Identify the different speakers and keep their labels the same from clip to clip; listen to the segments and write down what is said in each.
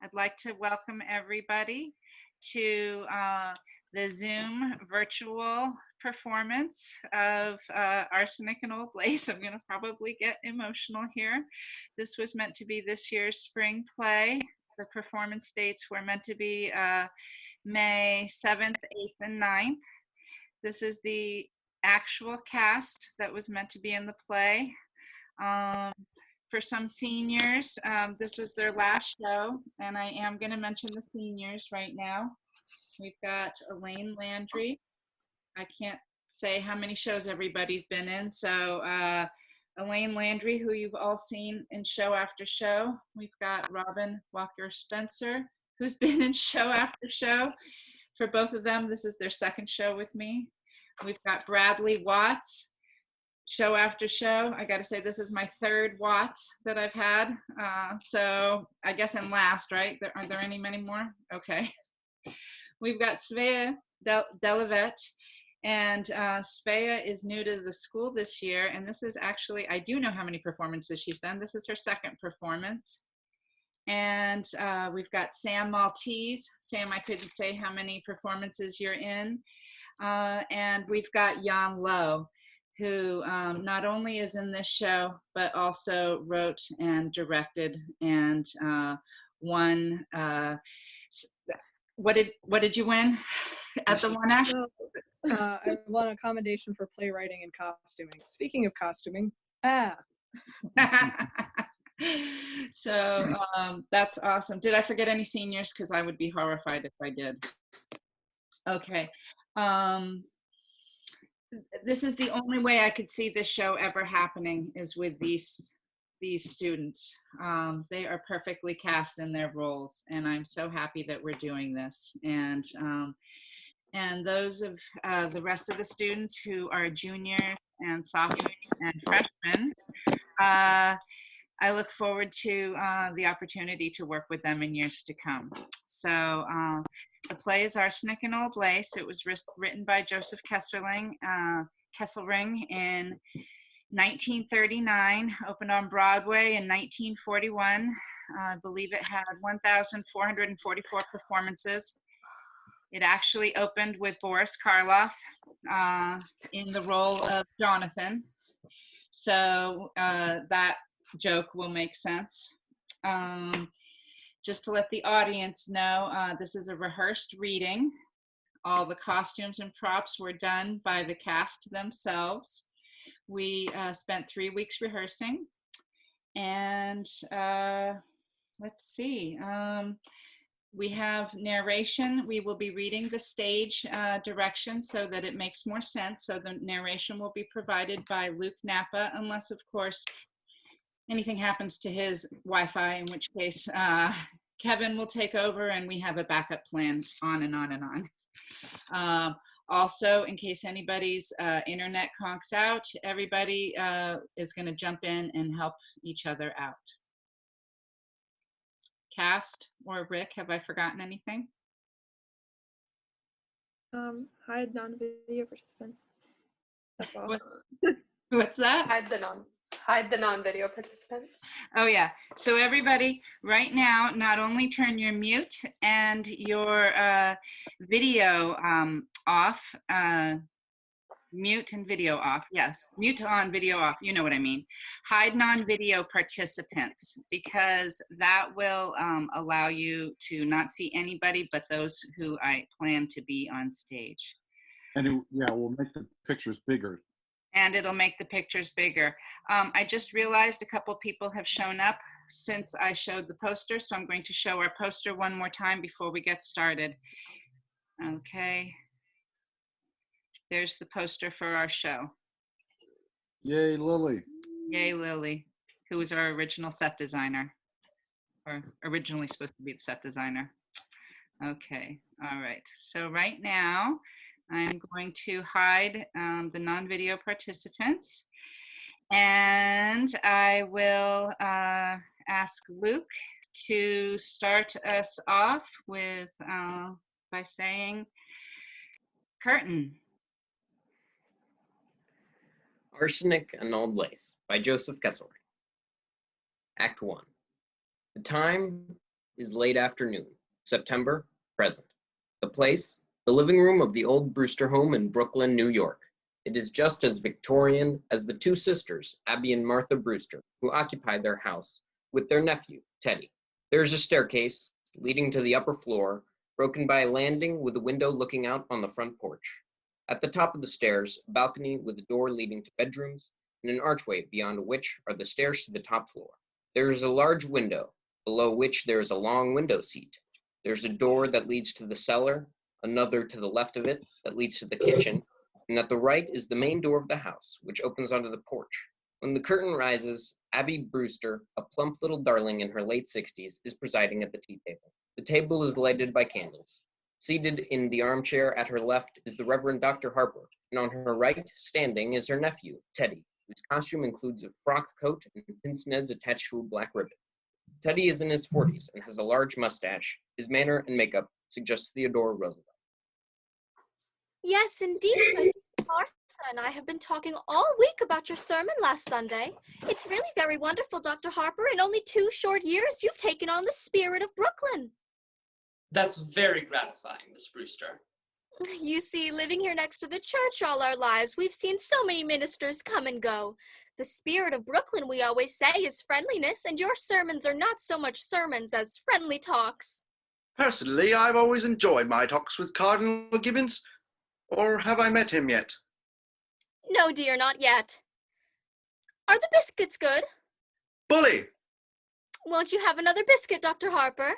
Speaker 1: I'd like to welcome everybody to the Zoom virtual performance of Arsenic and Old Lace. I'm going to probably get emotional here. This was meant to be this year's spring play. The performance dates were meant to be May 7th, 8th, and 9th. This is the actual cast that was meant to be in the play. For some seniors, this was their last show, and I am going to mention the seniors right now. We've got Elaine Landry. I can't say how many shows everybody's been in, so Elaine Landry, who you've all seen in show after show. We've got Robin Walker-Spencer, who's been in show after show. For both of them, this is their second show with me. We've got Bradley Watts, show after show. I got to say, this is my third Watts that I've had. So I guess I'm last, right? Aren't there many more? Okay. We've got Svea Delavet, and Svea is new to the school this year. And this is actually, I do know how many performances she's done. This is her second performance. And we've got Sam Maltese. Sam, I couldn't say how many performances you're in. And we've got Jan Lowe, who not only is in this show, but also wrote and directed and won. What did you win at the one act?
Speaker 2: I won a commendation for playwriting and costuming. Speaking of costuming,
Speaker 1: So that's awesome. Did I forget any seniors? Because I would be horrified if I did. Okay. This is the only way I could see this show ever happening is with these students. They are perfectly cast in their roles, and I'm so happy that we're doing this. And those of the rest of the students who are juniors and sophomores and freshmen, I look forward to the opportunity to work with them in years to come. So the play is Arsenic and Old Lace. It was written by Joseph Kesselring in 1939, opened on Broadway in 1941. I believe it had 1,444 performances. It actually opened with Boris Karloff in the role of Jonathan. So that joke will make sense. Just to let the audience know, this is a rehearsed reading. All the costumes and props were done by the cast themselves. We spent 3 weeks rehearsing, and let's see. We have narration. We will be reading the stage direction so that it makes more sense. So the narration will be provided by Luke Napa, unless, of course, anything happens to his Wi-Fi, in which case Kevin will take over and we have a backup plan, on and on and on. Also, in case anybody's internet conks out, everybody is going to jump in and help each other out. Cast or Rick, have I forgotten anything?
Speaker 3: Hide non-video participants. That's all.
Speaker 1: What's that?
Speaker 4: Hide the non-video participants.
Speaker 1: Oh yeah. So everybody, right now, not only turn your mute and your video off. Mute and video off. Yes, mute on, video off. You know what I mean. Hide non-video participants, because that will allow you to not see anybody but those who I plan to be on stage.
Speaker 5: And we'll make the pictures bigger.
Speaker 1: And it'll make the pictures bigger. I just realized a couple people have shown up since I showed the poster, so I'm going to show our poster one more time before we get started. Okay. There's the poster for our show.
Speaker 5: Yay, Lily.
Speaker 1: Yay, Lily, who was our original set designer, or originally supposed to be the set designer. Okay, all right. So right now, I'm going to hide the non-video participants, and I will ask Luke to start us off with by saying curtain.
Speaker 6: Arsenic and Old Lace by Joseph Kesselring. Act 1. The time is late afternoon, September, present. The place, the living room of the old Brewster home in Brooklyn, New York. It is just as Victorian as the two sisters, Abby and Martha Brewster, who occupied their house with their nephew, Teddy. There is a staircase leading to the upper floor, broken by a landing with a window looking out on the front porch. At the top of the stairs, a balcony with a door leading to bedrooms, and an archway beyond which are the stairs to the top floor. There is a large window, below which there is a long window seat. There's a door that leads to the cellar, another to the left of it that leads to the kitchen, and at the right is the main door of the house, which opens onto the porch. When the curtain rises, Abby Brewster, a plump little darling in her late 60s, is presiding at the tea table. The table is lighted by candles. Seated in the armchair at her left is the Reverend Dr. Harper, and on her right, standing, is her nephew, Teddy, whose costume includes a frock coat and pince-nez attached to a black ribbon. Teddy is in his 40s and has a large mustache. His manner and makeup suggest Theodore Roosevelt.
Speaker 7: Yes, indeed, my sister Martha and I have been talking all week about your sermon last Sunday. It's really very wonderful, Dr. Harper. In only 2 short years, you've taken on the spirit of Brooklyn.
Speaker 8: That's very gratifying, Miss Brewster.
Speaker 7: You see, living here next to the church all our lives, we've seen so many ministers come and go. The spirit of Brooklyn, we always say, is friendliness, and your sermons are not so much sermons as friendly talks.
Speaker 9: Personally, I've always enjoyed my talks with Cardinal Gibbons. Or have I met him yet?
Speaker 7: No, dear, not yet. Are the biscuits good?
Speaker 9: Bully!
Speaker 7: Won't you have another biscuit, Dr. Harper?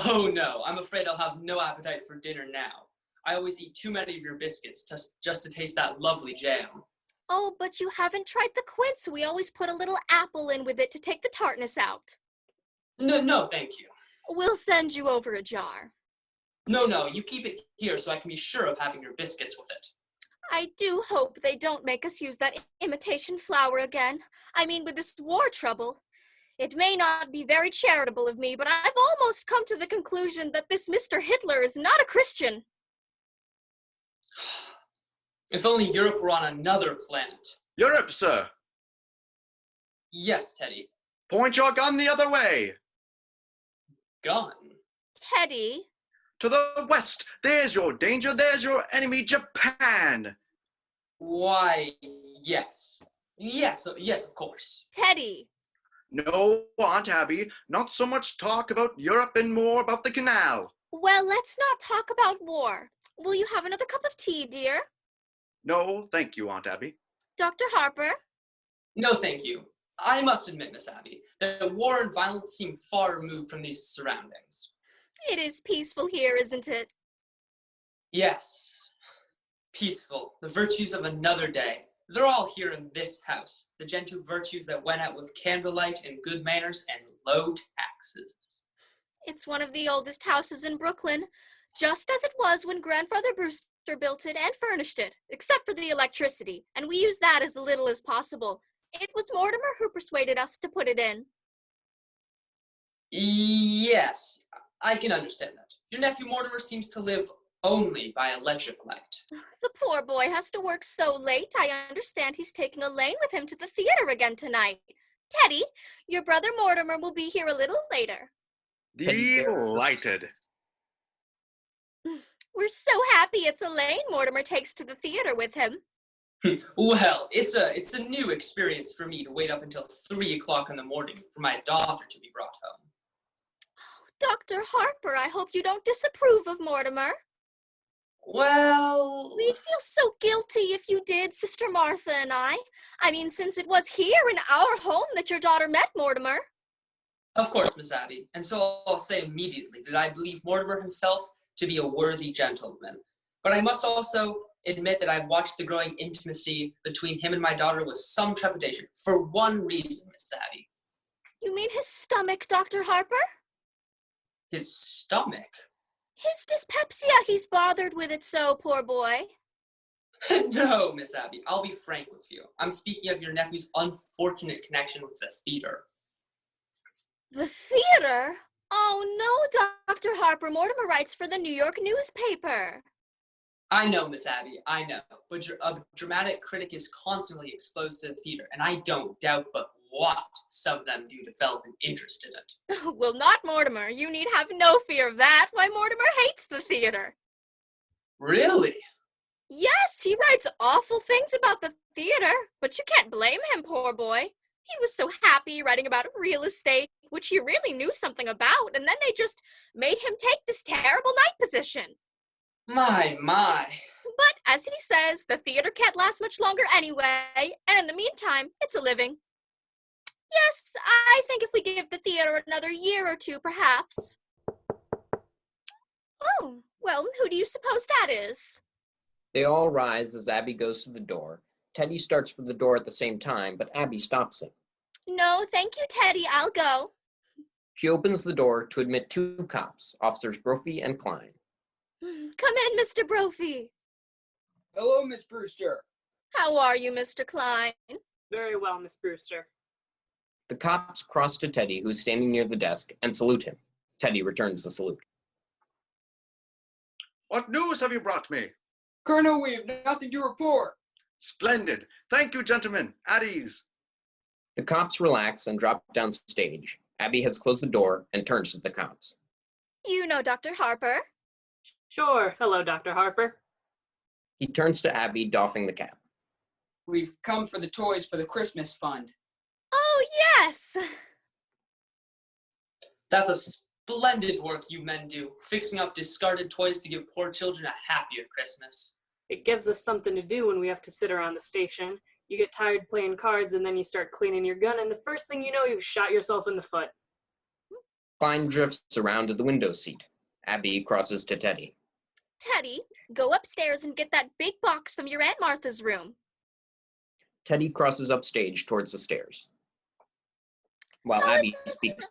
Speaker 8: Oh no, I'm afraid I'll have no appetite for dinner now. I always eat too many of your biscuits just to taste that lovely jam.
Speaker 7: Oh, but you haven't tried the quince. We always put a little apple in with it to take the tartness out.
Speaker 8: No, thank you.
Speaker 7: We'll send you over a jar.
Speaker 8: No, you keep it here so I can be sure of having your biscuits with it.
Speaker 7: I do hope they don't make us use that imitation flour again. I mean, with this war trouble. It may not be very charitable of me, but I've almost come to the conclusion that this Mr. Hitler is not a Christian.
Speaker 8: If only Europe were on another planet.
Speaker 9: Europe, sir!
Speaker 8: Yes, Teddy.
Speaker 9: Point your gun the other way!
Speaker 8: Gun?
Speaker 7: Teddy?
Speaker 9: To the west! There's your danger, there's your enemy, Japan!
Speaker 8: Why, yes. Yes, of course.
Speaker 7: Teddy!
Speaker 9: No, Aunt Abby, not so much talk about Europe and more about the canal.
Speaker 7: Well, let's not talk about war. Will you have another cup of tea, dear?
Speaker 9: No, thank you, Aunt Abby.
Speaker 7: Dr. Harper?
Speaker 8: No, thank you. I must admit, Miss Abby, that war and violence seem far removed from these surroundings.
Speaker 7: It is peaceful here, isn't it?
Speaker 8: Yes. Peaceful. The virtues of another day. They're all here in this house. The gentle virtues that went out with candlelight and good manners and low taxes.
Speaker 7: It's one of the oldest houses in Brooklyn, just as it was when Grandfather Brewster built it and furnished it, except for the electricity, and we use that as little as possible. It was Mortimer who persuaded us to put it in.
Speaker 8: Yes, I can understand that. Your nephew Mortimer seems to live only by electric light.
Speaker 7: The poor boy has to work so late. I understand he's taking Elaine with him to the theater again tonight. Teddy, your brother Mortimer will be here a little later.
Speaker 9: Delighted.
Speaker 7: We're so happy it's Elaine Mortimer takes to the theater with him.
Speaker 8: Well, it's a new experience for me to wait up until 3 o'clock in the morning for my daughter to be brought home.
Speaker 7: Dr. Harper, I hope you don't disapprove of Mortimer.
Speaker 8: Well...
Speaker 7: We'd feel so guilty if you did, Sister Martha and I. I mean, since it was here in our home that your daughter met Mortimer.
Speaker 8: Of course, Miss Abby. And so I'll say immediately that I believe Mortimer himself to be a worthy gentleman. But I must also admit that I've watched the growing intimacy between him and my daughter with some trepidation. For one reason, Miss Abby.
Speaker 7: You mean his stomach, Dr. Harper?
Speaker 8: His stomach?
Speaker 7: His dyspepsia. He's bothered with it so, poor boy.
Speaker 8: No, Miss Abby, I'll be frank with you. I'm speaking of your nephew's unfortunate connection with the theater.
Speaker 7: The theater? Oh, no, Dr. Harper. Mortimer writes for the New York newspaper.
Speaker 8: I know, Miss Abby, I know. But a dramatic critic is constantly exposed to the theater, and I don't doubt but what some of them do develop an interest in it.
Speaker 7: Well, not Mortimer. You need have no fear of that. Why, Mortimer hates the theater.
Speaker 8: Really?
Speaker 7: Yes, he writes awful things about the theater, but you can't blame him, poor boy. He was so happy writing about real estate, which he really knew something about, and then they just made him take this terrible night position.
Speaker 8: My.
Speaker 7: But as he says, the theater can't last much longer anyway, and in the meantime, it's a living. Yes, I think if we give the theater another year or two, perhaps. Oh, well, who do you suppose that is?
Speaker 6: They all rise as Abby goes to the door. Teddy starts for the door at the same time, but Abby stops him.
Speaker 7: No, thank you, Teddy. I'll go.
Speaker 6: She opens the door to admit 2 cops, Officers Brophy and Klein.
Speaker 7: Come in, Mr. Brophy.
Speaker 10: Hello, Miss Brewster.
Speaker 7: How are you, Mr. Klein?
Speaker 10: Very well, Miss Brewster.
Speaker 6: The cops cross to Teddy, who's standing near the desk, and salute him. Teddy returns the salute.
Speaker 9: What news have you brought me?
Speaker 10: Colonel, we have nothing to report.
Speaker 9: Splendid. Thank you, gentlemen. At ease.
Speaker 6: The cops relax and drop downstage. Abby has closed the door and turns to the cops.
Speaker 7: You know Dr. Harper.
Speaker 10: Sure. Hello, Dr. Harper.
Speaker 6: He turns to Abby, doffing the cap.
Speaker 10: We've come for the toys for the Christmas fund.
Speaker 7: Oh, yes.
Speaker 8: That's a splendid work you men do, fixing up discarded toys to give poor children a happier Christmas.
Speaker 10: It gives us something to do when we have to sit around the station. You get tired playing cards and then you start cleaning your gun and the first thing you know, you've shot yourself in the foot.
Speaker 6: Klein drifts around to the window seat. Abby crosses to Teddy.
Speaker 7: Teddy, go upstairs and get that big box from your Aunt Martha's room.
Speaker 6: Teddy crosses upstage towards the stairs. While
Speaker 7: How
Speaker 6: Abby
Speaker 7: is
Speaker 6: speaks.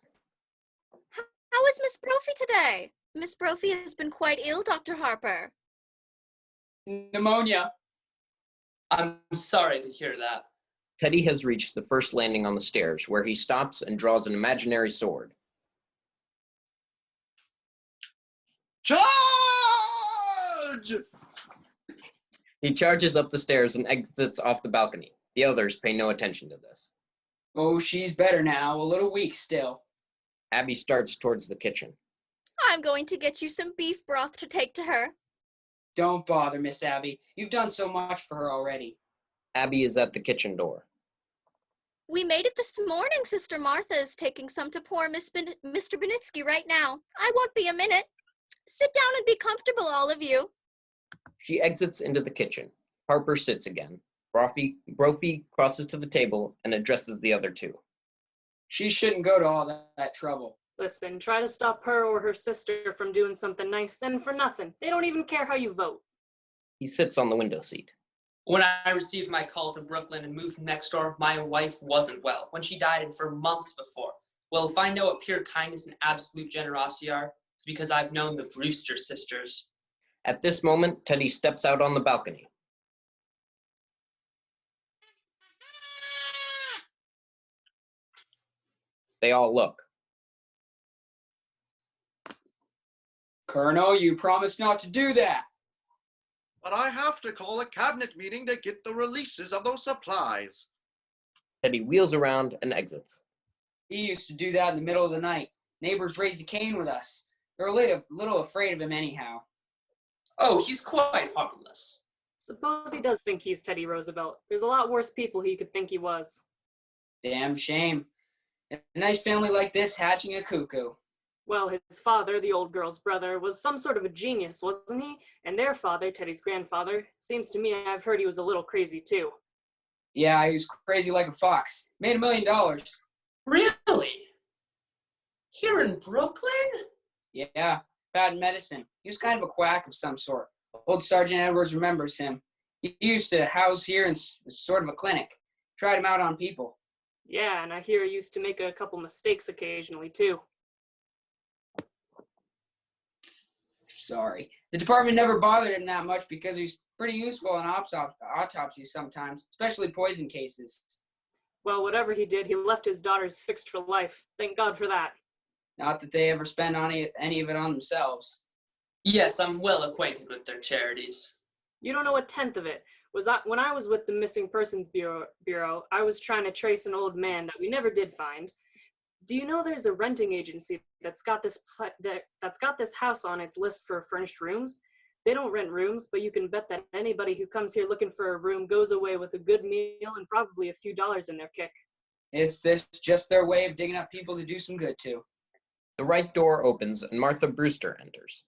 Speaker 7: How is Miss Brophy today? Miss Brophy has been quite ill, Dr. Harper.
Speaker 10: Pneumonia.
Speaker 8: I'm sorry to hear that.
Speaker 6: Teddy has reached the first landing on the stairs, where he stops and draws an imaginary sword.
Speaker 9: Charge!
Speaker 6: He charges up the stairs and exits off the balcony. The others pay no attention to this.
Speaker 10: Oh, she's better now, a little weak still.
Speaker 6: Abby starts towards the kitchen.
Speaker 7: I'm going to get you some beef broth to take to her.
Speaker 10: Don't bother, Miss Abby. You've done so much for her already.
Speaker 6: Abby is at the kitchen door.
Speaker 7: We made it this morning. Sister Martha is taking some to poor Mr. Benitsky right now. I won't be a minute. Sit down and be comfortable, all of you.
Speaker 6: She exits into the kitchen. Harper sits again. Brophy crosses to the table and addresses the other 2.
Speaker 10: She shouldn't go to all that trouble.
Speaker 11: Listen, try to stop her or her sister from doing something nice, and for nothing. They don't even care how you vote.
Speaker 6: He sits on the window seat.
Speaker 8: When I received my call to Brooklyn and moved next door, my wife wasn't well when she died and for months before. Well, if I know what pure kindness and absolute generosity are, it's because I've known the Brewster sisters.
Speaker 6: At this moment, Teddy steps out on the balcony. They all look.
Speaker 10: Colonel, you promised not to do that.
Speaker 9: But I have to call a cabinet meeting to get the releases of those supplies.
Speaker 6: Teddy wheels around and exits.
Speaker 10: He used to do that in the middle of the night. Neighbors raised a Cain with us. They're a little afraid of him anyhow.
Speaker 8: Oh, he's quite harmless.
Speaker 11: Suppose he does think he's Teddy Roosevelt. There's a lot worse people he could think he was.
Speaker 10: Damn shame. A nice family like this hatching a cuckoo.
Speaker 11: Well, his father, the old girl's brother, was some sort of a genius, wasn't he? And their father, Teddy's grandfather, seems to me I've heard he was a little crazy too.
Speaker 10: Yeah, he was crazy like a fox. Made $1 million.
Speaker 8: Really? Here in Brooklyn?
Speaker 10: Yeah, patent medicine. He was kind of a quack of some sort. Old Sergeant Edwards remembers him. He used to house here in sort of a clinic. Tried him out on people.
Speaker 11: Yeah, and I hear he used to make a couple mistakes occasionally too.
Speaker 10: Sorry. The department never bothered him that much because he's pretty useful in autopsies sometimes, especially poison cases.
Speaker 11: Well, whatever he did, he left his daughters fixed for life. Thank God for that.
Speaker 10: Not that they ever spent any of it on themselves.
Speaker 8: Yes, I'm well acquainted with their charities.
Speaker 11: You don't know a tenth of it. When I was with the Missing Persons Bureau, I was trying to trace an old man that we never did find. Do you know there's a renting agency that's got this house on its list for furnished rooms? They don't rent rooms, but you can bet that anybody who comes here looking for a room goes away with a good meal and probably a few dollars in their kick.
Speaker 10: Is this just their way of digging up people to do some good to?
Speaker 6: The right door opens and Martha Brewster enters.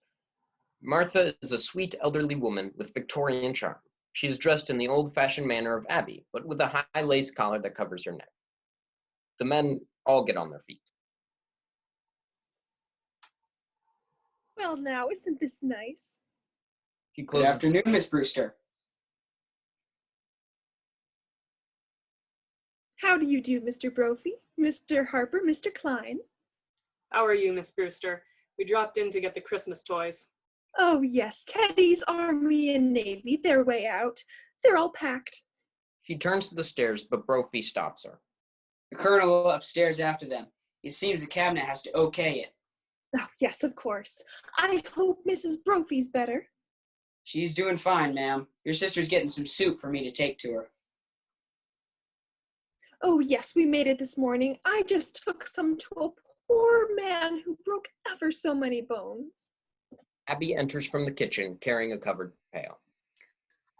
Speaker 6: Martha is a sweet elderly woman with Victorian charm. She is dressed in the old-fashioned manner of Abby, but with a high lace collar that covers her neck. The men all get on their feet.
Speaker 3: Well, now, isn't this nice?
Speaker 6: She
Speaker 10: Good
Speaker 6: closes.
Speaker 10: afternoon, Miss Brewster.
Speaker 3: How do you do, Mr. Brophy, Mr. Harper, Mr. Klein?
Speaker 11: How are you, Miss Brewster? We dropped in to get the Christmas toys.
Speaker 3: Oh, yes, Teddy's Army and Navy, they're way out. They're all packed.
Speaker 6: She turns to the stairs, but Brophy stops her.
Speaker 10: The colonel upstairs after them. It seems the cabinet has to okay it.
Speaker 3: Oh, yes, of course. I hope Mrs. Brophy's better.
Speaker 10: She's doing fine, ma'am. Your sister's getting some soup for me to take to her.
Speaker 3: Oh, yes, we made it this morning. I just took some to a poor man who broke ever so many bones.
Speaker 6: Abby enters from the kitchen carrying a covered pail.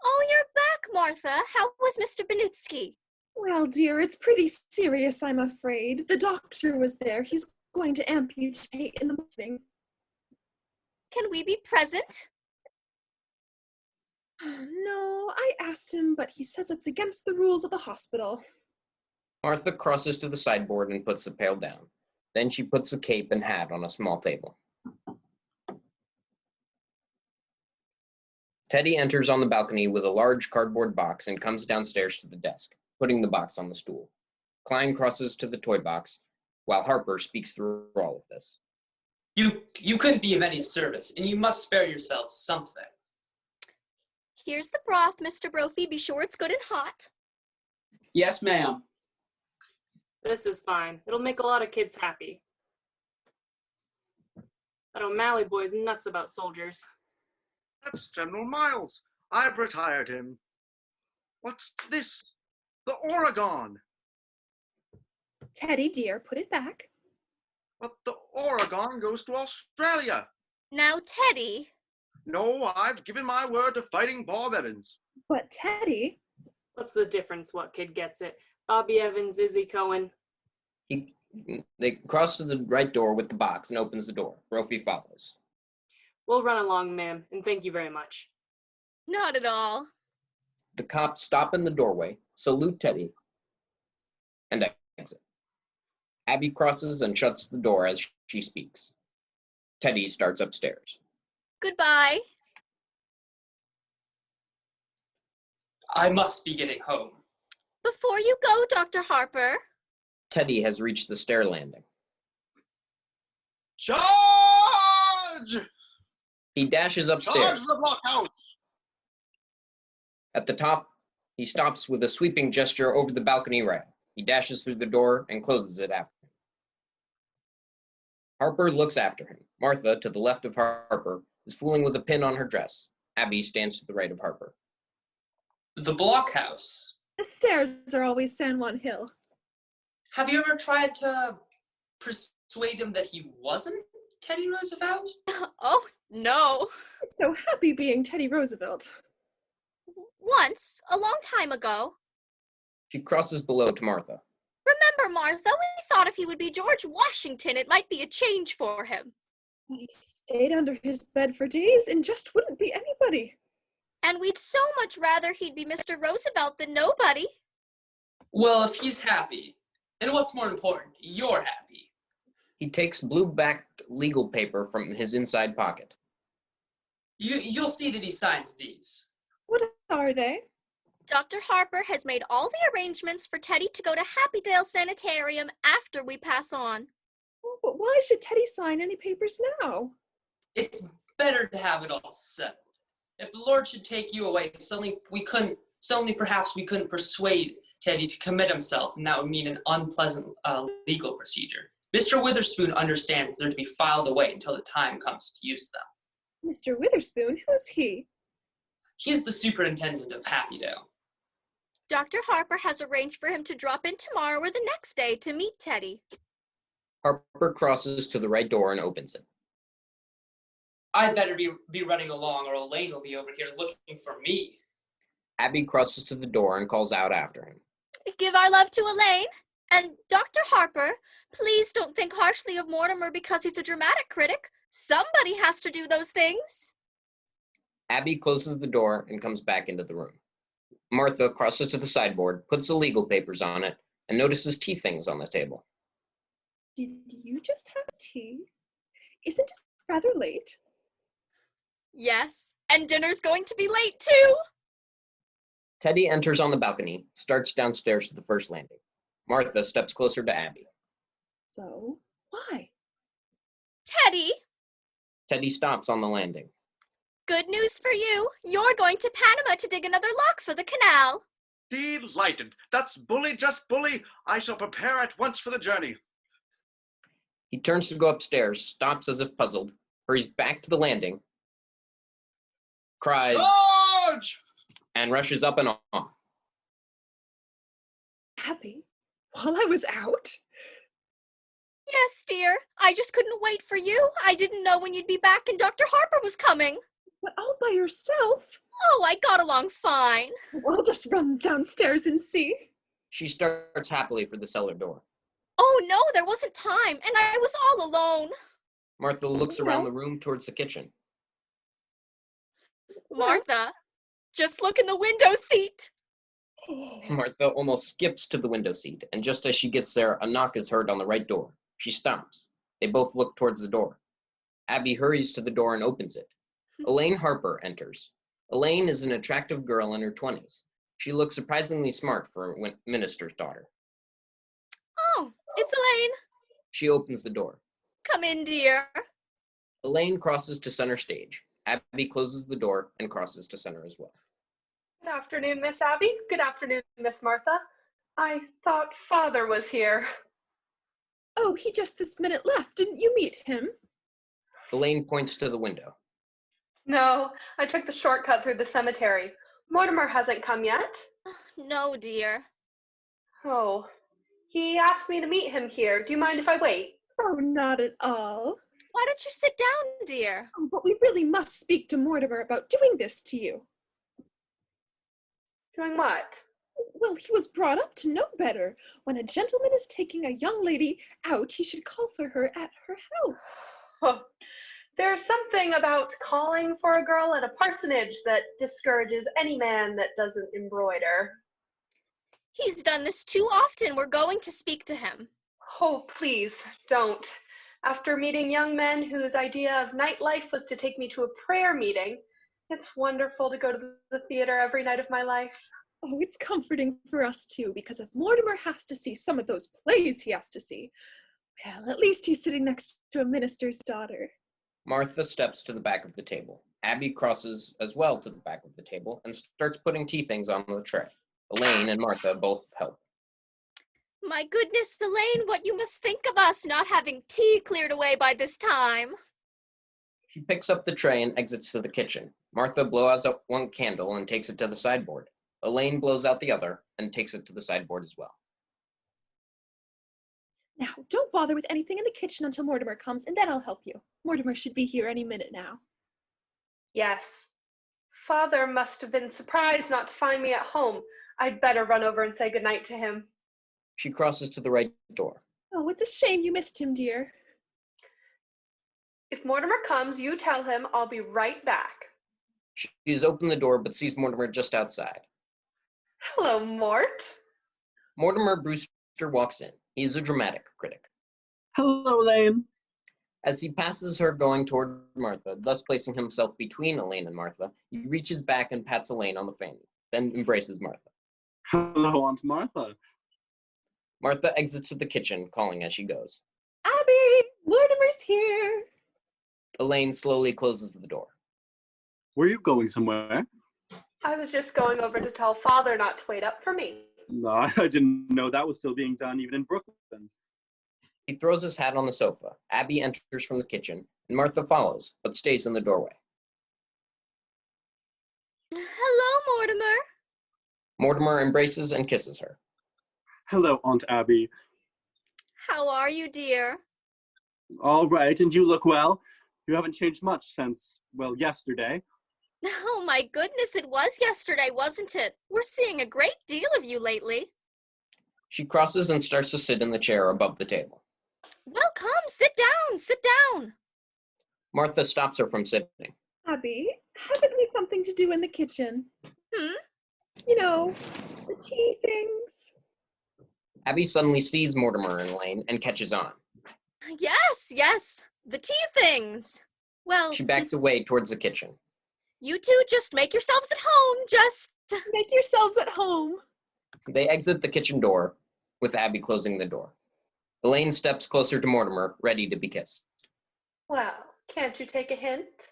Speaker 7: Oh, you're back, Martha. How was Mr. Benutsky?
Speaker 3: Well, dear, it's pretty serious, I'm afraid. The doctor was there. He's going to amputate in the morning.
Speaker 7: Can we be present?
Speaker 3: No, I asked him, but he says it's against the rules of the hospital.
Speaker 6: Martha crosses to the sideboard and puts the pail down. Then she puts the cape and hat on a small table. Teddy enters on the balcony with a large cardboard box and comes downstairs to the desk, putting the box on the stool. Klein crosses to the toy box, while Harper speaks through all of this.
Speaker 8: You couldn't be of any service, and you must spare yourself something.
Speaker 7: Here's the broth, Mr. Brophy. Be sure it's good and hot.
Speaker 10: Yes, ma'am.
Speaker 11: This is fine. It'll make a lot of kids happy. That O'Malley boy's nuts about soldiers.
Speaker 9: That's General Miles. I've retired him. What's this? The Oregon.
Speaker 3: Teddy, dear, put it back.
Speaker 9: But the Oregon goes to Australia.
Speaker 7: Now, Teddy.
Speaker 9: No, I've given my word to Fighting Bob Evans.
Speaker 3: But Teddy...
Speaker 11: What's the difference what kid gets it? Bobby Evans, Izzy Cohen.
Speaker 6: They cross to the right door with the box and opens the door. Brophy follows.
Speaker 11: We'll run along, ma'am, and thank you very much.
Speaker 7: Not at all.
Speaker 6: The cops stop in the doorway, salute Teddy, and exit. Abby crosses and shuts the door as she speaks. Teddy starts upstairs.
Speaker 7: Goodbye.
Speaker 8: I must be getting home.
Speaker 7: Before you go, Dr. Harper.
Speaker 6: Teddy has reached the stair landing.
Speaker 9: Charge!
Speaker 6: He dashes
Speaker 9: Charge
Speaker 6: upstairs.
Speaker 9: the blockhouse!
Speaker 6: At the top, he stops with a sweeping gesture over the balcony rail. He dashes through the door and closes it after him. Harper looks after him. Martha, to the left of Harper, is fooling with a pin on her dress. Abby stands to the right of Harper.
Speaker 8: The blockhouse.
Speaker 3: The stairs are always San Juan Hill.
Speaker 8: Have you ever tried to persuade him that he wasn't Teddy Roosevelt?
Speaker 7: Oh, no.
Speaker 3: I'm so happy being Teddy Roosevelt.
Speaker 7: Once, a long time ago.
Speaker 6: She crosses below to Martha.
Speaker 7: Remember, Martha, we thought if he would be George Washington, it might be a change for him.
Speaker 3: He stayed under his bed for days and just wouldn't be anybody.
Speaker 7: And we'd so much rather he'd be Mr. Roosevelt than nobody.
Speaker 8: Well, if he's happy, and what's more important, you're happy.
Speaker 6: He takes blue-backed legal paper from his inside pocket.
Speaker 8: You'll see that he signs these.
Speaker 3: What are they?
Speaker 7: Dr. Harper has made all the arrangements for Teddy to go to Happydale Sanitarium after we pass on.
Speaker 3: But why should Teddy sign any papers now?
Speaker 8: It's better to have it all settled. If the Lord should take you away, suddenly perhaps we couldn't persuade Teddy to commit himself, and that would mean an unpleasant legal procedure. Mr. Witherspoon understands they're to be filed away until the time comes to use them.
Speaker 3: Mr. Witherspoon? Who's he?
Speaker 8: He's the superintendent of Happydale.
Speaker 7: Dr. Harper has arranged for him to drop in tomorrow or the next day to meet Teddy.
Speaker 6: Harper crosses to the right door and opens it.
Speaker 8: I'd better be running along, or Elaine will be over here looking for me.
Speaker 6: Abby crosses to the door and calls out after him.
Speaker 7: Give our love to Elaine. And Dr. Harper, please don't think harshly of Mortimer because he's a dramatic critic. Somebody has to do those things.
Speaker 6: Abby closes the door and comes back into the room. Martha crosses to the sideboard, puts the legal papers on it, and notices tea things on the table.
Speaker 3: Did you just have tea? Isn't it rather late?
Speaker 7: Yes, and dinner's going to be late too.
Speaker 6: Teddy enters on the balcony, starts downstairs to the first landing. Martha steps closer to Abby.
Speaker 3: So, why?
Speaker 7: Teddy,
Speaker 6: Teddy stops on the landing.
Speaker 7: good news for you. You're going to Panama to dig another lock for the canal.
Speaker 9: Delighted. That's bully, just bully. I shall prepare at once for the journey.
Speaker 6: He turns to go upstairs, stops as if puzzled, hurries back to the landing, cries,
Speaker 9: Charge!
Speaker 6: And rushes up and off.
Speaker 3: Abby, while I was out?
Speaker 7: Yes, dear. I just couldn't wait for you. I didn't know when you'd be back and Dr. Harper was coming.
Speaker 3: What, all by yourself?
Speaker 7: Oh, I got along fine.
Speaker 3: I'll just run downstairs and see.
Speaker 6: She starts happily for the cellar door.
Speaker 7: Oh, no, there wasn't time, and I was all alone.
Speaker 6: Martha looks around the room towards the kitchen.
Speaker 7: Martha, just look in the window seat.
Speaker 6: Martha almost skips to the window seat, and just as she gets there, a knock is heard on the right door. She stops. They both look towards the door. Abby hurries to the door and opens it. Elaine Harper enters. Elaine is an attractive girl in her 20s. She looks surprisingly smart for a minister's daughter.
Speaker 7: Oh, it's Elaine.
Speaker 6: She opens the door.
Speaker 7: Come in, dear.
Speaker 6: Elaine crosses to center stage. Abby closes the door and crosses to center as well.
Speaker 4: Good afternoon, Miss Abby. Good afternoon, Miss Martha. I thought Father was here.
Speaker 3: Oh, he just this minute left. Didn't you meet him?
Speaker 6: Elaine points to the window.
Speaker 4: No, I took the shortcut through the cemetery. Mortimer hasn't come yet.
Speaker 7: No, dear.
Speaker 4: Oh, he asked me to meet him here. Do you mind if I wait?
Speaker 3: Oh, not at all.
Speaker 7: Why don't you sit down, dear?
Speaker 3: Oh, but we really must speak to Mortimer about doing this to you.
Speaker 4: Doing what?
Speaker 3: Well, he was brought up to know better. When a gentleman is taking a young lady out, he should call for her at her house.
Speaker 4: Oh, there's something about calling for a girl at a parsonage that discourages any man that doesn't embroider.
Speaker 7: He's done this too often. We're going to speak to him.
Speaker 4: Oh, please, don't. After meeting young men whose idea of nightlife was to take me to a prayer meeting, it's wonderful to go to the theater every night of my life.
Speaker 3: Oh, it's comforting for us too, because if Mortimer has to see some of those plays he has to see, well, at least he's sitting next to a minister's daughter.
Speaker 6: Martha steps to the back of the table. Abby crosses as well to the back of the table and starts putting tea things on the tray. Elaine and Martha both help.
Speaker 7: My goodness, Elaine, what you must think of us not having tea cleared away by this time.
Speaker 6: She picks up the tray and exits to the kitchen. Martha blows out one candle and takes it to the sideboard. Elaine blows out the other and takes it to the sideboard as well.
Speaker 3: Now, don't bother with anything in the kitchen until Mortimer comes, and then I'll help you. Mortimer should be here any minute now.
Speaker 4: Yes. Father must have been surprised not to find me at home. I'd better run over and say goodnight to him.
Speaker 6: She crosses to the right door.
Speaker 3: Oh, it's a shame you missed him, dear.
Speaker 4: If Mortimer comes, you tell him I'll be right back.
Speaker 6: She has opened the door but sees Mortimer just outside.
Speaker 4: Hello, Mort.
Speaker 6: Mortimer Brewster walks in. He is a dramatic critic.
Speaker 12: Hello, Elaine.
Speaker 6: As he passes her going toward Martha, thus placing himself between Elaine and Martha, he reaches back and pats Elaine on the fanny, then embraces Martha.
Speaker 12: Hello, Aunt Martha.
Speaker 6: Martha exits to the kitchen, calling as she goes.
Speaker 3: Abby, Mortimer's here.
Speaker 6: Elaine slowly closes the door.
Speaker 12: Were you going somewhere?
Speaker 4: I was just going over to tell Father not to wait up for me.
Speaker 12: No, I didn't know that was still being done even in Brooklyn.
Speaker 6: He throws his hat on the sofa. Abby enters from the kitchen, and Martha follows, but stays in the doorway.
Speaker 7: Mortimer.
Speaker 6: Mortimer embraces and kisses her.
Speaker 12: Hello, Aunt Abby.
Speaker 7: How are you, dear?
Speaker 12: All right, and you look well. You haven't changed much since, well, yesterday.
Speaker 7: Oh my goodness, it was yesterday, wasn't it? We're seeing a great deal of you lately.
Speaker 6: She crosses and starts to sit in the chair above the table.
Speaker 7: Well, come, sit down.
Speaker 6: Martha stops her from sitting.
Speaker 3: Abby, haven't we something to do in the kitchen? You know, the tea things.
Speaker 6: Abby suddenly sees Mortimer and Elaine and catches on.
Speaker 7: Yes, the tea things. Well,
Speaker 6: She backs away towards the kitchen.
Speaker 7: you two just make yourselves at home, just
Speaker 3: make yourselves at home.
Speaker 6: They exit the kitchen door, with Abby closing the door. Elaine steps closer to Mortimer, ready to be kissed.
Speaker 4: Well, can't you take a hint?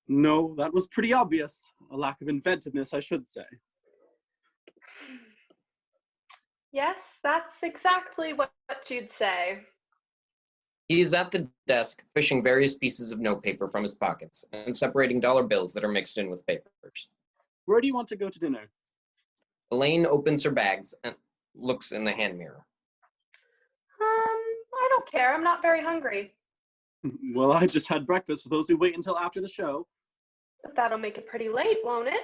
Speaker 12: No, that was pretty obvious. A lack of inventiveness, I should say.
Speaker 4: Yes, that's exactly what you'd say.
Speaker 6: He is at the desk, fishing various pieces of notepaper from his pockets and separating dollar bills that are mixed in with papers.
Speaker 12: Where do you want to go to dinner?
Speaker 6: Elaine opens her bags and looks in the hand mirror.
Speaker 4: I don't care. I'm not very hungry.
Speaker 12: Well, I just had breakfast. Suppose we wait until after the show?
Speaker 4: But that'll make it pretty late, won't it?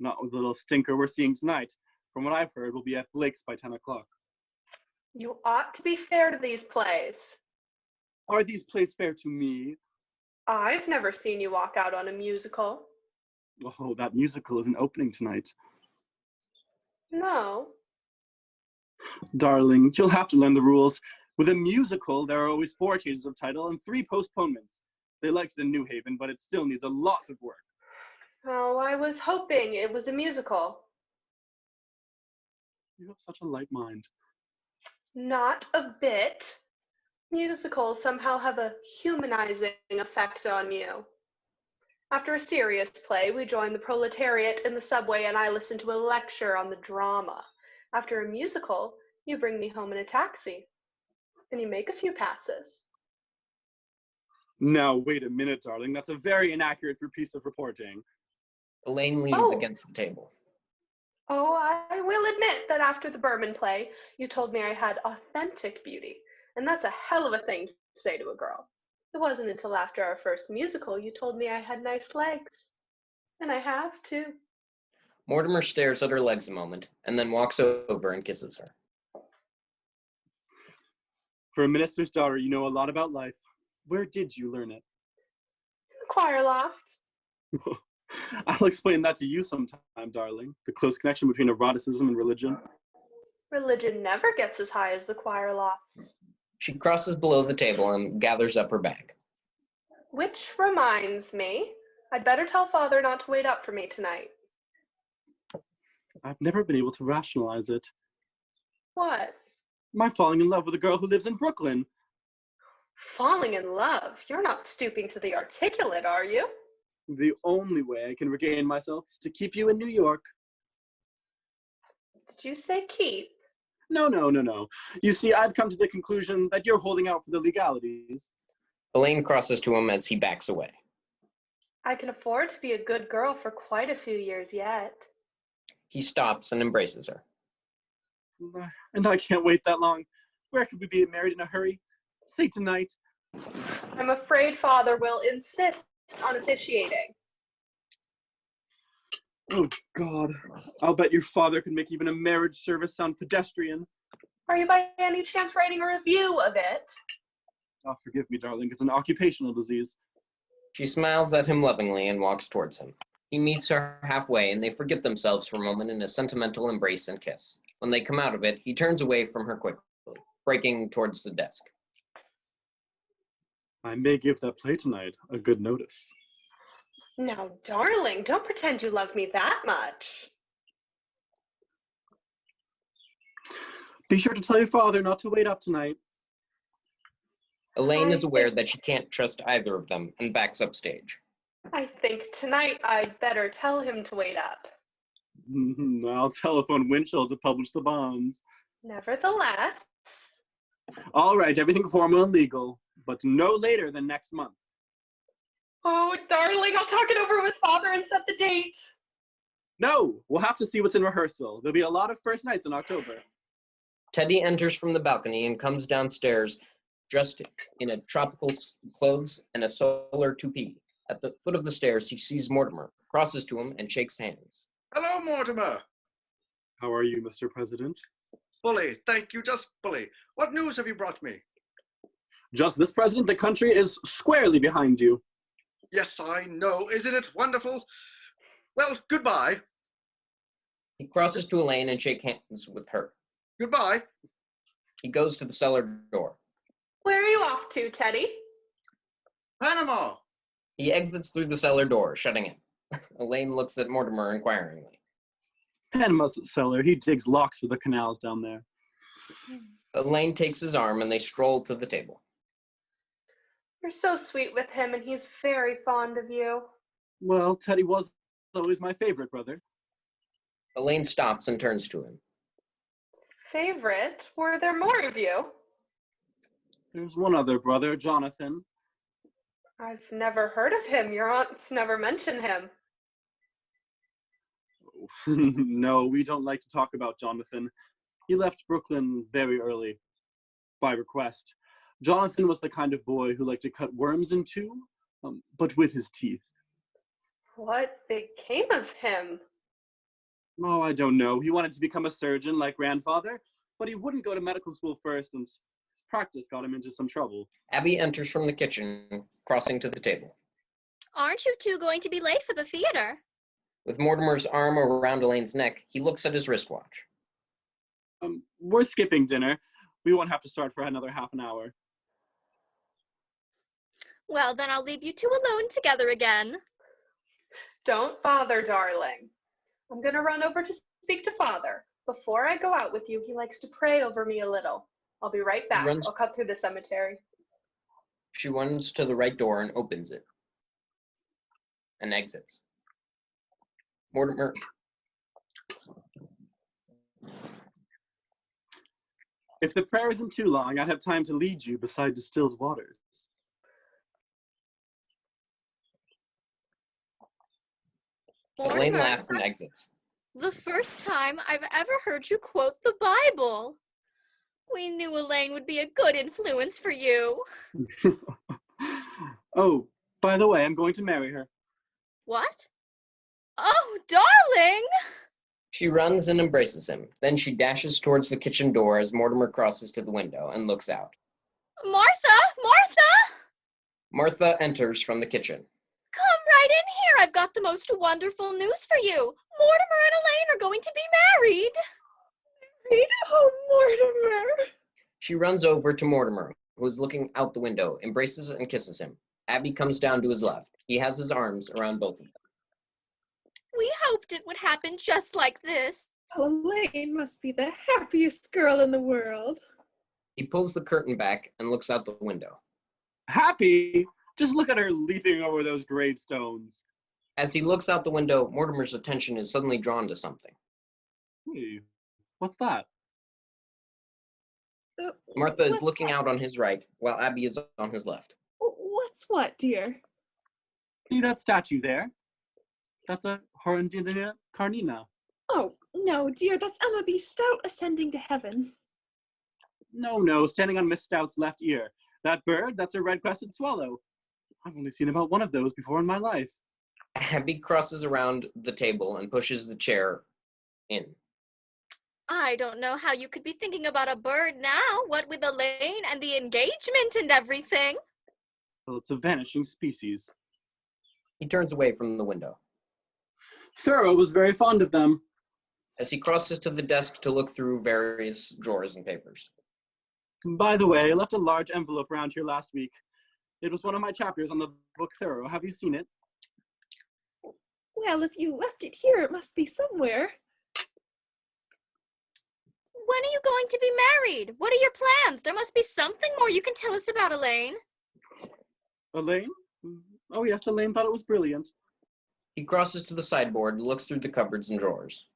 Speaker 12: Not with the little stinker we're seeing tonight. From what I've heard, we'll be at Blake's by 10 o'clock.
Speaker 4: You ought to be fair to these plays.
Speaker 12: Are these plays fair to me?
Speaker 4: I've never seen you walk out on a musical.
Speaker 12: Oh, that musical isn't opening tonight.
Speaker 4: No.
Speaker 12: Darling, you'll have to learn the rules. With a musical, there are always 4 changes of title and 3 postponements. They liked it in New Haven, but it still needs a lot of work.
Speaker 4: Oh, I was hoping it was a musical.
Speaker 12: You have such a light mind.
Speaker 4: Not a bit. Musicals somehow have a humanizing effect on you. After a serious play, we join the proletariat in the subway and I listen to a lecture on the drama. After a musical, you bring me home in a taxi. And you make a few passes.
Speaker 12: Now, wait a minute, darling. That's a very inaccurate piece of reporting.
Speaker 6: Elaine leans against the table.
Speaker 4: Oh, I will admit that after the Berman play, you told me I had authentic beauty. And that's a hell of a thing to say to a girl. It wasn't until after our first musical you told me I had nice legs. And I have, too.
Speaker 6: Mortimer stares at her legs a moment, and then walks over and kisses her.
Speaker 12: For a minister's daughter, you know a lot about life. Where did you learn it?
Speaker 4: Choir loft.
Speaker 12: I'll explain that to you sometime, darling. The close connection between eroticism and religion.
Speaker 4: Religion never gets as high as the choir loft.
Speaker 6: She crosses below the table and gathers up her bag.
Speaker 4: Which reminds me, I'd better tell Father not to wait up for me tonight.
Speaker 12: I've never been able to rationalize it.
Speaker 4: What?
Speaker 12: My falling in love with a girl who lives in Brooklyn.
Speaker 4: Falling in love? You're not stooping to the articulate, are you?
Speaker 12: The only way I can regain myself is to keep you in New York.
Speaker 4: Did you say keep?
Speaker 12: No. You see, I've come to the conclusion that you're holding out for the legalities.
Speaker 6: Elaine crosses to him as he backs away.
Speaker 4: I can afford to be a good girl for quite a few years yet.
Speaker 6: He stops and embraces her.
Speaker 12: And I can't wait that long. Where could we be married in a hurry? Say tonight.
Speaker 4: I'm afraid Father will insist on officiating.
Speaker 12: Oh, God. I'll bet your father could make even a marriage service sound pedestrian.
Speaker 4: Are you by any chance writing a review of it?
Speaker 12: Oh, forgive me, darling. It's an occupational disease.
Speaker 6: She smiles at him lovingly and walks towards him. He meets her halfway, and they forget themselves for a moment in a sentimental embrace and kiss. When they come out of it, he turns away from her quickly, breaking towards the desk.
Speaker 12: I may give that play tonight a good notice.
Speaker 4: Now, darling, don't pretend you love me that much.
Speaker 12: Be sure to tell your father not to wait up tonight.
Speaker 6: Elaine is aware that she can't trust either of them and backs upstage.
Speaker 4: I think tonight I'd better tell him to wait up.
Speaker 12: I'll telephone Winchell to publish the bonds.
Speaker 4: Nevertheless.
Speaker 12: All right, everything formal and legal, but no later than next month.
Speaker 4: Oh, darling, I'll talk it over with Father and set the date.
Speaker 12: No, we'll have to see what's in rehearsal. There'll be a lot of first nights in October.
Speaker 6: Teddy enters from the balcony and comes downstairs dressed in a tropical clothes and a solar toupee. At the foot of the stairs, he sees Mortimer, crosses to him, and shakes hands.
Speaker 9: Hello, Mortimer.
Speaker 12: How are you, Mr. President?
Speaker 9: Bully, thank you, just bully. What news have you brought me?
Speaker 12: Just this, President, the country is squarely behind you.
Speaker 9: Yes, I know. Isn't it wonderful? Well, goodbye.
Speaker 6: He crosses to Elaine and shakes hands with her.
Speaker 9: Goodbye.
Speaker 6: He goes to the cellar door.
Speaker 4: Where are you off to, Teddy?
Speaker 9: Panama.
Speaker 6: He exits through the cellar door, shutting it. Elaine looks at Mortimer inquiringly.
Speaker 12: Panama's the cellar. He digs locks for the canals down there.
Speaker 6: Elaine takes his arm and they stroll to the table.
Speaker 4: You're so sweet with him, and he's very fond of you.
Speaker 12: Well, Teddy was always my favorite brother.
Speaker 6: Elaine stops and turns to him.
Speaker 4: Favorite? Were there more of you?
Speaker 12: There's one other brother, Jonathan.
Speaker 4: I've never heard of him. Your aunts never mention him.
Speaker 12: No, we don't like to talk about Jonathan. He left Brooklyn very early, by request. Jonathan was the kind of boy who liked to cut worms in two, but with his teeth.
Speaker 4: What became of him?
Speaker 12: Oh, I don't know. He wanted to become a surgeon like grandfather, but he wouldn't go to medical school first, and his practice got him into some trouble.
Speaker 6: Abby enters from the kitchen, crossing to the table.
Speaker 7: Aren't you two going to be late for the theater?
Speaker 6: With Mortimer's arm around Elaine's neck, he looks at his wristwatch.
Speaker 12: We're skipping dinner. We won't have to start for another half an hour.
Speaker 7: Well, then I'll leave you two alone together again.
Speaker 4: Don't bother, darling. I'm going to run over to speak to Father. Before I go out with you, he likes to pray over me a little. I'll be right back. I'll cut through the cemetery.
Speaker 6: She runs to the right door and opens it. And exits. Mortimer.
Speaker 12: If the prayer isn't too long, I'd have time to lead you beside distilled waters.
Speaker 6: Elaine laughs and exits.
Speaker 7: The first time I've ever heard you quote the Bible. We knew Elaine would be a good influence for you.
Speaker 12: Oh, by the way, I'm going to marry her.
Speaker 7: What? Oh, darling!
Speaker 6: She runs and embraces him. Then she dashes towards the kitchen door as Mortimer crosses to the window and looks out.
Speaker 7: Martha! Martha!
Speaker 6: Martha enters from the kitchen.
Speaker 7: Come right in here. I've got the most wonderful news for you. Mortimer and Elaine are going to be married.
Speaker 3: Oh, Mortimer!
Speaker 6: She runs over to Mortimer, who is looking out the window, embraces and kisses him. Abby comes down to his left. He has his arms around both of them.
Speaker 7: We hoped it would happen just like this.
Speaker 3: Elaine must be the happiest girl in the world.
Speaker 6: He pulls the curtain back and looks out the window.
Speaker 12: Happy? Just look at her leaping over those gravestones.
Speaker 6: As he looks out the window, Mortimer's attention is suddenly drawn to something.
Speaker 12: Hey, what's that?
Speaker 6: Martha is looking out on his right, while Abby is on his left.
Speaker 3: What's what, dear?
Speaker 12: See that statue there? That's a Horendina Carnina.
Speaker 3: Oh, no, dear, that's Emma B. Stout ascending to heaven.
Speaker 12: No, standing on Miss Stout's left ear. That bird, that's a red-crested swallow. I've only seen about one of those before in my life.
Speaker 6: Abby crosses around the table and pushes the chair in.
Speaker 7: I don't know how you could be thinking about a bird now, what with Elaine and the engagement and everything.
Speaker 12: Well, it's a vanishing species.
Speaker 6: He turns away from the window.
Speaker 12: Thoreau was very fond of them.
Speaker 6: As he crosses to the desk to look through various drawers and papers.
Speaker 12: By the way, I left a large envelope around here last week. It was one of my chapters on the book Thoreau. Have you seen it?
Speaker 3: Well, if you left it here, it must be somewhere.
Speaker 7: When are you going to be married? What are your plans? There must be something more you can tell us about Elaine.
Speaker 12: Elaine? Oh yes, Elaine thought it was brilliant.
Speaker 6: He crosses to the sideboard and looks through the cupboards and drawers.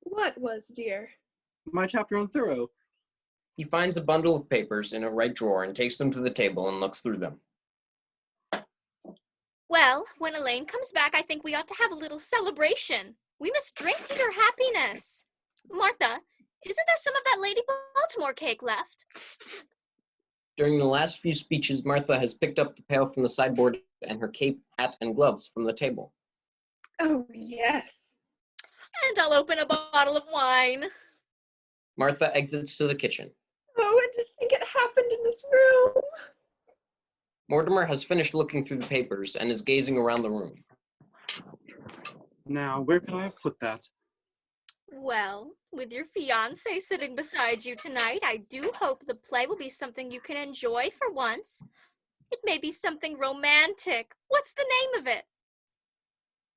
Speaker 3: What was, dear?
Speaker 12: My chapter on Thoreau.
Speaker 6: He finds a bundle of papers in a right drawer and takes them to the table and looks through them.
Speaker 7: Well, when Elaine comes back, I think we ought to have a little celebration. We must drink to your happiness. Martha, isn't there some of that Lady Baltimore cake left?
Speaker 6: During the last few speeches, Martha has picked up the pail from the sideboard and her cape, hat, and gloves from the table.
Speaker 3: Oh, yes.
Speaker 7: And I'll open a bottle of wine.
Speaker 6: Martha exits to the kitchen.
Speaker 3: Oh, and to think it happened in this room.
Speaker 6: Mortimer has finished looking through the papers and is gazing around the room.
Speaker 12: Now, where could I have put that?
Speaker 7: Well, with your fiancé sitting beside you tonight, I do hope the play will be something you can enjoy for once. It may be something romantic. What's the name of it?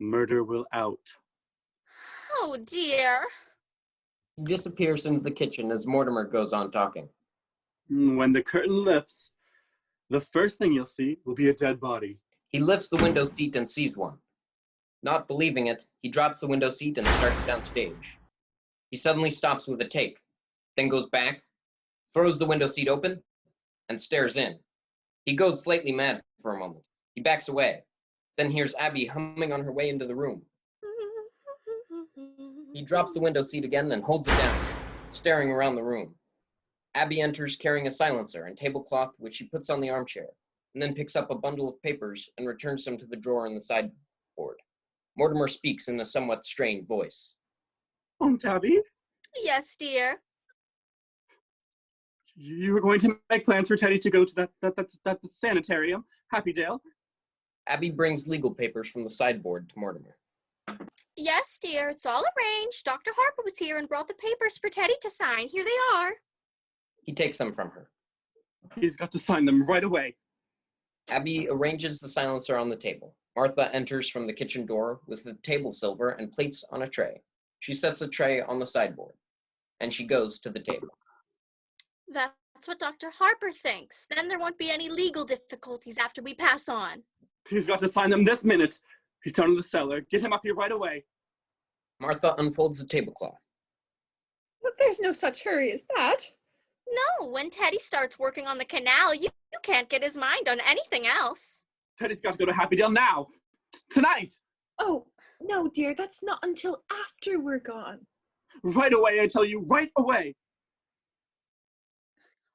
Speaker 12: Murder Will Out.
Speaker 7: Oh, dear.
Speaker 6: He disappears into the kitchen as Mortimer goes on talking.
Speaker 12: When the curtain lifts, the first thing you'll see will be a dead body.
Speaker 6: He lifts the window seat and sees one. Not believing it, he drops the window seat and starts downstage. He suddenly stops with a take, then goes back, throws the window seat open, and stares in. He goes slightly mad for a moment. He backs away, then hears Abby humming on her way into the room. He drops the window seat again and holds it down, staring around the room. Abby enters carrying a silencer and tablecloth, which she puts on the armchair, and then picks up a bundle of papers and returns them to the drawer in the sideboard. Mortimer speaks in a somewhat strained voice.
Speaker 12: Aunt Abby,
Speaker 7: Yes, dear.
Speaker 12: you were going to make plans for Teddy to go to that sanitarium, Happydale.
Speaker 6: Abby brings legal papers from the sideboard to Mortimer.
Speaker 7: Yes, dear. It's all arranged. Dr. Harper was here and brought the papers for Teddy to sign. Here they are.
Speaker 6: He takes them from her.
Speaker 12: He's got to sign them right away.
Speaker 6: Abby arranges the silencer on the table. Martha enters from the kitchen door with the table silver and plates on a tray. She sets a tray on the sideboard, and she goes to the table.
Speaker 7: That's what Dr. Harper thinks. Then there won't be any legal difficulties after we pass on.
Speaker 12: He's got to sign them this minute. He's down in the cellar. Get him up here right away.
Speaker 6: Martha unfolds the tablecloth.
Speaker 3: But there's no such hurry as that.
Speaker 7: No, when Teddy starts working on the canal, you can't get his mind on anything else.
Speaker 12: Teddy's got to go to Happydale now. Tonight.
Speaker 3: Oh, no, dear, that's not until after we're gone.
Speaker 12: Right away, I tell you, right away.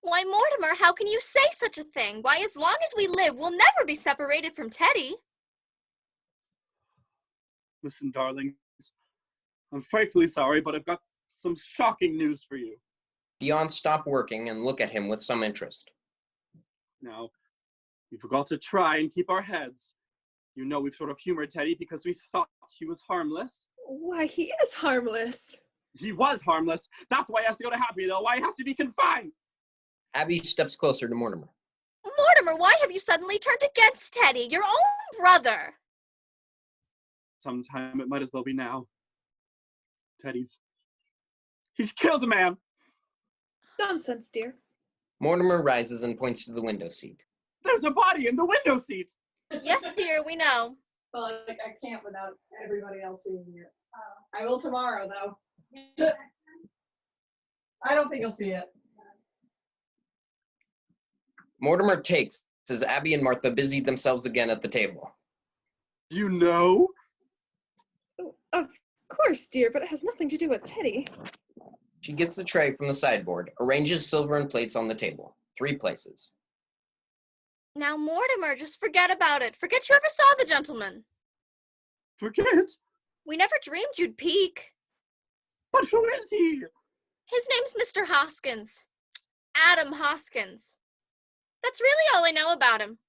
Speaker 7: Why, Mortimer, how can you say such a thing? Why, as long as we live, we'll never be separated from Teddy.
Speaker 12: Listen, darlings, I'm frightfully sorry, but I've got some shocking news for you.
Speaker 6: The aunts stop working and look at him with some interest.
Speaker 12: Now, we've got to try and keep our heads. You know we've sort of humored Teddy because we thought he was harmless.
Speaker 3: Why, he is harmless.
Speaker 12: He was harmless. That's why he has to go to Happydale, why he has to be confined.
Speaker 6: Abby steps closer to Mortimer.
Speaker 7: Mortimer, why have you suddenly turned against Teddy, your own brother?
Speaker 12: Sometime it might as well be now. He's killed a man.
Speaker 3: Nonsense, dear.
Speaker 6: Mortimer rises and points to the window seat.
Speaker 12: There's a body in the window seat.
Speaker 7: Yes, dear, we know.
Speaker 2: Well, I can't without everybody else seeing it. I will tomorrow, though. I don't think you'll see it.
Speaker 6: Mortimer takes as Abby and Martha busy themselves again at the table.
Speaker 12: You know?
Speaker 3: Of course, dear, but it has nothing to do with Teddy.
Speaker 6: She gets the tray from the sideboard, arranges silver and plates on the table, 3 places.
Speaker 7: Now, Mortimer, just forget about it. Forget you ever saw the gentleman.
Speaker 12: Forget?
Speaker 7: We never dreamed you'd peek.
Speaker 12: But who is he?
Speaker 7: His name's Mr. Hoskins. Adam Hoskins. That's really all I know about him.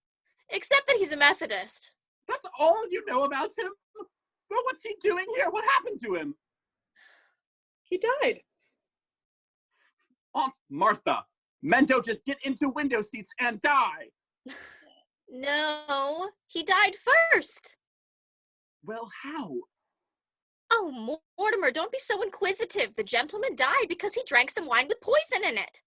Speaker 7: Except that he's a Methodist.
Speaker 12: That's all you know about him? Well, what's he doing here? What happened to him?
Speaker 3: He died.
Speaker 12: Aunt Martha, men don't just get into window seats and die.
Speaker 7: No, he died first.
Speaker 12: Well, how?
Speaker 7: Oh, Mortimer, don't be so inquisitive. The gentleman died because he drank some wine with poison in it.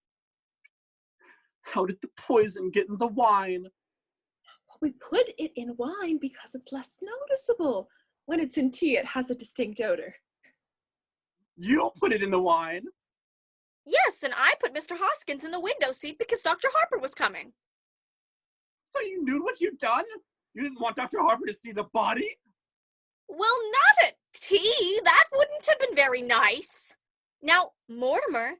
Speaker 12: How did the poison get in the wine?
Speaker 3: Well, we put it in wine because it's less noticeable. When it's in tea, it has a distinct odor.
Speaker 12: You put it in the wine?
Speaker 7: Yes, and I put Mr. Hoskins in the window seat because Dr. Harper was coming.
Speaker 12: So you knew what you'd done? You didn't want Dr. Harper to see the body?
Speaker 7: Well, not at tea. That wouldn't have been very nice. Now, Mortimer,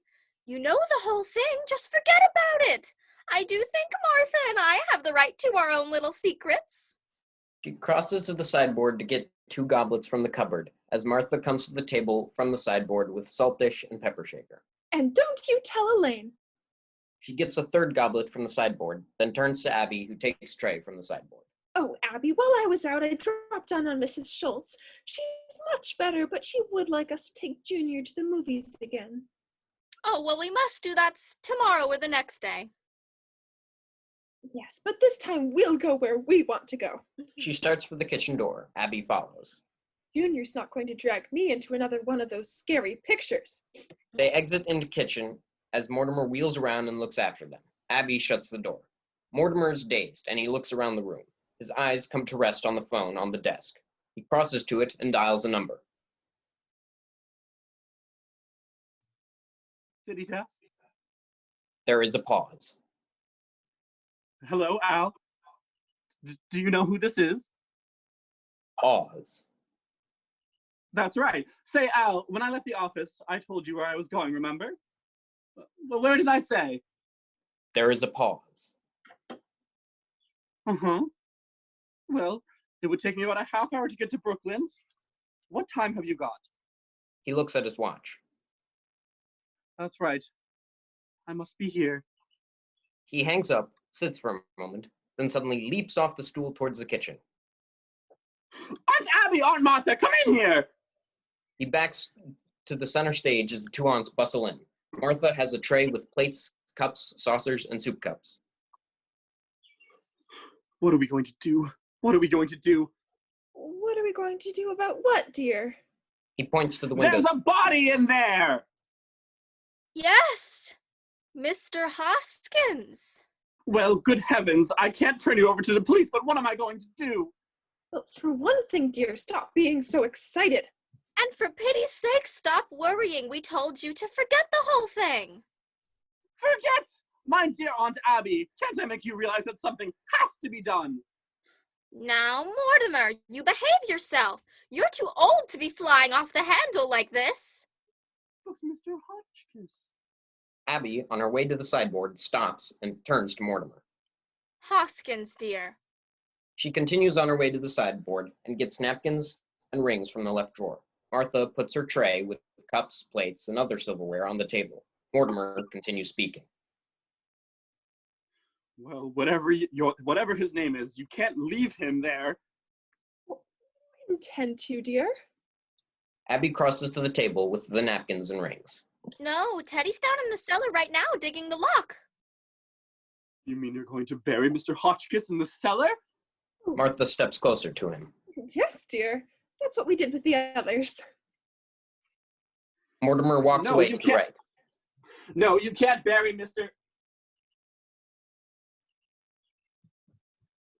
Speaker 7: you know the whole thing. Just forget about it. I do think Martha and I have the right to our own little secrets.
Speaker 6: She crosses to the sideboard to get 2 goblets from the cupboard as Martha comes to the table from the sideboard with salt dish and pepper shaker.
Speaker 3: And don't you tell Elaine.
Speaker 6: She gets a 3rd goblet from the sideboard, then turns to Abby, who takes tray from the sideboard.
Speaker 3: Oh, Abby, while I was out, I dropped down on Mrs. Schultz. She's much better, but she would like us to take Junior to the movies again.
Speaker 7: Oh, well, we must do that tomorrow or the next day.
Speaker 3: Yes, but this time we'll go where we want to go.
Speaker 6: She starts for the kitchen door. Abby follows.
Speaker 3: Junior's not going to drag me into another one of those scary pictures.
Speaker 6: They exit into kitchen as Mortimer wheels around and looks after them. Abby shuts the door. Mortimer is dazed, and he looks around the room. His eyes come to rest on the phone on the desk. He crosses to it and dials a number.
Speaker 12: City desk?
Speaker 6: There is a pause.
Speaker 12: Hello, Al. Do you know who this is?
Speaker 6: Pause.
Speaker 12: That's right. Say, Al, when I left the office, I told you where I was going, remember? Well, where did I say?
Speaker 6: There is a pause.
Speaker 12: Uh-huh. Well, it would take me about a half hour to get to Brooklyn. What time have you got?
Speaker 6: He looks at his watch.
Speaker 12: That's right. I must be here.
Speaker 6: He hangs up, sits for a moment, then suddenly leaps off the stool towards the kitchen.
Speaker 12: Aunt Abby, Aunt Martha, come in here!
Speaker 6: He backs to the center stage as the 2 aunts bustle in. Martha has a tray with plates, cups, saucers, and soup cups.
Speaker 12: What are we going to do? What are we going to do?
Speaker 3: What are we going to do about what, dear?
Speaker 6: He points to the windows.
Speaker 12: There's a body in there!
Speaker 7: Yes, Mr. Hoskins.
Speaker 12: Well, good heavens, I can't turn you over to the police, but what am I going to do?
Speaker 3: Well, for one thing, dear, stop being so excited.
Speaker 7: And for pity's sake, stop worrying. We told you to forget the whole thing.
Speaker 12: Forget! My dear Aunt Abby, can't I make you realize that something has to be done?
Speaker 7: Now, Mortimer, you behave yourself. You're too old to be flying off the handle like this.
Speaker 12: But Mr. Hotchkiss.
Speaker 6: Abby, on her way to the sideboard, stops and turns to Mortimer.
Speaker 7: Hoskins, dear.
Speaker 6: She continues on her way to the sideboard and gets napkins and rings from the left drawer. Martha puts her tray with cups, plates, and other silverware on the table. Mortimer continues speaking.
Speaker 12: Well, whatever his name is, you can't leave him there.
Speaker 3: Well, I intend to, dear.
Speaker 6: Abby crosses to the table with the napkins and rings.
Speaker 7: No, Teddy's down in the cellar right now digging the lock.
Speaker 12: You mean you're going to bury Mr. Hotchkiss in the cellar?
Speaker 6: Martha steps closer to him.
Speaker 3: Yes, dear. That's what we did with the others.
Speaker 6: Mortimer walks away to the right.
Speaker 12: No, you can't bury Mr.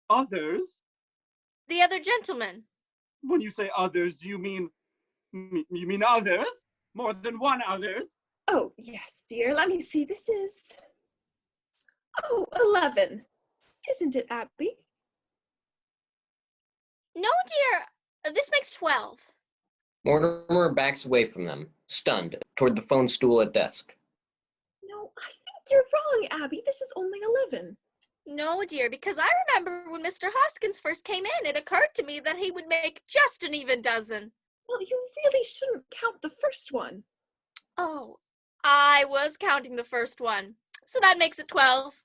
Speaker 12: Others?
Speaker 7: The other gentleman.
Speaker 12: When you say others, do you mean others? More than one others?
Speaker 3: Oh, yes, dear. Let me see. This is... 11. Isn't it, Abby?
Speaker 7: No, dear. This makes 12.
Speaker 6: Mortimer backs away from them, stunned, toward the phone stool at desk.
Speaker 3: No, I think you're wrong, Abby. This is only 11.
Speaker 7: No, dear, because I remember when Mr. Hoskins first came in, it occurred to me that he would make just an even dozen.
Speaker 3: Well, you really shouldn't count the first one.
Speaker 7: Oh, I was counting the first one. So that makes it 12.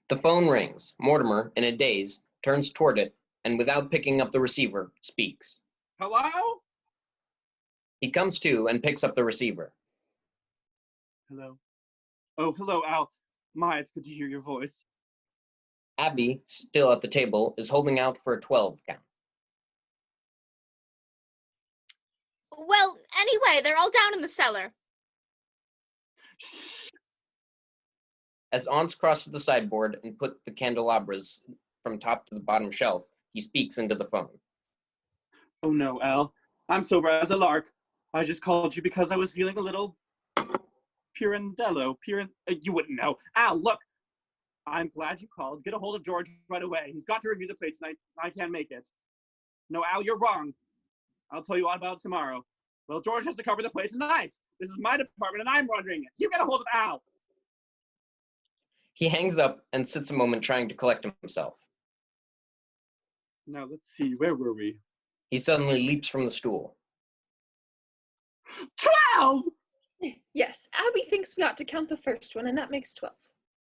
Speaker 6: The phone rings. Mortimer, in a daze, turns toward it, and without picking up the receiver, speaks.
Speaker 12: Hello?
Speaker 6: He comes to and picks up the receiver.
Speaker 12: Hello. Oh, hello, Al. My, it's good to hear your voice.
Speaker 6: Abby, still at the table, is holding out for a 12 count.
Speaker 7: Well, anyway, they're all down in the cellar.
Speaker 6: As aunts cross to the sideboard and put the candelabras from top to the bottom shelf, he speaks into the phone.
Speaker 12: Oh no, Al. I'm sober as a lark. I just called you because I was feeling a little... you wouldn't know. Al, look. I'm glad you called. Get a hold of George right away. He's got to review the plates, and I can't make it. No, Al, you're wrong. I'll tell you all about it tomorrow. Well, George has to cover the plates tonight. This is my department, and I'm ordering it. You get a hold of Al.
Speaker 6: He hangs up and sits a moment trying to collect himself.
Speaker 12: Now, let's see. Where were we?
Speaker 6: He suddenly leaps from the stool.
Speaker 12: 12!
Speaker 3: Yes, Abby thinks we ought to count the first one, and that makes 12.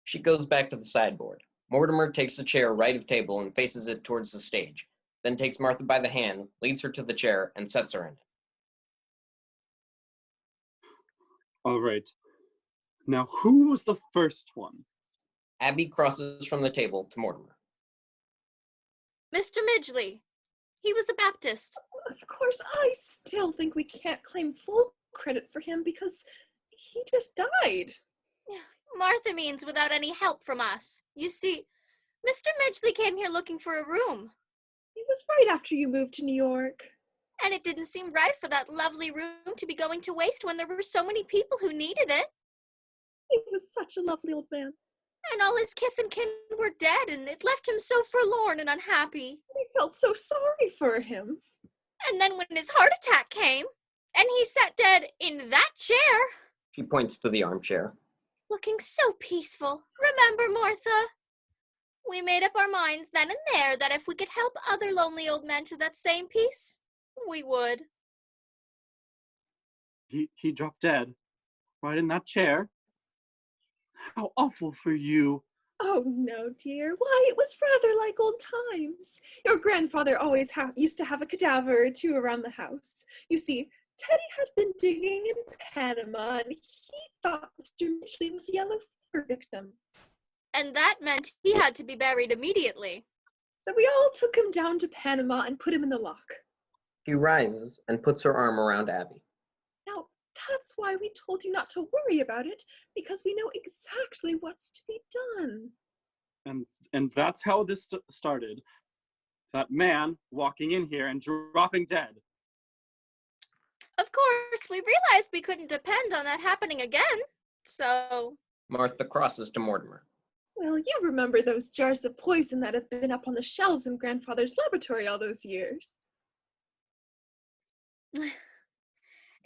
Speaker 6: She goes back to the sideboard. Mortimer takes the chair right of table and faces it towards the stage, then takes Martha by the hand, leads her to the chair, and sets her in it.
Speaker 12: All right. Now, who was the first one?
Speaker 6: Abby crosses from the table to Mortimer.
Speaker 7: Mr. Midgley. He was a Baptist.
Speaker 3: Of course, I still think we can't claim full credit for him because he just died.
Speaker 7: Martha means without any help from us. You see, Mr. Midgley came here looking for a room.
Speaker 3: It was right after you moved to New York.
Speaker 7: And it didn't seem right for that lovely room to be going to waste when there were so many people who needed it.
Speaker 3: He was such a lovely old man.
Speaker 7: And all his kith and kin were dead, and it left him so forlorn and unhappy.
Speaker 3: We felt so sorry for him.
Speaker 7: And then when his heart attack came, and he sat dead in that chair.
Speaker 6: She points to the armchair.
Speaker 7: Looking so peaceful. Remember, Martha? We made up our minds then and there that if we could help other lonely old men to that same peace, we would.
Speaker 12: He dropped dead. Right in that chair. How awful for you.
Speaker 3: Oh, no, dear. Why, it was rather like old times. Your grandfather always used to have a cadaver or two around the house. You see, Teddy had been digging in Panama, and he thought Mr. Midgley was a yellow fever victim.
Speaker 7: And that meant he had to be buried immediately.
Speaker 3: So we all took him down to Panama and put him in the lock.
Speaker 6: She rises and puts her arm around Abby.
Speaker 3: Now, that's why we told you not to worry about it, because we know exactly what's to be done.
Speaker 12: And that's how this started. That man walking in here and dropping dead.
Speaker 7: Of course, we realized we couldn't depend on that happening again, so...
Speaker 6: Martha crosses to Mortimer.
Speaker 3: Well, you remember those jars of poison that have been up on the shelves in Grandfather's laboratory all those years.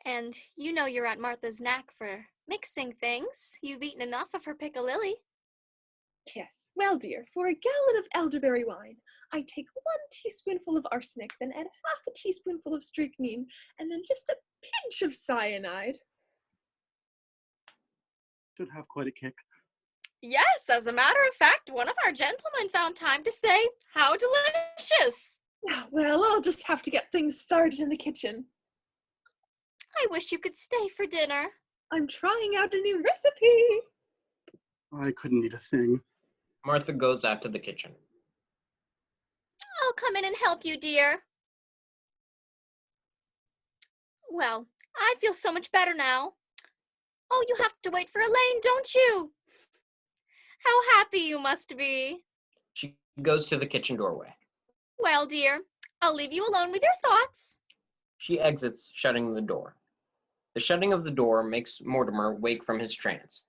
Speaker 7: And you know you're at Martha's knack for mixing things. You've eaten enough of her piccalilli.
Speaker 3: Yes. Well, dear, for a gallon of elderberry wine, I take 1 teaspoonful of arsenic, then add half a teaspoonful of strychnine, and then just a pinch of cyanide.
Speaker 12: Should have quite a kick.
Speaker 7: Yes, as a matter of fact, one of our gentlemen found time to say, "How delicious!"
Speaker 3: Well, I'll just have to get things started in the kitchen.
Speaker 7: I wish you could stay for dinner.
Speaker 3: I'm trying out a new recipe.
Speaker 12: I couldn't eat a thing.
Speaker 6: Martha goes out to the kitchen.
Speaker 7: I'll come in and help you, dear. Well, I feel so much better now. Oh, you have to wait for Elaine, don't you? How happy you must be.
Speaker 6: She goes to the kitchen doorway.
Speaker 7: Well, dear, I'll leave you alone with your thoughts.
Speaker 6: She exits, shutting the door. The shutting of the door makes Mortimer wake from his trance.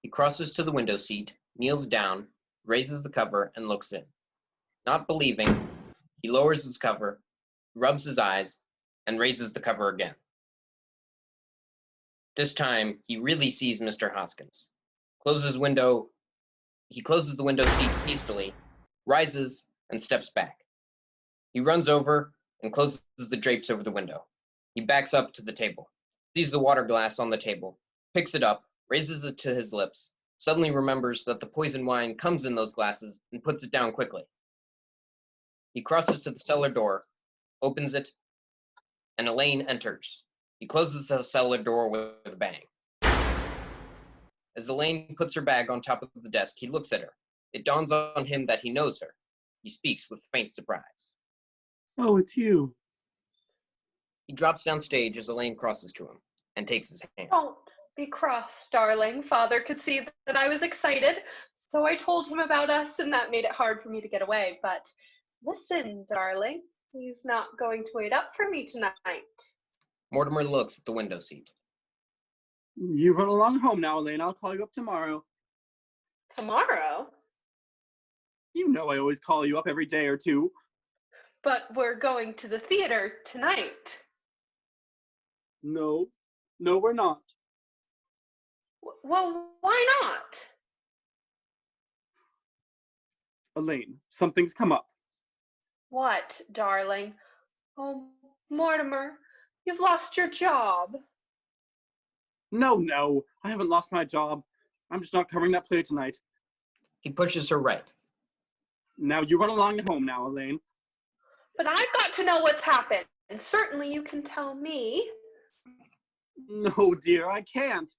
Speaker 6: He crosses to the window seat, kneels down, raises the cover, and looks in. Not believing, he lowers his cover, rubs his eyes, and raises the cover again. This time, he really sees Mr. Hoskins. He closes the window seat hastily, rises, and steps back. He runs over and closes the drapes over the window. He backs up to the table, sees the water glass on the table, picks it up, raises it to his lips, suddenly remembers that the poison wine comes in those glasses, and puts it down quickly. He crosses to the cellar door, opens it, and Elaine enters. He closes the cellar door with a bang. As Elaine puts her bag on top of the desk, he looks at her. It dawns on him that he knows her. He speaks with faint surprise.
Speaker 12: Oh, it's you.
Speaker 6: He drops downstage as Elaine crosses to him and takes his hand.
Speaker 4: Don't be cross, darling. Father could see that I was excited, so I told him about us, and that made it hard for me to get away. But listen, darling, he's not going to wait up for me tonight.
Speaker 6: Mortimer looks at the window seat.
Speaker 12: You run along home now, Elaine. I'll call you up tomorrow.
Speaker 4: Tomorrow?
Speaker 12: You know I always call you up every day or two.
Speaker 4: But we're going to the theater tonight.
Speaker 12: No, we're not.
Speaker 4: Well, why not?
Speaker 12: Elaine, something's come up.
Speaker 4: What, darling? Oh, Mortimer, you've lost your job.
Speaker 12: No, I haven't lost my job. I'm just not covering that play tonight.
Speaker 6: He pushes her right.
Speaker 12: Now you run along home now, Elaine.
Speaker 4: But I've got to know what's happened, and certainly you can tell me.
Speaker 12: No, dear, I can't.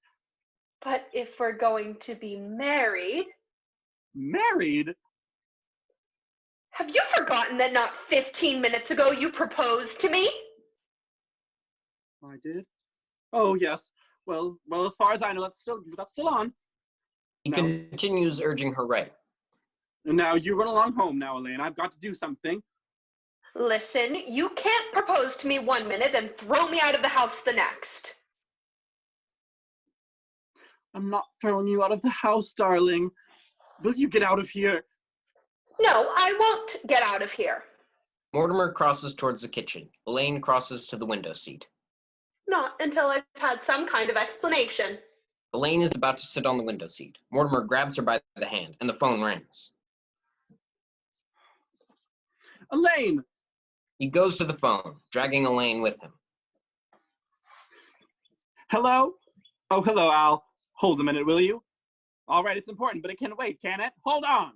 Speaker 4: But if we're going to be married...
Speaker 12: Married?
Speaker 4: Have you forgotten that not 15 minutes ago you proposed to me?
Speaker 12: I did? Oh, yes. Well, as far as I know, that's still on.
Speaker 6: He continues urging her right.
Speaker 12: Now you run along home now, Elaine. I've got to do something.
Speaker 4: Listen, you can't propose to me 1 minute and throw me out of the house the next.
Speaker 12: I'm not throwing you out of the house, darling. Will you get out of here?
Speaker 4: No, I won't get out of here.
Speaker 6: Mortimer crosses towards the kitchen. Elaine crosses to the window seat.
Speaker 4: Not until I've had some kind of explanation.
Speaker 6: Elaine is about to sit on the window seat. Mortimer grabs her by the hand, and the phone rings.
Speaker 12: Elaine!
Speaker 6: He goes to the phone, dragging Elaine with him.
Speaker 12: Hello? Oh, hello, Al. Hold a minute, will you? All right, it's important, but it can wait, can it? Hold on!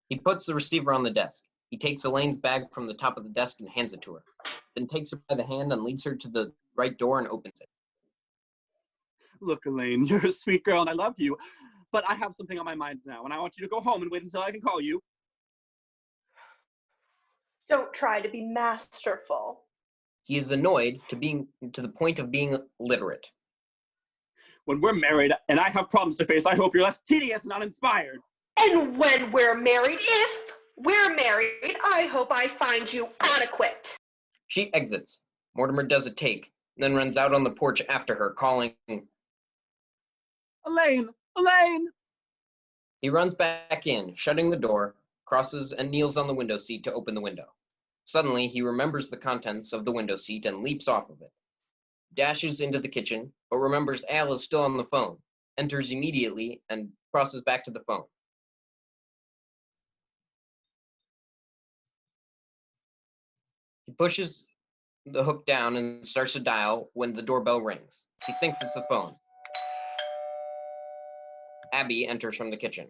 Speaker 6: He puts the receiver on the desk. He takes Elaine's bag from the top of the desk and hands it to her, then takes her by the hand and leads her to the right door and opens it.
Speaker 12: Look, Elaine, you're a sweet girl and I love you, but I have something on my mind now, and I want you to go home and wait until I can call you.
Speaker 4: Don't try to be masterful.
Speaker 6: He is annoyed to the point of being literate.
Speaker 12: When we're married and I have problems to face, I hope you're less tedious and uninspired.
Speaker 4: And when we're married, if we're married, I hope I find you adequate.
Speaker 6: She exits. Mortimer does a take, then runs out on the porch after her, calling,
Speaker 12: Elaine! Elaine!
Speaker 6: He runs back in, shutting the door, crosses and kneels on the window seat to open the window. Suddenly, he remembers the contents of the window seat and leaps off of it. Dashes into the kitchen, but remembers Al is still on the phone, enters immediately, and crosses back to the phone. He pushes the hook down and starts to dial when the doorbell rings. He thinks it's the phone. Abby enters from the kitchen.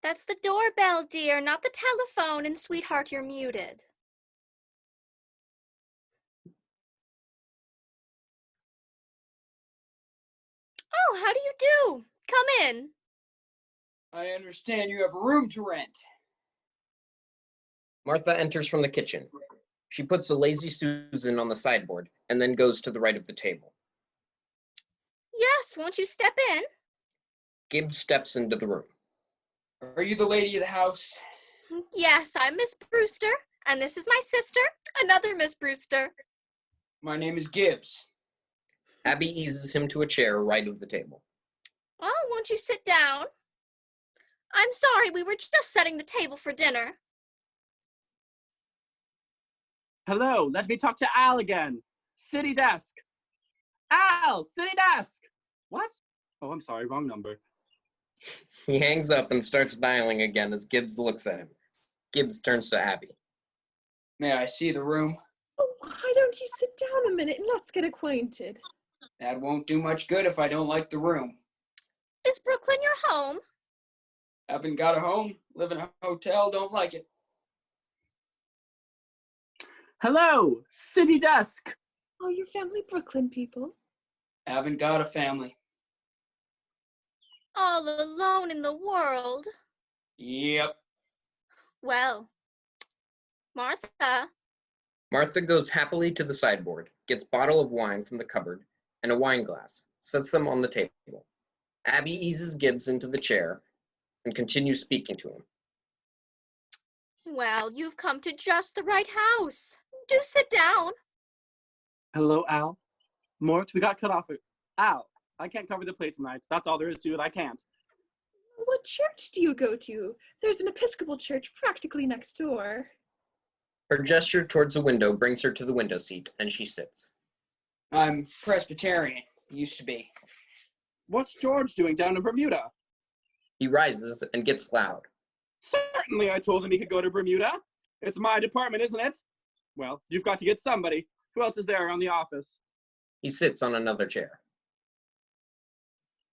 Speaker 7: That's the doorbell, dear, not the telephone, and sweetheart, you're muted. Oh, how do you do? Come in.
Speaker 10: I understand you have a room to rent.
Speaker 6: Martha enters from the kitchen. She puts a lazy Susan on the sideboard and then goes to the right of the table.
Speaker 7: Yes, won't you step in?
Speaker 6: Gibbs steps into the room.
Speaker 10: Are you the lady of the house?
Speaker 7: Yes, I'm Miss Brewster, and this is my sister, another Miss Brewster.
Speaker 10: My name is Gibbs.
Speaker 6: Abby eases him to a chair right of the table.
Speaker 7: Oh, won't you sit down? I'm sorry, we were just setting the table for dinner.
Speaker 12: Hello, let me talk to Al again. City desk. Al, city desk. What? Oh, I'm sorry, wrong number.
Speaker 6: He hangs up and starts dialing again as Gibbs looks at him. Gibbs turns to Abby.
Speaker 10: May I see the room?
Speaker 3: Oh, why don't you sit down a minute and let's get acquainted?
Speaker 10: That won't do much good if I don't like the room.
Speaker 7: Is Brooklyn your home?
Speaker 10: Haven't got a home, live in a hotel, don't like it.
Speaker 12: Hello, city desk.
Speaker 3: Oh, your family Brooklyn people.
Speaker 10: Haven't got a family.
Speaker 7: All alone in the world?
Speaker 10: Yep.
Speaker 7: Well, Martha.
Speaker 6: Martha goes happily to the sideboard, gets a bottle of wine from the cupboard and a wine glass, sets them on the table. Abby eases Gibbs into the chair and continues speaking to him.
Speaker 7: Well, you've come to just the right house. Do sit down.
Speaker 12: Hello, Al. Mort, we got cut off. Al, I can't cover the play tonight. That's all there is to it. I can't.
Speaker 3: what church do you go to? There's an Episcopal church practically next door.
Speaker 6: Her gesture towards the window brings her to the window seat, and she sits.
Speaker 10: I'm Presbyterian, used to be.
Speaker 12: What's George doing down in Bermuda?
Speaker 6: He rises and gets loud.
Speaker 12: Certainly, I told him he could go to Bermuda. It's my department, isn't it? Well, you've got to get somebody. Who else is there around the office?
Speaker 6: He sits on another chair.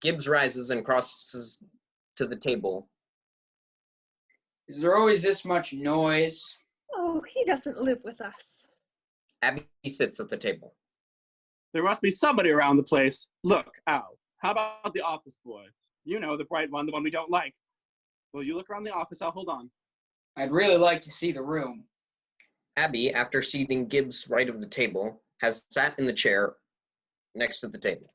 Speaker 6: Gibbs rises and crosses to the table.
Speaker 10: Is there always this much noise?
Speaker 3: Oh, he doesn't live with us.
Speaker 6: Abby sits at the table.
Speaker 12: There must be somebody around the place. Look, Al, how about the office boy? You know, the bright one, the one we don't like. Will you look around the office? I'll hold on.
Speaker 10: I'd really like to see the room.
Speaker 6: Abby, after seating Gibbs right of the table, has sat in the chair next to the table.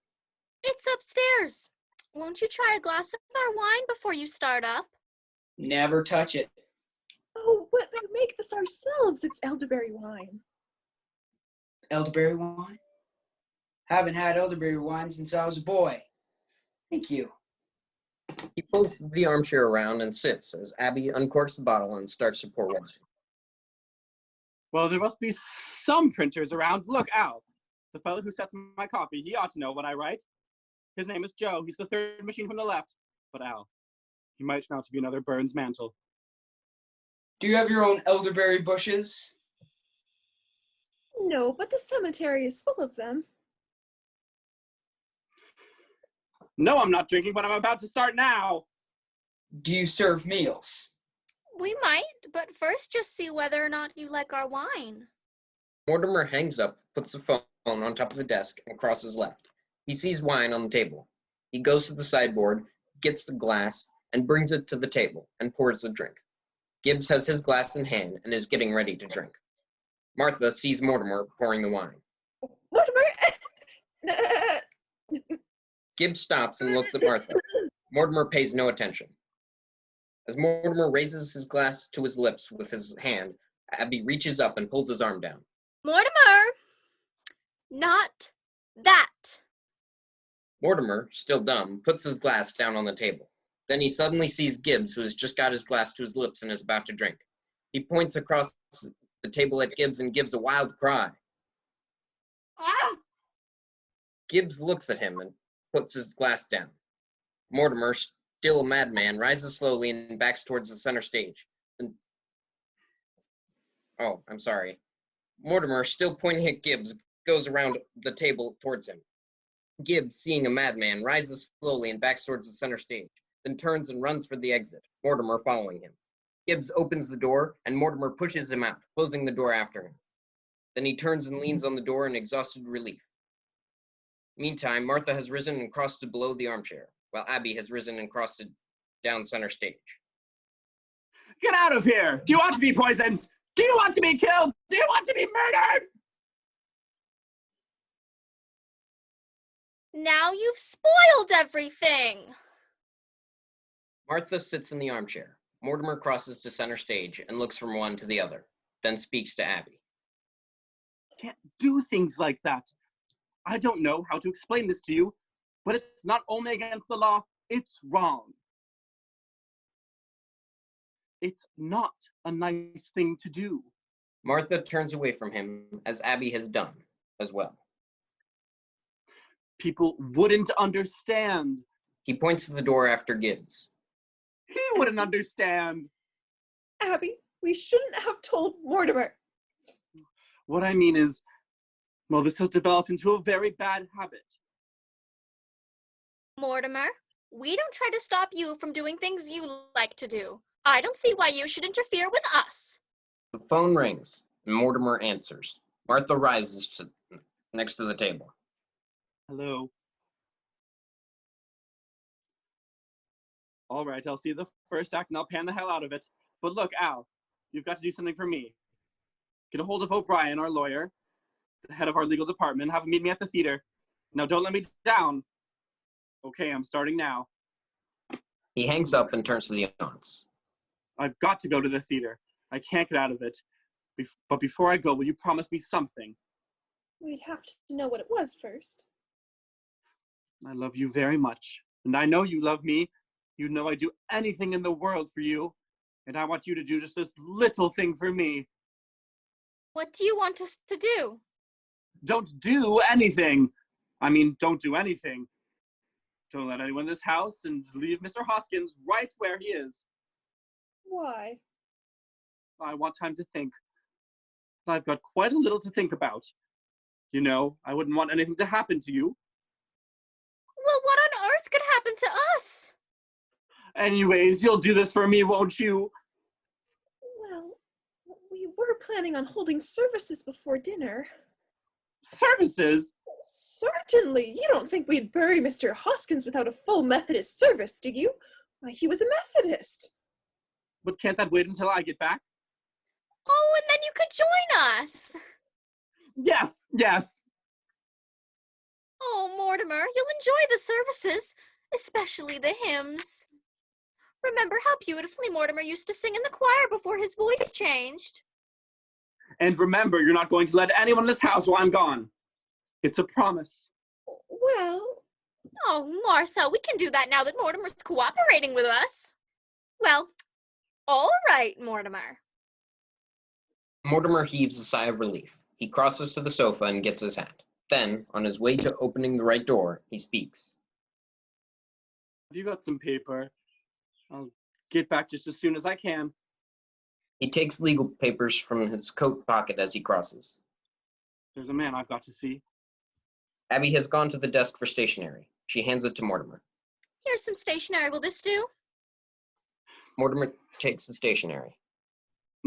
Speaker 7: It's upstairs. Won't you try a glass of our wine before you start up?
Speaker 10: Never touch it.
Speaker 3: Oh, but we make this ourselves. It's elderberry wine.
Speaker 10: Elderberry wine? Haven't had elderberry wine since I was a boy. Thank you.
Speaker 6: He pulls the armchair around and sits as Abby uncorks the bottle and starts to pour wine.
Speaker 12: Well, there must be some printers around. Look, Al, the fellow who sets my copy, he ought to know what I write. His name is Joe. He's the third machine from the left. But Al, he might turn out to be another Burns Mantle.
Speaker 10: Do you have your own elderberry bushes?
Speaker 3: No, but the cemetery is full of them.
Speaker 12: No, I'm not drinking, but I'm about to start now.
Speaker 10: Do you serve meals?
Speaker 7: We might, but first just see whether or not you like our wine.
Speaker 6: Mortimer hangs up, puts the phone on top of the desk, and crosses left. He sees wine on the table. He goes to the sideboard, gets the glass, and brings it to the table, and pours a drink. Gibbs has his glass in hand and is getting ready to drink. Martha sees Mortimer pouring the wine.
Speaker 3: Mortimer!
Speaker 6: Gibbs stops and looks at Martha. Mortimer pays no attention. As Mortimer raises his glass to his lips with his hand, Abby reaches up and pulls his arm down.
Speaker 7: Mortimer! Not that.
Speaker 6: Mortimer, still dumb, puts his glass down on the table. Then he suddenly sees Gibbs, who has just got his glass to his lips and is about to drink. He points across the table at Gibbs and gives a wild cry.
Speaker 12: Ah!
Speaker 6: Gibbs looks at him and puts his glass down. Mortimer, still a madman, rises slowly and backs towards the center stage. Oh, I'm sorry. Mortimer, still pointing at Gibbs, goes around the table towards him. Gibbs, seeing a madman, rises slowly and backs towards the center stage, then turns and runs for the exit, Mortimer following him. Gibbs opens the door, and Mortimer pushes him out, closing the door after him. Then he turns and leans on the door in exhausted relief. Meantime, Martha has risen and crossed to below the armchair, while Abby has risen and crossed it down center stage.
Speaker 12: Get out of here! Do you want to be poisoned? Do you want to be killed? Do you want to be murdered?
Speaker 7: Now you've spoiled everything.
Speaker 6: Martha sits in the armchair. Mortimer crosses to center stage and looks from one to the other, then speaks to Abby.
Speaker 12: Can't do things like that. I don't know how to explain this to you, but it's not only against the law, it's wrong. It's not a nice thing to do.
Speaker 6: Martha turns away from him, as Abby has done as well.
Speaker 12: People wouldn't understand.
Speaker 6: He points to the door after Gibbs.
Speaker 12: He wouldn't understand.
Speaker 3: Abby, we shouldn't have told Mortimer.
Speaker 12: What I mean is, well, this has developed into a very bad habit.
Speaker 7: Mortimer, we don't try to stop you from doing things you like to do. I don't see why you should interfere with us.
Speaker 6: The phone rings, and Mortimer answers. Martha rises next to the table.
Speaker 12: Hello. All right, I'll see the first act and I'll pan the hell out of it. But look, Al, you've got to do something for me. Get a hold of O'Brien, our lawyer, the head of our legal department, have him meet me at the theater. Now, don't let me down. Okay, I'm starting now.
Speaker 6: He hangs up and turns to the audience.
Speaker 12: I've got to go to the theater. I can't get out of it. But before I go, will you promise me something?
Speaker 3: We'd have to know what it was first.
Speaker 12: I love you very much, and I know you love me, You know I'd do anything in the world for you, and I want you to do just this little thing for me.
Speaker 7: What do you want us to do?
Speaker 12: Don't do anything. I mean, don't do anything. Don't let anyone in this house, and leave Mr. Hoskins right where he is.
Speaker 3: Why?
Speaker 12: I want time to think. I've got quite a little to think about. You know, I wouldn't want anything to happen to you.
Speaker 7: Well, what on earth could happen to us?
Speaker 12: Anyways, you'll do this for me, won't you?
Speaker 3: Well, we were planning on holding services before dinner.
Speaker 12: Services?
Speaker 3: Certainly. You don't think we'd bury Mr. Hoskins without a full Methodist service, do you? Why, he was a Methodist.
Speaker 12: But can't that wait until I get back?
Speaker 7: Oh, and then you could join us.
Speaker 12: Yes, yes.
Speaker 7: Oh, Mortimer, you'll enjoy the services, especially the hymns. Remember how beautifully Mortimer used to sing in the choir before his voice changed?
Speaker 12: And remember, you're not going to let anyone in this house while I'm gone. It's a promise.
Speaker 3: Well...
Speaker 7: Oh, Martha, we can do that now that Mortimer's cooperating with us. Well, all right, Mortimer.
Speaker 6: Mortimer heaves a sigh of relief. He crosses to the sofa and gets his hat. Then, on his way to opening the right door, he speaks.
Speaker 12: Have you got some paper? I'll get back just as soon as I can.
Speaker 6: He takes legal papers from his coat pocket as he crosses.
Speaker 12: There's a man I've got to see.
Speaker 6: Abby has gone to the desk for stationery. She hands it to Mortimer.
Speaker 7: Here's some stationery. Will this do?
Speaker 6: Mortimer takes the stationery.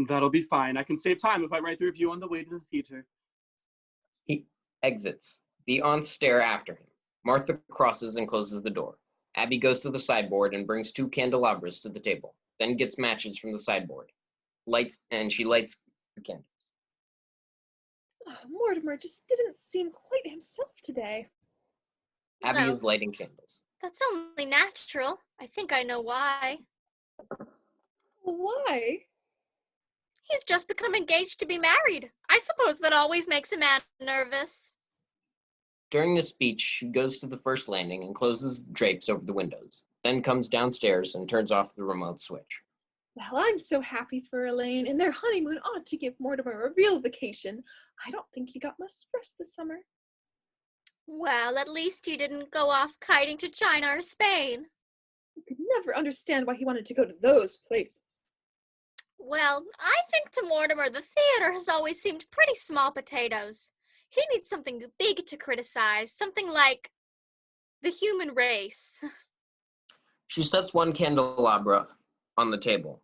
Speaker 12: That'll be fine. I can save time if I write the review on the way to the theater.
Speaker 6: He exits. The aunts stare after him. Martha crosses and closes the door. Abby goes to the sideboard and brings 2 candelabras to the table, then gets matches from the sideboard. She lights the candles.
Speaker 3: Oh, Mortimer just didn't seem quite himself today.
Speaker 6: Abby
Speaker 7: Well,
Speaker 6: is lighting candles.
Speaker 7: That's only natural. I think I know why.
Speaker 3: Why?
Speaker 7: He's just become engaged to be married. I suppose that always makes a man nervous.
Speaker 6: During the speech, she goes to the first landing and closes the drapes over the windows, then comes downstairs and turns off the remote switch.
Speaker 3: Well, I'm so happy for Elaine, and their honeymoon ought to give Mortimer a real vacation. I don't think he got much rest this summer.
Speaker 7: Well, at least he didn't go off kiting to China or Spain.
Speaker 3: I could never understand why he wanted to go to those places.
Speaker 7: Well, I think to Mortimer the theater has always seemed pretty small potatoes. He needs something big to criticize, something like the human race.
Speaker 6: She sets one candelabra on the table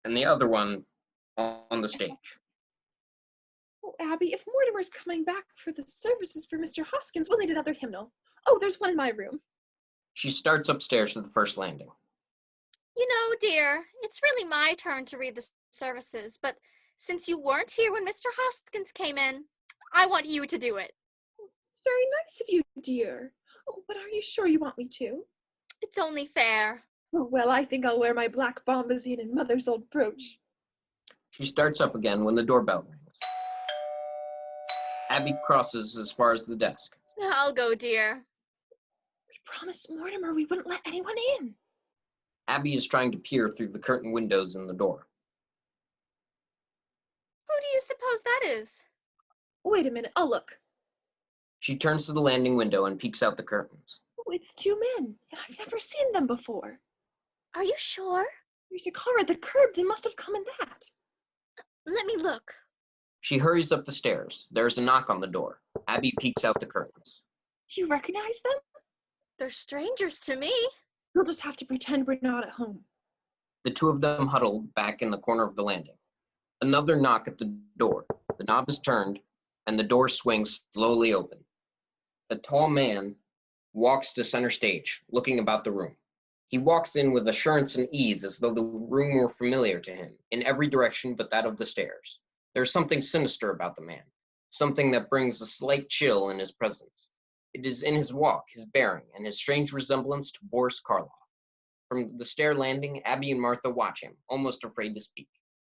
Speaker 6: and the other one on the stage.
Speaker 3: Oh, Abby, if Mortimer's coming back for the services for Mr. Hoskins, we'll need another hymnal. Oh, there's one in my room.
Speaker 6: She starts upstairs to the first landing.
Speaker 7: You know, dear, it's really my turn to read the services, but since you weren't here when Mr. Hoskins came in, I want you to do it.
Speaker 3: It's very nice of you, dear. Oh, but are you sure you want me to?
Speaker 7: It's only fair.
Speaker 3: Oh, well, I think I'll wear my black bombazine and mother's old brooch.
Speaker 6: She starts up again when the doorbell rings. Abby crosses as far as the desk.
Speaker 7: I'll go, dear.
Speaker 3: We promised Mortimer we wouldn't let anyone in.
Speaker 6: Abby is trying to peer through the curtain windows in the door.
Speaker 7: Who do you suppose that is?
Speaker 3: Wait a minute, I'll look.
Speaker 6: She turns to the landing window and peeks out the curtains.
Speaker 3: Oh, it's 2 men, and I've never seen them before.
Speaker 7: Are you sure?
Speaker 3: There's a car at the curb. They must have come in that.
Speaker 7: Let me look.
Speaker 6: She hurries up the stairs. There's a knock on the door. Abby peeks out the curtains.
Speaker 3: Do you recognize them?
Speaker 7: They're strangers to me.
Speaker 3: We'll just have to pretend we're not at home.
Speaker 6: The 2 of them huddle back in the corner of the landing. Another knock at the door. The knob is turned, and the door swings slowly open. A tall man walks to center stage, looking about the room. He walks in with assurance and ease, as though the room were familiar to him, in every direction but that of the stairs. There's something sinister about the man, something that brings a slight chill in his presence. It is in his walk, his bearing, and his strange resemblance to Boris Karloff. From the stair landing, Abby and Martha watch him, almost afraid to speak.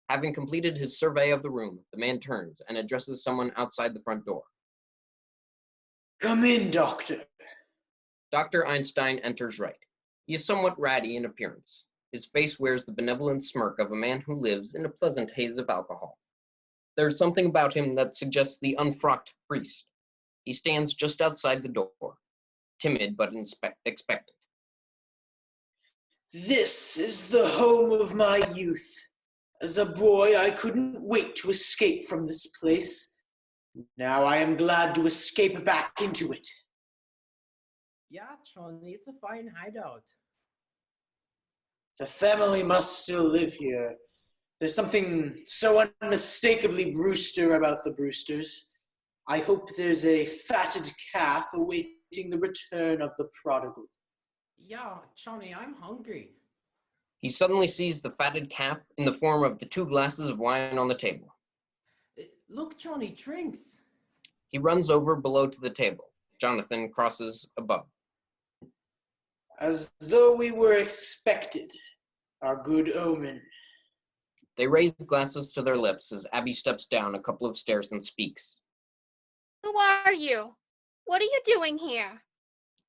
Speaker 6: Having completed his survey of the room, the man turns and addresses someone outside the front door.
Speaker 13: Come in, Doctor.
Speaker 6: Dr. Einstein enters right. He is somewhat ratty in appearance. His face wears the benevolent smirk of a man who lives in a pleasant haze of alcohol. There is something about him that suggests the unfrocked priest. He stands just outside the door, timid but expectant.
Speaker 13: This is the home of my youth. As a boy, I couldn't wait to escape from this place. Now I am glad to escape back into it.
Speaker 14: Yeah, Johnny, it's a fine hideout.
Speaker 13: The family must still live here. There's something so unmistakably Brewster about the Brewsters. I hope there's a fatted calf awaiting the return of the prodigal.
Speaker 14: Yeah, Johnny, I'm hungry.
Speaker 6: He suddenly sees the fatted calf in the form of the 2 glasses of wine on the table.
Speaker 14: Look, Johnny, drinks.
Speaker 6: He runs over below to the table. Jonathan crosses above.
Speaker 13: As though we were expected, our good omen.
Speaker 6: They raise glasses to their lips as Abby steps down a couple of stairs and speaks.
Speaker 7: Who are you? What are you doing here?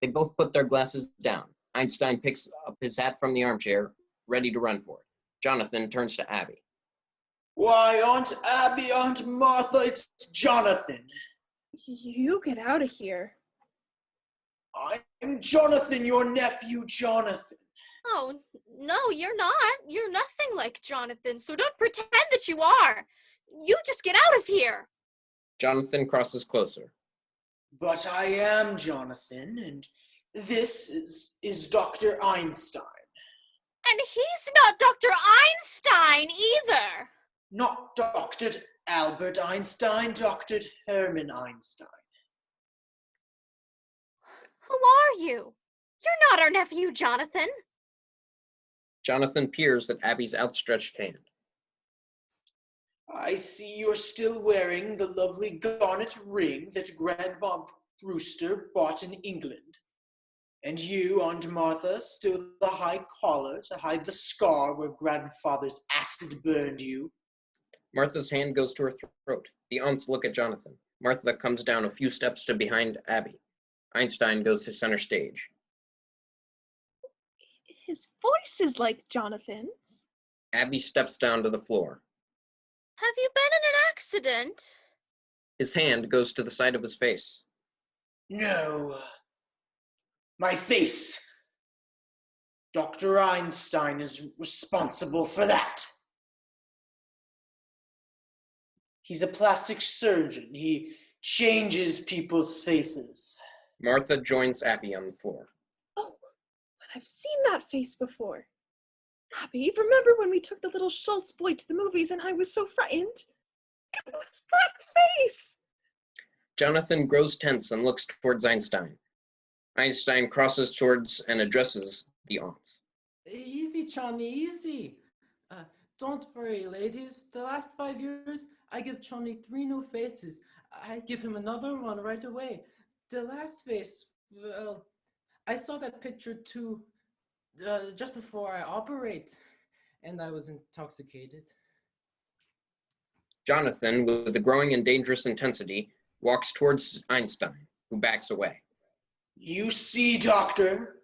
Speaker 6: They both put their glasses down. Einstein picks up his hat from the armchair, ready to run for it. Jonathan turns to Abby.
Speaker 13: Why, Aunt Abby, Aunt Martha, it's Jonathan.
Speaker 3: You get out of here.
Speaker 13: I'm Jonathan, your nephew, Jonathan.
Speaker 7: Oh, no, you're not. You're nothing like Jonathan, so don't pretend that you are. You just get out of here.
Speaker 6: Jonathan crosses closer.
Speaker 13: But I am Jonathan, and this is Dr. Einstein.
Speaker 7: And he's not Dr. Einstein either.
Speaker 13: Not Dr. Albert Einstein, Dr. Herman Einstein.
Speaker 7: Who are you? You're not our nephew, Jonathan.
Speaker 6: Jonathan peers at Abby's outstretched hand.
Speaker 13: I see you're still wearing the lovely garnet ring that Grandma Brewster bought in England. And you, Aunt Martha, still the high collar to hide the scar where Grandfather's acid burned you.
Speaker 6: Martha's hand goes to her throat. The aunts look at Jonathan. Martha comes down a few steps to behind Abby. Einstein goes to center stage.
Speaker 3: His voice is like Jonathan's.
Speaker 6: Abby steps down to the floor.
Speaker 7: Have you been in an accident?
Speaker 6: His hand goes to the side of his face.
Speaker 13: No. My face. Dr. Einstein is responsible for that. He's a plastic surgeon. He changes people's faces.
Speaker 6: Martha joins Abby on the floor.
Speaker 3: Oh, but I've seen that face before. Abby, remember when we took the little Schultz boy to the movies and I was so frightened? It was that face!
Speaker 6: Jonathan grows tense and looks towards Einstein. Einstein crosses towards and addresses the aunts.
Speaker 14: Easy, Johnny, easy. Don't worry, ladies. The last 5 years, I give Johnny 3 new faces. I give him another one right away. The last face, well, I saw that picture too, just before I operate, and I was intoxicated.
Speaker 6: Jonathan, with a growing and dangerous intensity, walks towards Einstein, who backs away.
Speaker 13: You see, Doctor?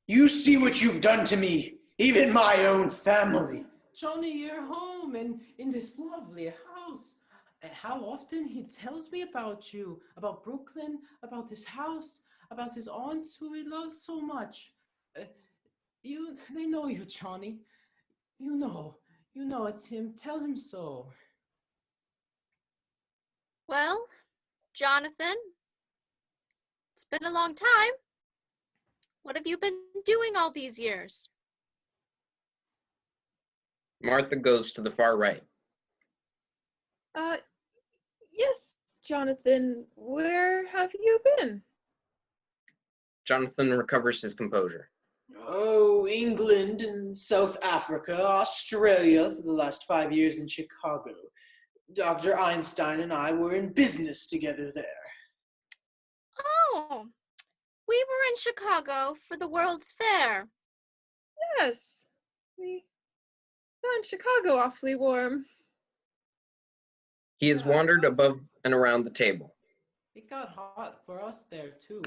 Speaker 13: You see what you've done to me, even my own family.
Speaker 14: Johnny, you're home and in this lovely house. How often he tells me about you, about Brooklyn, about this house, about his aunts who he loves so much. They know you, Johnny. You know it's him. Tell him so.
Speaker 7: Well, Jonathan, it's been a long time. What have you been doing all these years?
Speaker 6: Martha goes to the far right.
Speaker 3: Yes, Jonathan, where have you been?
Speaker 6: Jonathan recovers his composure.
Speaker 13: Oh, England and South Africa, Australia for the last 5 years in Chicago. Dr. Einstein and I were in business together there.
Speaker 7: Oh, we were in Chicago for the World's Fair.
Speaker 3: Yes, we found Chicago awfully warm.
Speaker 6: He has wandered above and around the table.
Speaker 14: It got hot for us there too.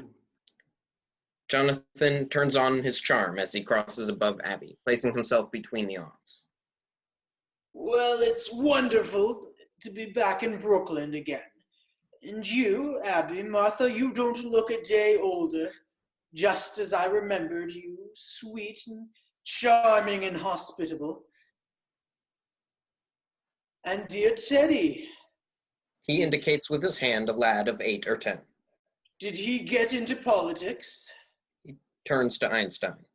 Speaker 6: Jonathan turns on his charm as he crosses above Abby, placing himself between the aunts.
Speaker 13: Well, it's wonderful to be back in Brooklyn again. And you, Abby, Martha, you don't look a day older. Just as I remembered you, sweet and charming and hospitable. And dear Teddy.
Speaker 6: He indicates with his hand a lad of 8 or 10.
Speaker 13: Did he get into politics?
Speaker 6: He turns to Einstein.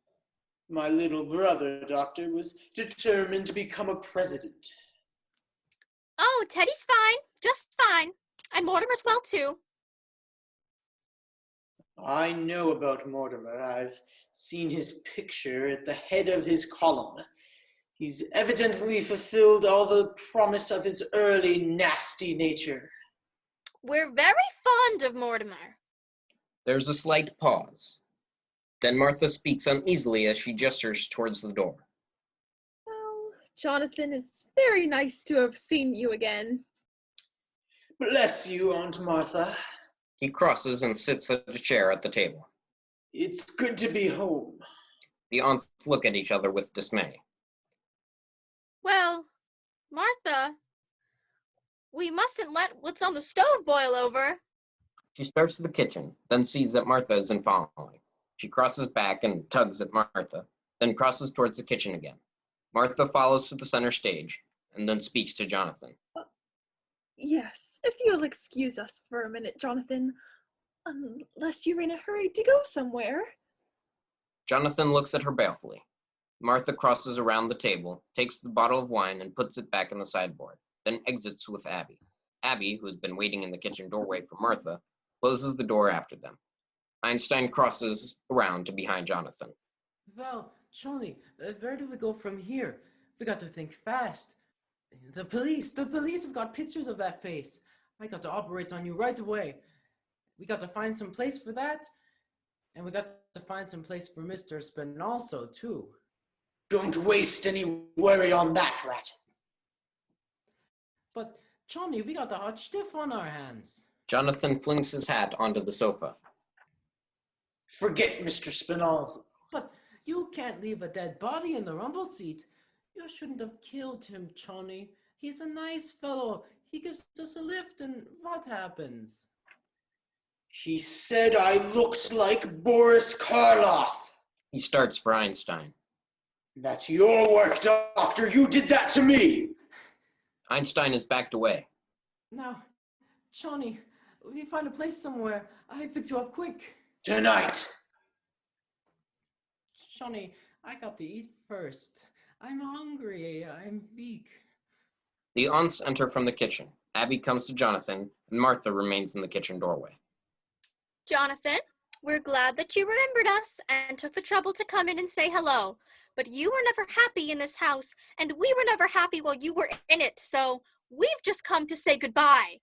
Speaker 13: My little brother, Doctor, was determined to become a president.
Speaker 7: Oh, Teddy's fine. Just fine. And Mortimer's well, too.
Speaker 13: I know about Mortimer. I've seen his picture at the head of his column. He's evidently fulfilled all the promise of his early nasty nature.
Speaker 7: We're very fond of Mortimer.
Speaker 6: There's a slight pause. Then Martha speaks uneasily as she gestures towards the door.
Speaker 3: Well, Jonathan, it's very nice to have seen you again.
Speaker 13: Bless you, Aunt Martha.
Speaker 6: He crosses and sits at a chair at the table.
Speaker 13: It's good to be home.
Speaker 6: The aunts look at each other with dismay.
Speaker 7: Well, Martha, we mustn't let what's on the stove boil over.
Speaker 6: She starts to the kitchen, then sees that Martha isn't following. She crosses back and tugs at Martha, then crosses towards the kitchen again. Martha follows to the center stage, and then speaks to Jonathan.
Speaker 3: Yes, if you'll excuse us for a minute, Jonathan. Unless you're in a hurry to go somewhere.
Speaker 6: Jonathan looks at her balefully. Martha crosses around the table, takes the bottle of wine and puts it back in the sideboard, then exits with Abby. Abby, who's been waiting in the kitchen doorway for Martha, closes the door after them. Einstein crosses around to behind Jonathan.
Speaker 14: Well, Johnny, where do we go from here? We got to think fast. The police have got pictures of that face. I got to operate on you right away. We got to find some place for that, and we got to find some place for Mr. Spin also, too.
Speaker 13: Don't waste any worry on that, rat.
Speaker 14: But, Johnny, we got a hot stiff on our hands.
Speaker 6: Jonathan flings his hat onto the sofa.
Speaker 13: Forget Mr. Spinalza.
Speaker 14: But you can't leave a dead body in the rumble seat. You shouldn't have killed him, Johnny. He's a nice fellow. He gives us a lift, and what happens?
Speaker 13: He said I looked like Boris Karloff.
Speaker 6: He starts for Einstein.
Speaker 13: That's your work, Doctor. You did that to me.
Speaker 6: Einstein is backed away.
Speaker 14: Now, Johnny, we find a place somewhere. I fix you up quick.
Speaker 13: Tonight.
Speaker 14: Johnny, I got to eat first. I'm hungry. I'm weak.
Speaker 6: The aunts enter from the kitchen. Abby comes to Jonathan, and Martha remains in the kitchen doorway.
Speaker 7: Jonathan, we're glad that you remembered us and took the trouble to come in and say hello. But you were never happy in this house, and we were never happy while you were in it, so we've just come to say goodbye.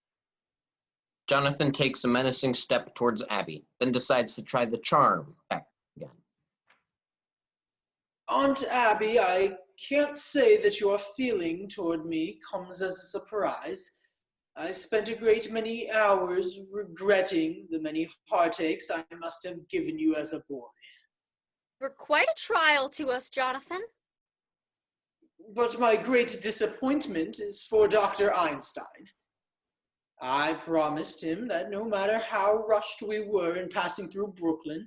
Speaker 6: Jonathan takes a menacing step towards Abby, then decides to try the charm back again.
Speaker 13: Aunt Abby, I can't say that your feeling toward me comes as a surprise. I spent a great many hours regretting the many heartaches I must have given you as a boy.
Speaker 7: You're quite a trial to us, Jonathan.
Speaker 13: But my great disappointment is for Dr. Einstein. I promised him that no matter how rushed we were in passing through Brooklyn,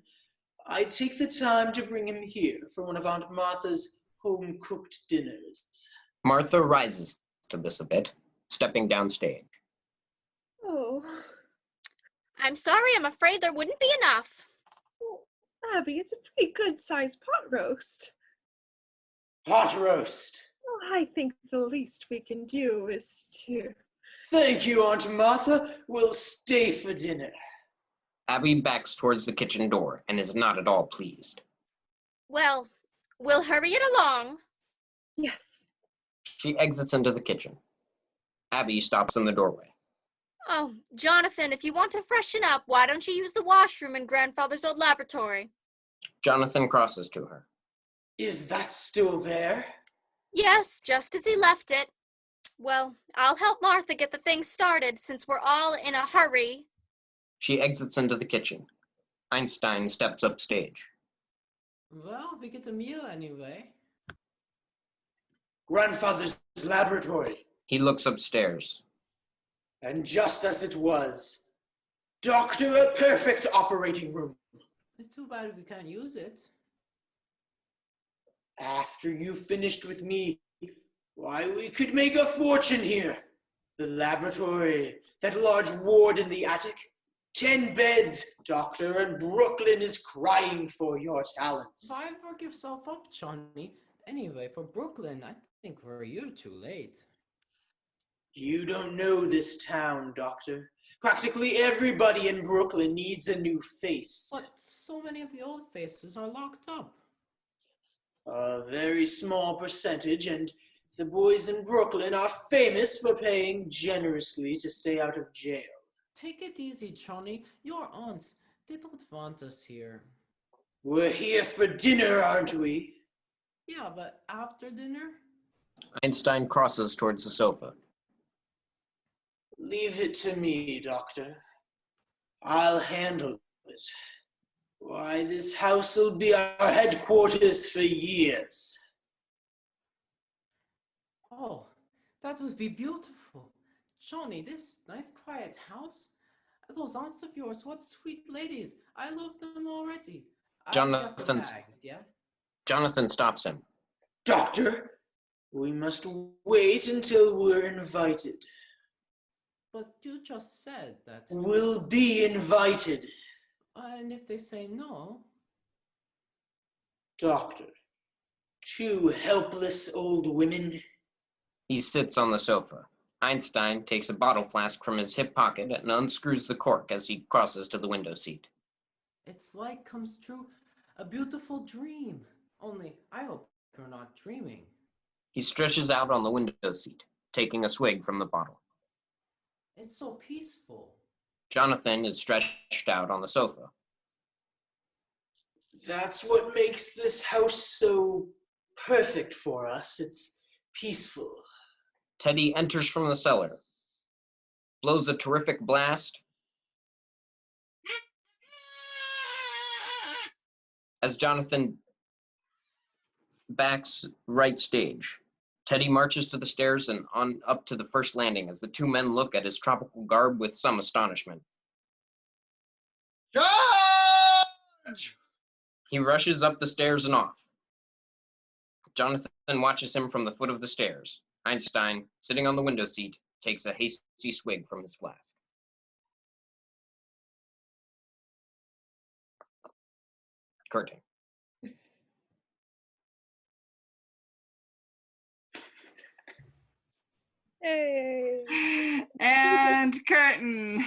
Speaker 13: I'd take the time to bring him here for one of Aunt Martha's home-cooked dinners.
Speaker 6: Martha rises to this a bit, stepping downstage.
Speaker 3: Oh.
Speaker 7: I'm sorry, I'm afraid there wouldn't be enough.
Speaker 3: Abby, it's a pretty good-sized pot roast.
Speaker 13: Pot roast.
Speaker 3: Well, I think the least we can do is to...
Speaker 13: Thank you, Aunt Martha. We'll stay for dinner.
Speaker 6: Abby backs towards the kitchen door and is not at all pleased.
Speaker 7: Well, we'll hurry it along.
Speaker 3: Yes.
Speaker 6: She exits into the kitchen. Abby stops in the doorway.
Speaker 7: Oh, Jonathan, if you want to freshen up, why don't you use the washroom in Grandfather's old laboratory?
Speaker 6: Jonathan crosses to her.
Speaker 13: Is that still there?
Speaker 7: Yes, just as he left it. Well, I'll help Martha get the thing started since we're all in a hurry.
Speaker 6: She exits into the kitchen. Einstein steps upstage.
Speaker 14: Well, we get a meal anyway.
Speaker 13: Grandfather's laboratory.
Speaker 6: He looks upstairs.
Speaker 13: And just as it was. Doctor, a perfect operating room.
Speaker 14: It's too bad we can't use it.
Speaker 13: After you finished with me, why, we could make a fortune here. The laboratory, that large ward in the attic, 10 beds, Doctor, and Brooklyn is crying for your talents.
Speaker 14: Why work yourself up, Johnny? Anyway, for Brooklyn, I think we're a year too late.
Speaker 13: You don't know this town, Doctor. Practically everybody in Brooklyn needs a new face.
Speaker 14: But so many of the old faces are locked up.
Speaker 13: A very small percentage, and the boys in Brooklyn are famous for paying generously to stay out of jail.
Speaker 14: Take it easy, Johnny. Your aunts, they don't want us here.
Speaker 13: We're here for dinner, aren't we?
Speaker 14: Yeah, but after dinner?
Speaker 6: Einstein crosses towards the sofa.
Speaker 13: Leave it to me, Doctor. I'll handle it. Why, this house will be our headquarters for years.
Speaker 14: Oh, that would be beautiful. Johnny, this nice quiet house. Those aunts of yours, what sweet ladies. I love them already.
Speaker 6: Jonathan stops him.
Speaker 13: Doctor, we must wait until we're invited.
Speaker 14: But you just said that.
Speaker 13: We'll be invited.
Speaker 14: And if they say no?
Speaker 13: Doctor, two helpless old women.
Speaker 6: He sits on the sofa. Einstein takes a bottle flask from his hip pocket and unscrews the cork as he crosses to the window seat.
Speaker 14: It's like comes true, a beautiful dream. Only, I hope you're not dreaming.
Speaker 6: He stretches out on the window seat, taking a swig from the bottle.
Speaker 14: It's so peaceful.
Speaker 6: Jonathan is stretched out on the sofa.
Speaker 13: That's what makes this house so perfect for us. It's peaceful.
Speaker 6: Teddy enters from the cellar, blows a terrific blast. As Jonathan backs right stage, Teddy marches to the stairs and on up to the first landing as the two men look at his tropical garb with some astonishment.
Speaker 9: Charge!
Speaker 6: He rushes up the stairs and off. Jonathan watches him from the foot of the stairs. Einstein, sitting on the window seat, takes a hasty swig from his flask. Curtain.
Speaker 3: Hey.
Speaker 1: And curtain.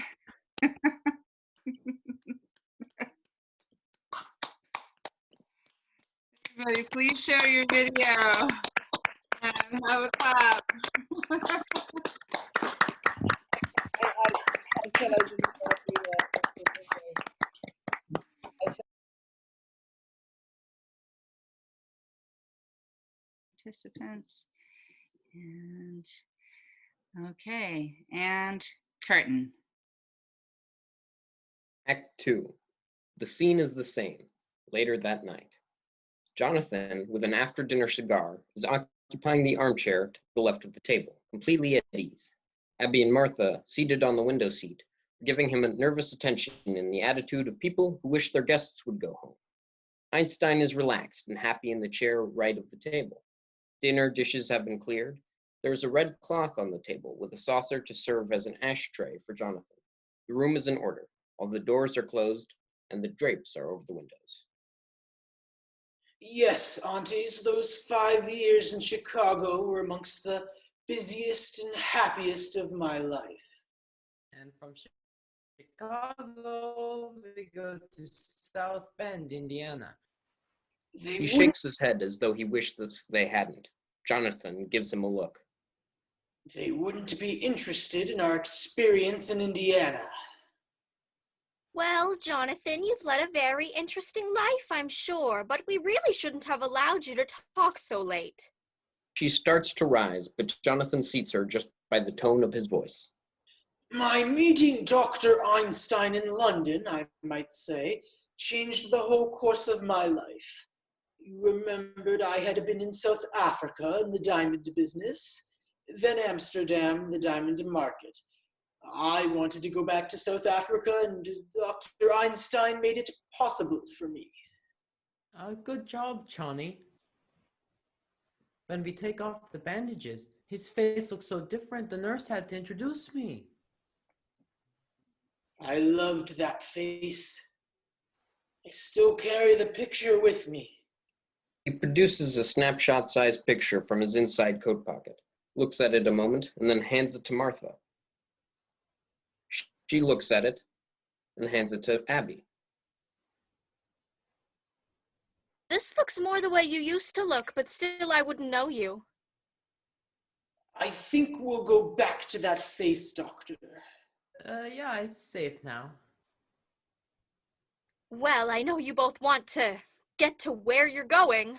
Speaker 1: Everybody, please share your video and have a clap. Participants and okay, and curtain.
Speaker 6: Act 2. The scene is the same. Later that night. Jonathan, with an after-dinner cigar, is occupying the armchair to the left of the table, completely at ease. Abby and Martha, seated on the window seat, are giving him a nervous attention in the attitude of people who wish their guests would go home. Einstein is relaxed and happy in the chair right of the table. Dinner dishes have been cleared. There is a red cloth on the table with a saucer to serve as an ashtray for Jonathan. The room is in order. All the doors are closed and the drapes are over the windows.
Speaker 13: Yes, aunties, those 5 years in Chicago were amongst the busiest and happiest of my life.
Speaker 14: And from Chicago, we go to South Bend, Indiana.
Speaker 6: He shakes his head as though he wished that they hadn't. Jonathan gives him a look.
Speaker 13: They wouldn't be interested in our experience in Indiana.
Speaker 7: Well, Jonathan, you've led a very interesting life, I'm sure, but we really shouldn't have allowed you to talk so late.
Speaker 6: She starts to rise, but Jonathan seats her just by the tone of his voice.
Speaker 13: My meeting Dr. Einstein in London, I might say, changed the whole course of my life. You remembered I had been in South Africa in the diamond business, then Amsterdam, the diamond market. I wanted to go back to South Africa, and Dr. Einstein made it possible for me.
Speaker 14: Good job, Johnny. When we take off the bandages, his face looks so different, the nurse had to introduce me.
Speaker 13: I loved that face. I still carry the picture with me.
Speaker 6: He produces a snapshot-sized picture from his inside coat pocket, looks at it a moment, and then hands it to Martha. She looks at it and hands it to Abby.
Speaker 7: This looks more the way you used to look, but still I wouldn't know you.
Speaker 13: I think we'll go back to that face, Doctor.
Speaker 14: Yeah, it's safe now.
Speaker 7: Well, I know you both want to get to where you're going.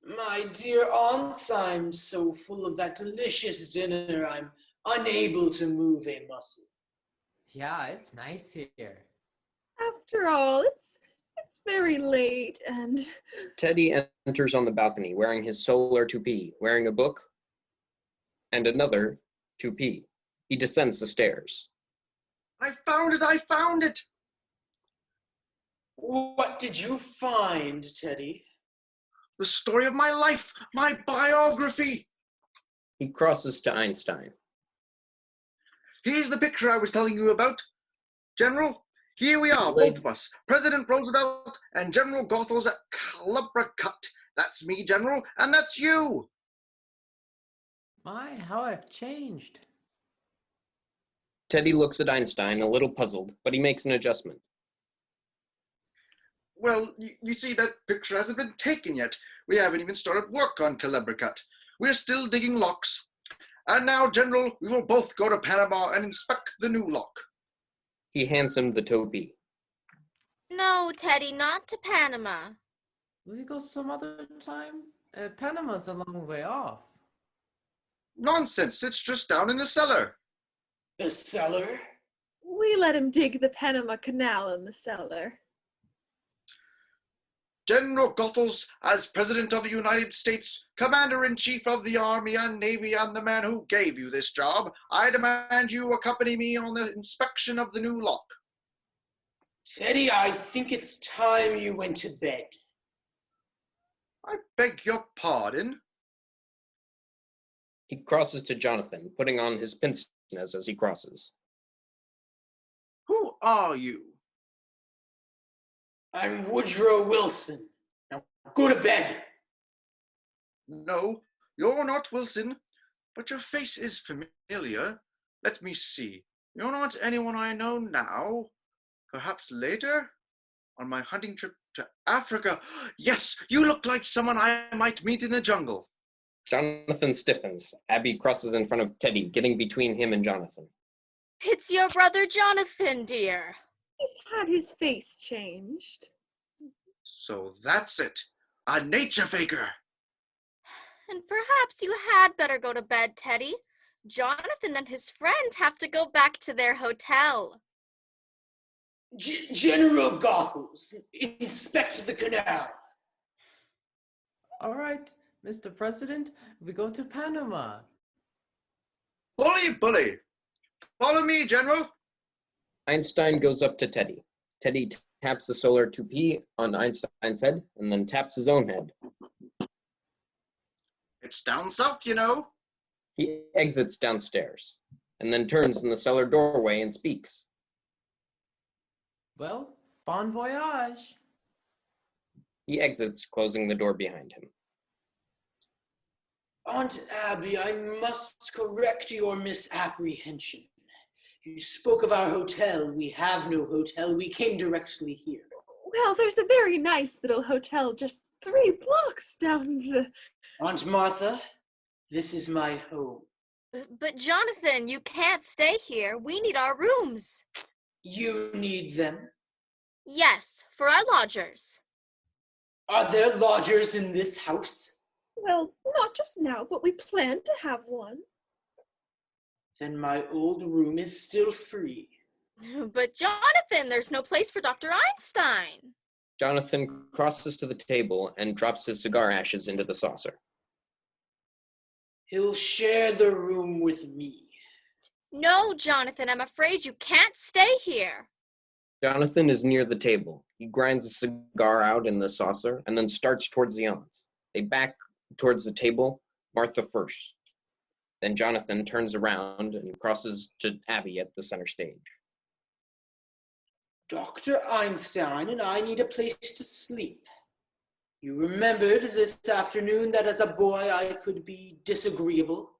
Speaker 13: My dear aunts, I'm so full of that delicious dinner, I'm unable to move a muscle.
Speaker 14: Yeah, it's nice here.
Speaker 3: After all, it's very late and...
Speaker 6: Teddy enters on the balcony wearing his solar toupee, wearing a book and another toupee. He descends the stairs.
Speaker 9: I found it! I found it!
Speaker 13: What did you find, Teddy?
Speaker 9: The story of my life, my biography.
Speaker 6: He crosses to Einstein.
Speaker 9: Here's the picture I was telling you about. General, here we are, both of us. President Roosevelt and General Goethals at Clubbercut. That's me, General, and that's you.
Speaker 14: My, how I've changed.
Speaker 6: Teddy looks at Einstein, a little puzzled, but he makes an adjustment.
Speaker 9: Well, you see, that picture hasn't been taken yet. We haven't even started work on Clubbercut. We're still digging locks. And now, General, we will both go to Panama and inspect the new lock.
Speaker 6: He hands him the toupee.
Speaker 7: No, Teddy, not to Panama.
Speaker 14: Will we go some other time? Panama's a long way off.
Speaker 9: Nonsense, it's just down in the cellar.
Speaker 13: The cellar?
Speaker 3: We let him dig the Panama Canal in the cellar.
Speaker 9: General Goethals, as President of the United States, Commander-in-Chief of the Army and Navy, and the man who gave you this job, I demand you accompany me on the inspection of the new lock.
Speaker 13: Teddy, I think it's time you went to bed.
Speaker 9: I beg your pardon?
Speaker 6: He crosses to Jonathan, putting on his pince-nez as he crosses.
Speaker 9: Who are you?
Speaker 13: I'm Woodrow Wilson. Now go to bed.
Speaker 9: No, you're not Wilson, but your face is familiar. Let me see. You're not anyone I know now. Perhaps later? On my hunting trip to Africa. Yes, you look like someone I might meet in the jungle.
Speaker 6: Jonathan stiffens. Abby crosses in front of Teddy, getting between him and Jonathan.
Speaker 7: It's your brother Jonathan, dear.
Speaker 3: He's had his face changed.
Speaker 9: So that's it. A nature faker.
Speaker 7: And perhaps you had better go to bed, Teddy. Jonathan and his friend have to go back to their hotel.
Speaker 13: General Goethals, inspect the canal.
Speaker 14: All right, Mr. President, we go to Panama.
Speaker 9: Bully! Follow me, General.
Speaker 6: Einstein goes up to Teddy. Teddy taps the solar toupee on Einstein's head and then taps his own head.
Speaker 9: It's down south, you know.
Speaker 6: He exits downstairs and then turns in the cellar doorway and speaks.
Speaker 14: Well, bon voyage.
Speaker 6: He exits, closing the door behind him.
Speaker 13: Aunt Abby, I must correct your misapprehension. You spoke of our hotel. We have no hotel. We came directly here.
Speaker 3: Well, there's a very nice little hotel just 3 blocks down the...
Speaker 13: Aunt Martha, this is my home.
Speaker 7: But Jonathan, you can't stay here. We need our rooms.
Speaker 13: You need them?
Speaker 7: Yes, for our lodgers.
Speaker 13: Are there lodgers in this house?
Speaker 3: Well, not just now, but we plan to have one.
Speaker 13: Then my old room is still free.
Speaker 7: But Jonathan, there's no place for Dr. Einstein.
Speaker 6: Jonathan crosses to the table and drops his cigar ashes into the saucer.
Speaker 13: He'll share the room with me.
Speaker 7: No, Jonathan, I'm afraid you can't stay here.
Speaker 6: Jonathan is near the table. He grinds a cigar out in the saucer and then starts towards the aunts. They back towards the table, Martha first. Then Jonathan turns around and crosses to Abby at the center stage.
Speaker 13: Dr. Einstein and I need a place to sleep. You remembered this afternoon that as a boy I could be disagreeable.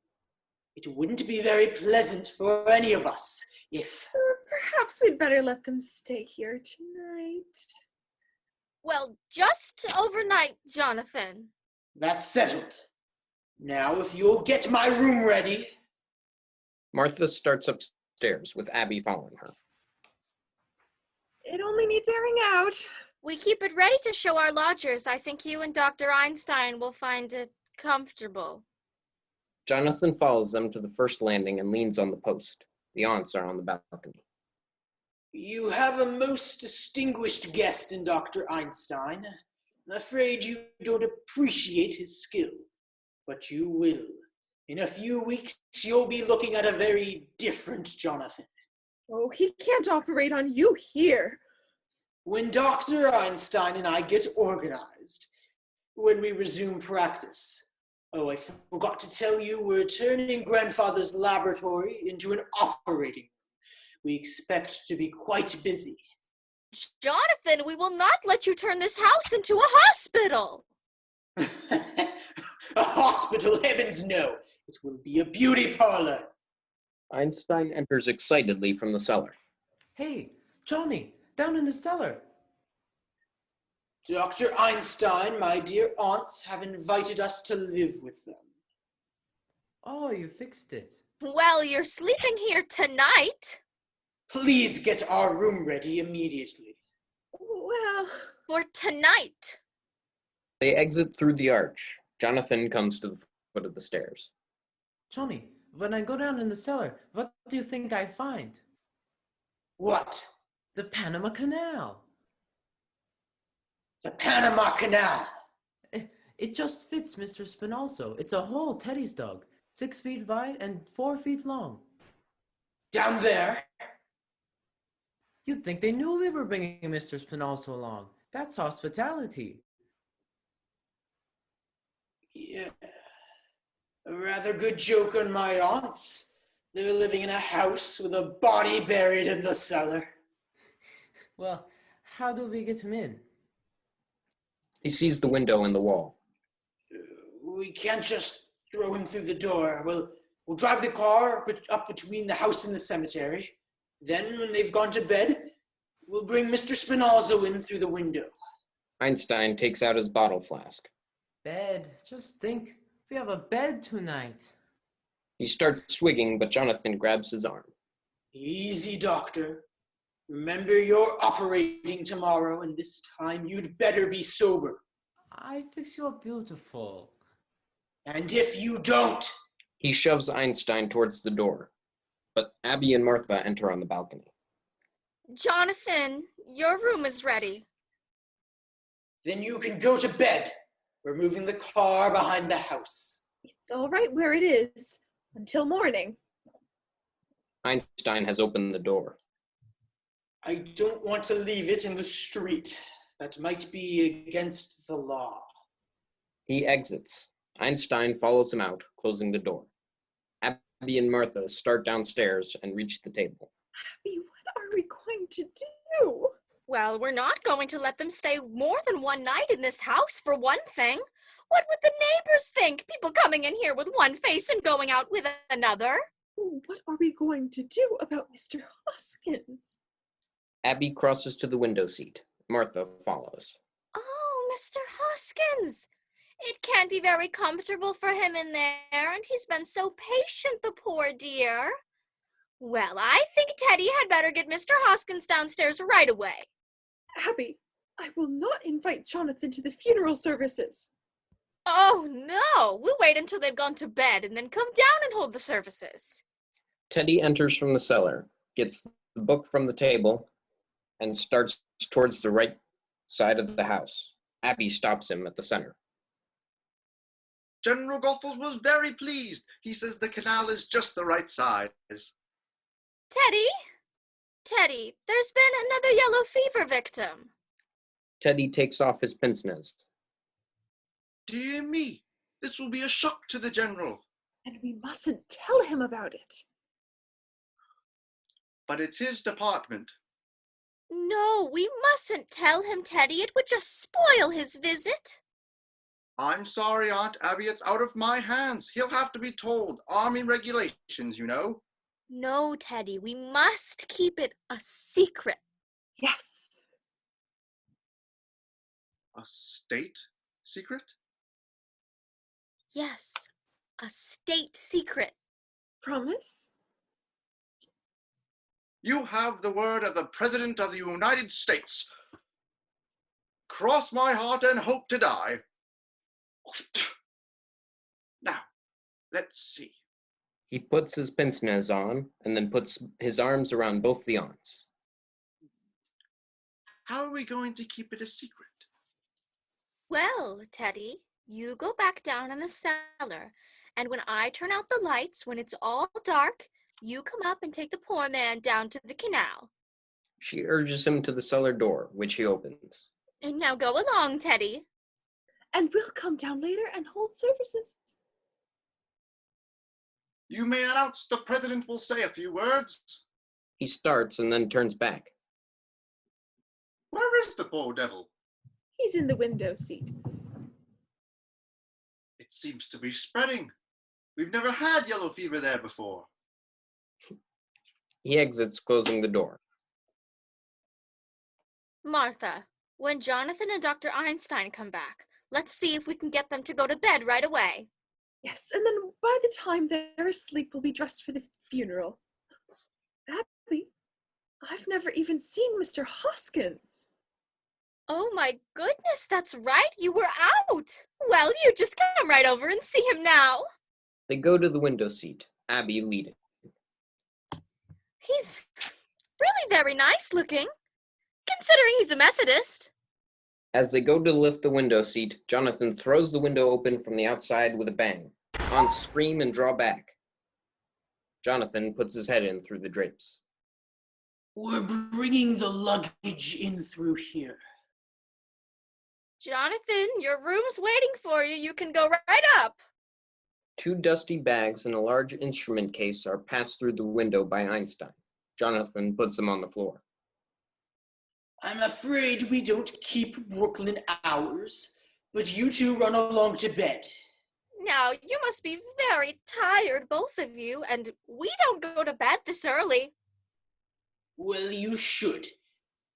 Speaker 13: It wouldn't be very pleasant for any of us if...
Speaker 3: Perhaps we'd better let them stay here tonight.
Speaker 7: Well, just overnight, Jonathan.
Speaker 13: That's settled. Now, if you'll get my room ready.
Speaker 6: Martha starts upstairs with Abby following her.
Speaker 3: It only needs airing out.
Speaker 7: We keep it ready to show our lodgers. I think you and Dr. Einstein will find it comfortable.
Speaker 6: Jonathan follows them to the first landing and leans on the post. The aunts are on the balcony.
Speaker 13: You have a most distinguished guest in Dr. Einstein. I'm afraid you don't appreciate his skill, but you will. In a few weeks, you'll be looking at a very different Jonathan.
Speaker 3: Oh, he can't operate on you here.
Speaker 13: When Dr. Einstein and I get organized, when we resume practice. Oh, I forgot to tell you, we're turning Grandfather's laboratory into an operating room. We expect to be quite busy.
Speaker 7: Jonathan, we will not let you turn this house into a hospital.
Speaker 13: A hospital, heavens no. It will be a beauty parlor.
Speaker 6: Einstein enters excitedly from the cellar.
Speaker 14: Hey, Johnny, down in the cellar.
Speaker 13: Dr. Einstein, my dear aunts have invited us to live with them.
Speaker 14: Oh, you fixed it.
Speaker 7: Well, you're sleeping here tonight.
Speaker 13: Please get our room ready immediately.
Speaker 3: Well...
Speaker 7: For tonight.
Speaker 6: They exit through the arch. Jonathan comes to the foot of the stairs.
Speaker 14: Johnny, when I go down in the cellar, what do you think I find?
Speaker 13: What?
Speaker 14: The Panama Canal.
Speaker 13: The Panama Canal.
Speaker 14: It just fits Mr. Spinalso. It's a whole Teddy's dog, 6 feet wide and 4 feet long.
Speaker 13: Down there?
Speaker 14: You'd think they knew we were bringing Mr. Spinalso along. That's hospitality.
Speaker 13: Yeah. A rather good joke on my aunts. They're living in a house with a body buried in the cellar.
Speaker 14: Well, how do we get him in?
Speaker 6: He sees the window in the wall.
Speaker 13: We can't just throw him through the door. We'll drive the car up between the house and the cemetery. Then, when they've gone to bed, we'll bring Mr. Spinalzo in through the window.
Speaker 6: Einstein takes out his bottle flask.
Speaker 14: Bed. Just think, we have a bed tonight.
Speaker 6: He starts swigging, but Jonathan grabs his arm.
Speaker 13: Easy, doctor. Remember, you're operating tomorrow, and this time you'd better be sober.
Speaker 14: I fix you up beautiful.
Speaker 13: And if you don't...
Speaker 6: He shoves Einstein towards the door, but Abby and Martha enter on the balcony.
Speaker 7: Jonathan, your room is ready.
Speaker 13: Then you can go to bed. We're moving the car behind the house.
Speaker 3: It's all right where it is. Until morning.
Speaker 6: Einstein has opened the door.
Speaker 13: I don't want to leave it in the street. That might be against the law.
Speaker 6: He exits. Einstein follows him out, closing the door. Abby and Martha start downstairs and reach the table.
Speaker 3: Abby, what are we going to do?
Speaker 7: Well, we're not going to let them stay more than one night in this house, for one thing. What would the neighbors think? People coming in here with one face and going out with another.
Speaker 3: What are we going to do about Mr. Hoskins?
Speaker 6: Abby crosses to the window seat. Martha follows.
Speaker 7: Oh, Mr. Hoskins. It can't be very comfortable for him in there, and he's been so patient, the poor dear. Well, I think Teddy had better get Mr. Hoskins downstairs right away.
Speaker 3: Abby, I will not invite Jonathan to the funeral services.
Speaker 7: Oh, no. We'll wait until they've gone to bed and then come down and hold the services.
Speaker 6: Teddy enters from the cellar, gets the book from the table and starts towards the right side of the house. Abby stops him at the center.
Speaker 9: General Goethals was very pleased. He says the canal is just the right size.
Speaker 7: Teddy? Teddy, there's been another yellow fever victim.
Speaker 6: Teddy takes off his pince nez.
Speaker 9: Dear me, this will be a shock to the general.
Speaker 3: And we mustn't tell him about it.
Speaker 9: But it's his department.
Speaker 7: No, we mustn't tell him, Teddy. It would just spoil his visit.
Speaker 9: I'm sorry, Aunt Abby, it's out of my hands. He'll have to be told. Army regulations, you know.
Speaker 7: No, Teddy, we must keep it a secret.
Speaker 3: Yes.
Speaker 9: A state secret?
Speaker 7: Yes, a state secret.
Speaker 3: Promise?
Speaker 9: You have the word of the President of the United States. Cross my heart and hope to die. Now, let's see.
Speaker 6: He puts his pince nez on and then puts his arms around both the aunts.
Speaker 9: How are we going to keep it a secret?
Speaker 7: Well, Teddy, you go back down in the cellar, and when I turn out the lights, when it's all dark, you come up and take the poor man down to the canal.
Speaker 6: She urges him to the cellar door, which he opens.
Speaker 7: And now go along, Teddy.
Speaker 3: And we'll come down later and hold services.
Speaker 9: You may announce the President will say a few words.
Speaker 6: He starts and then turns back.
Speaker 9: Where is the poor devil?
Speaker 3: He's in the window seat.
Speaker 9: It seems to be spreading. We've never had yellow fever there before.
Speaker 6: He exits, closing the door.
Speaker 7: Martha, when Jonathan and Dr. Einstein come back, let's see if we can get them to go to bed right away.
Speaker 3: Yes, and then by the time they're asleep, we'll be dressed for the funeral. Abby, I've never even seen Mr. Hoskins.
Speaker 7: Oh my goodness, that's right, you were out. Well, you just come right over and see him now.
Speaker 6: They go to the window seat, Abby leading.
Speaker 7: He's really very nice looking, considering he's a Methodist.
Speaker 6: As they go to lift the window seat, Jonathan throws the window open from the outside with a bang. Aunts scream and draw back. Jonathan puts his head in through the drapes.
Speaker 13: We're bringing the luggage in through here.
Speaker 7: Jonathan, your room's waiting for you. You can go right up.
Speaker 6: 2 dusty bags and a large instrument case are passed through the window by Einstein. Jonathan puts them on the floor.
Speaker 13: I'm afraid we don't keep Brooklyn hours, but you two run along to bed.
Speaker 7: Now, you must be very tired, both of you, and we don't go to bed this early.
Speaker 13: Well, you should.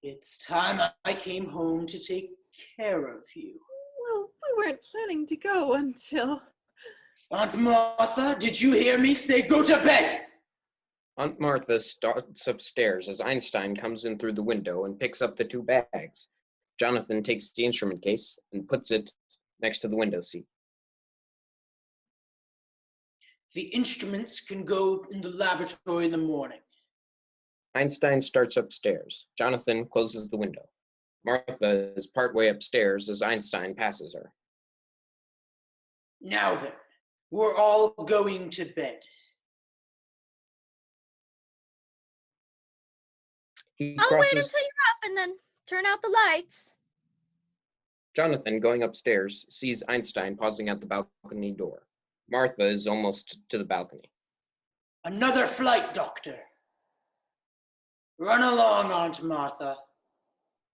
Speaker 13: It's time I came home to take care of you.
Speaker 3: Well, we weren't planning to go until...
Speaker 13: Aunt Martha, did you hear me say go to bed?
Speaker 6: Aunt Martha starts upstairs as Einstein comes in through the window and picks up the 2 bags. Jonathan takes the instrument case and puts it next to the window seat.
Speaker 13: The instruments can go in the laboratory in the morning.
Speaker 6: Einstein starts upstairs. Jonathan closes the window. Martha is partway upstairs as Einstein passes her.
Speaker 13: Now then, we're all going to bed.
Speaker 7: I'll wait until you're up and then turn out the lights.
Speaker 6: Jonathan, going upstairs, sees Einstein pausing at the balcony door. Martha is almost to the balcony.
Speaker 13: Another flight, Doctor. Run along, Aunt Martha.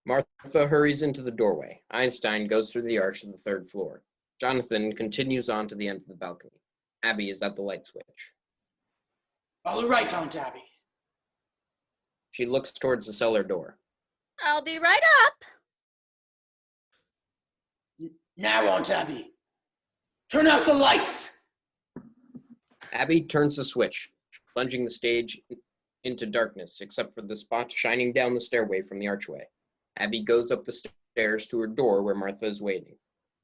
Speaker 6: Martha hurries into the doorway. Einstein goes through the arch to the 3rd floor. Jonathan continues on to the end of the balcony. Abby is at the light switch.
Speaker 13: All right, Aunt Abby.
Speaker 6: She looks towards the cellar door.
Speaker 7: I'll be right up.
Speaker 13: Now, Aunt Abby. Turn out the lights!
Speaker 6: Abby turns the switch, plunging the stage into darkness, except for the spot shining down the stairway from the archway. Abby goes up the stairs to her door where Martha is waiting.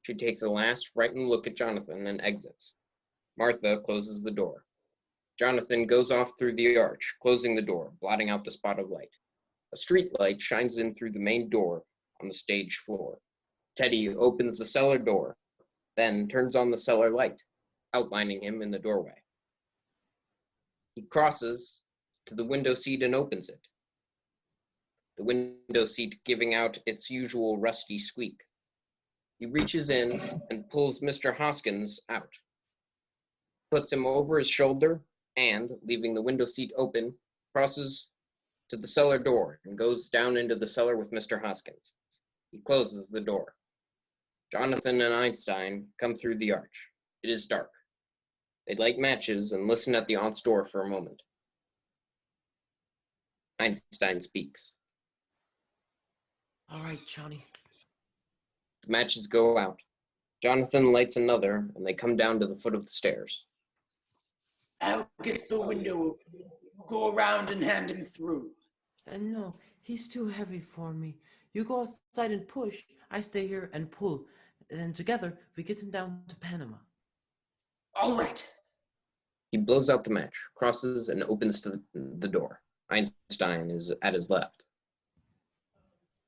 Speaker 6: She takes a last frightened look at Jonathan and exits. Martha closes the door. Jonathan goes off through the arch, closing the door, blotting out the spot of light. A street light shines in through the main door on the stage floor. Teddy opens the cellar door, then turns on the cellar light, outlining him in the doorway. He crosses to the window seat and opens it, the window seat giving out its usual rusty squeak. He reaches in and pulls Mr. Hoskins out, puts him over his shoulder, and, leaving the window seat open, crosses to the cellar door and goes down into the cellar with Mr. Hoskins. He closes the door. Jonathan and Einstein come through the arch. It is dark. They light matches and listen at the aunt's door for a moment. Einstein speaks.
Speaker 14: All right, Johnny.
Speaker 6: The matches go out. Jonathan lights another, and they come down to the foot of the stairs.
Speaker 13: I'll get the window open. Go around and hand him through.
Speaker 14: And no, he's too heavy for me. You go outside and push, I stay here and pull. And then together, we get him down to Panama.
Speaker 13: All right.
Speaker 6: He blows out the match, crosses, and opens to the door. Einstein is at his left.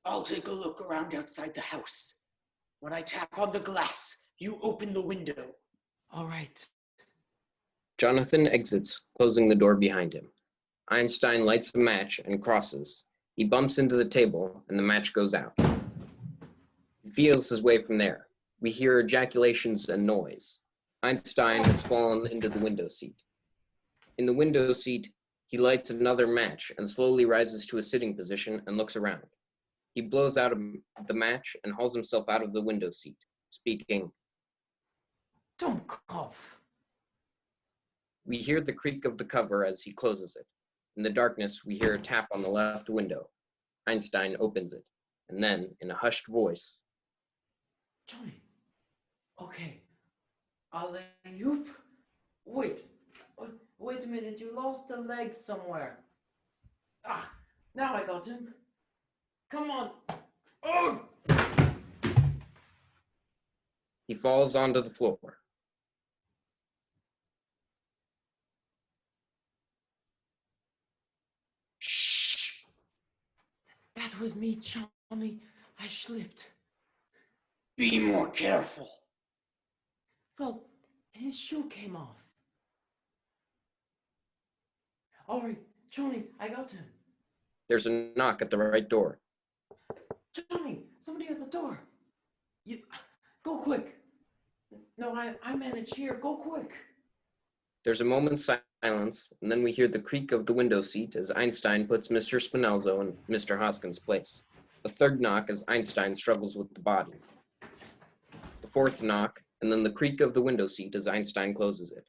Speaker 13: I'll take a look around outside the house. When I tap on the glass, you open the window.
Speaker 14: All right.
Speaker 6: Jonathan exits, closing the door behind him. Einstein lights a match and crosses. He bumps into the table, and the match goes out. He feels his way from there. We hear ejaculations and noise. Einstein has fallen into the window seat. In the window seat, he lights another match and slowly rises to a sitting position and looks around. He blows out the match and hauls himself out of the window seat, speaking.
Speaker 14: Don't cough.
Speaker 6: We hear the creak of the cover as he closes it. In the darkness, we hear a tap on the left window. Einstein opens it, and then, in a hushed voice,
Speaker 14: Johnny. Okay. Alley-oop. Wait a minute, you lost a leg somewhere. Ah, now I got him. Come on. Oh!
Speaker 6: he falls onto the floor.
Speaker 13: Shh!
Speaker 14: That was me, Johnny. I slipped.
Speaker 13: Be more careful.
Speaker 14: Well, his shoe came off. All right, Johnny, I got him.
Speaker 6: There's a knock at the right door.
Speaker 14: Johnny, somebody at the door. You, go quick. No, I manage here. Go quick.
Speaker 6: There's a moment's silence, and then we hear the creak of the window seat as Einstein puts Mr. Spinello in Mr. Hoskins' place. A third knock as Einstein struggles with the body. The fourth knock, and then the creak of the window seat as Einstein closes it.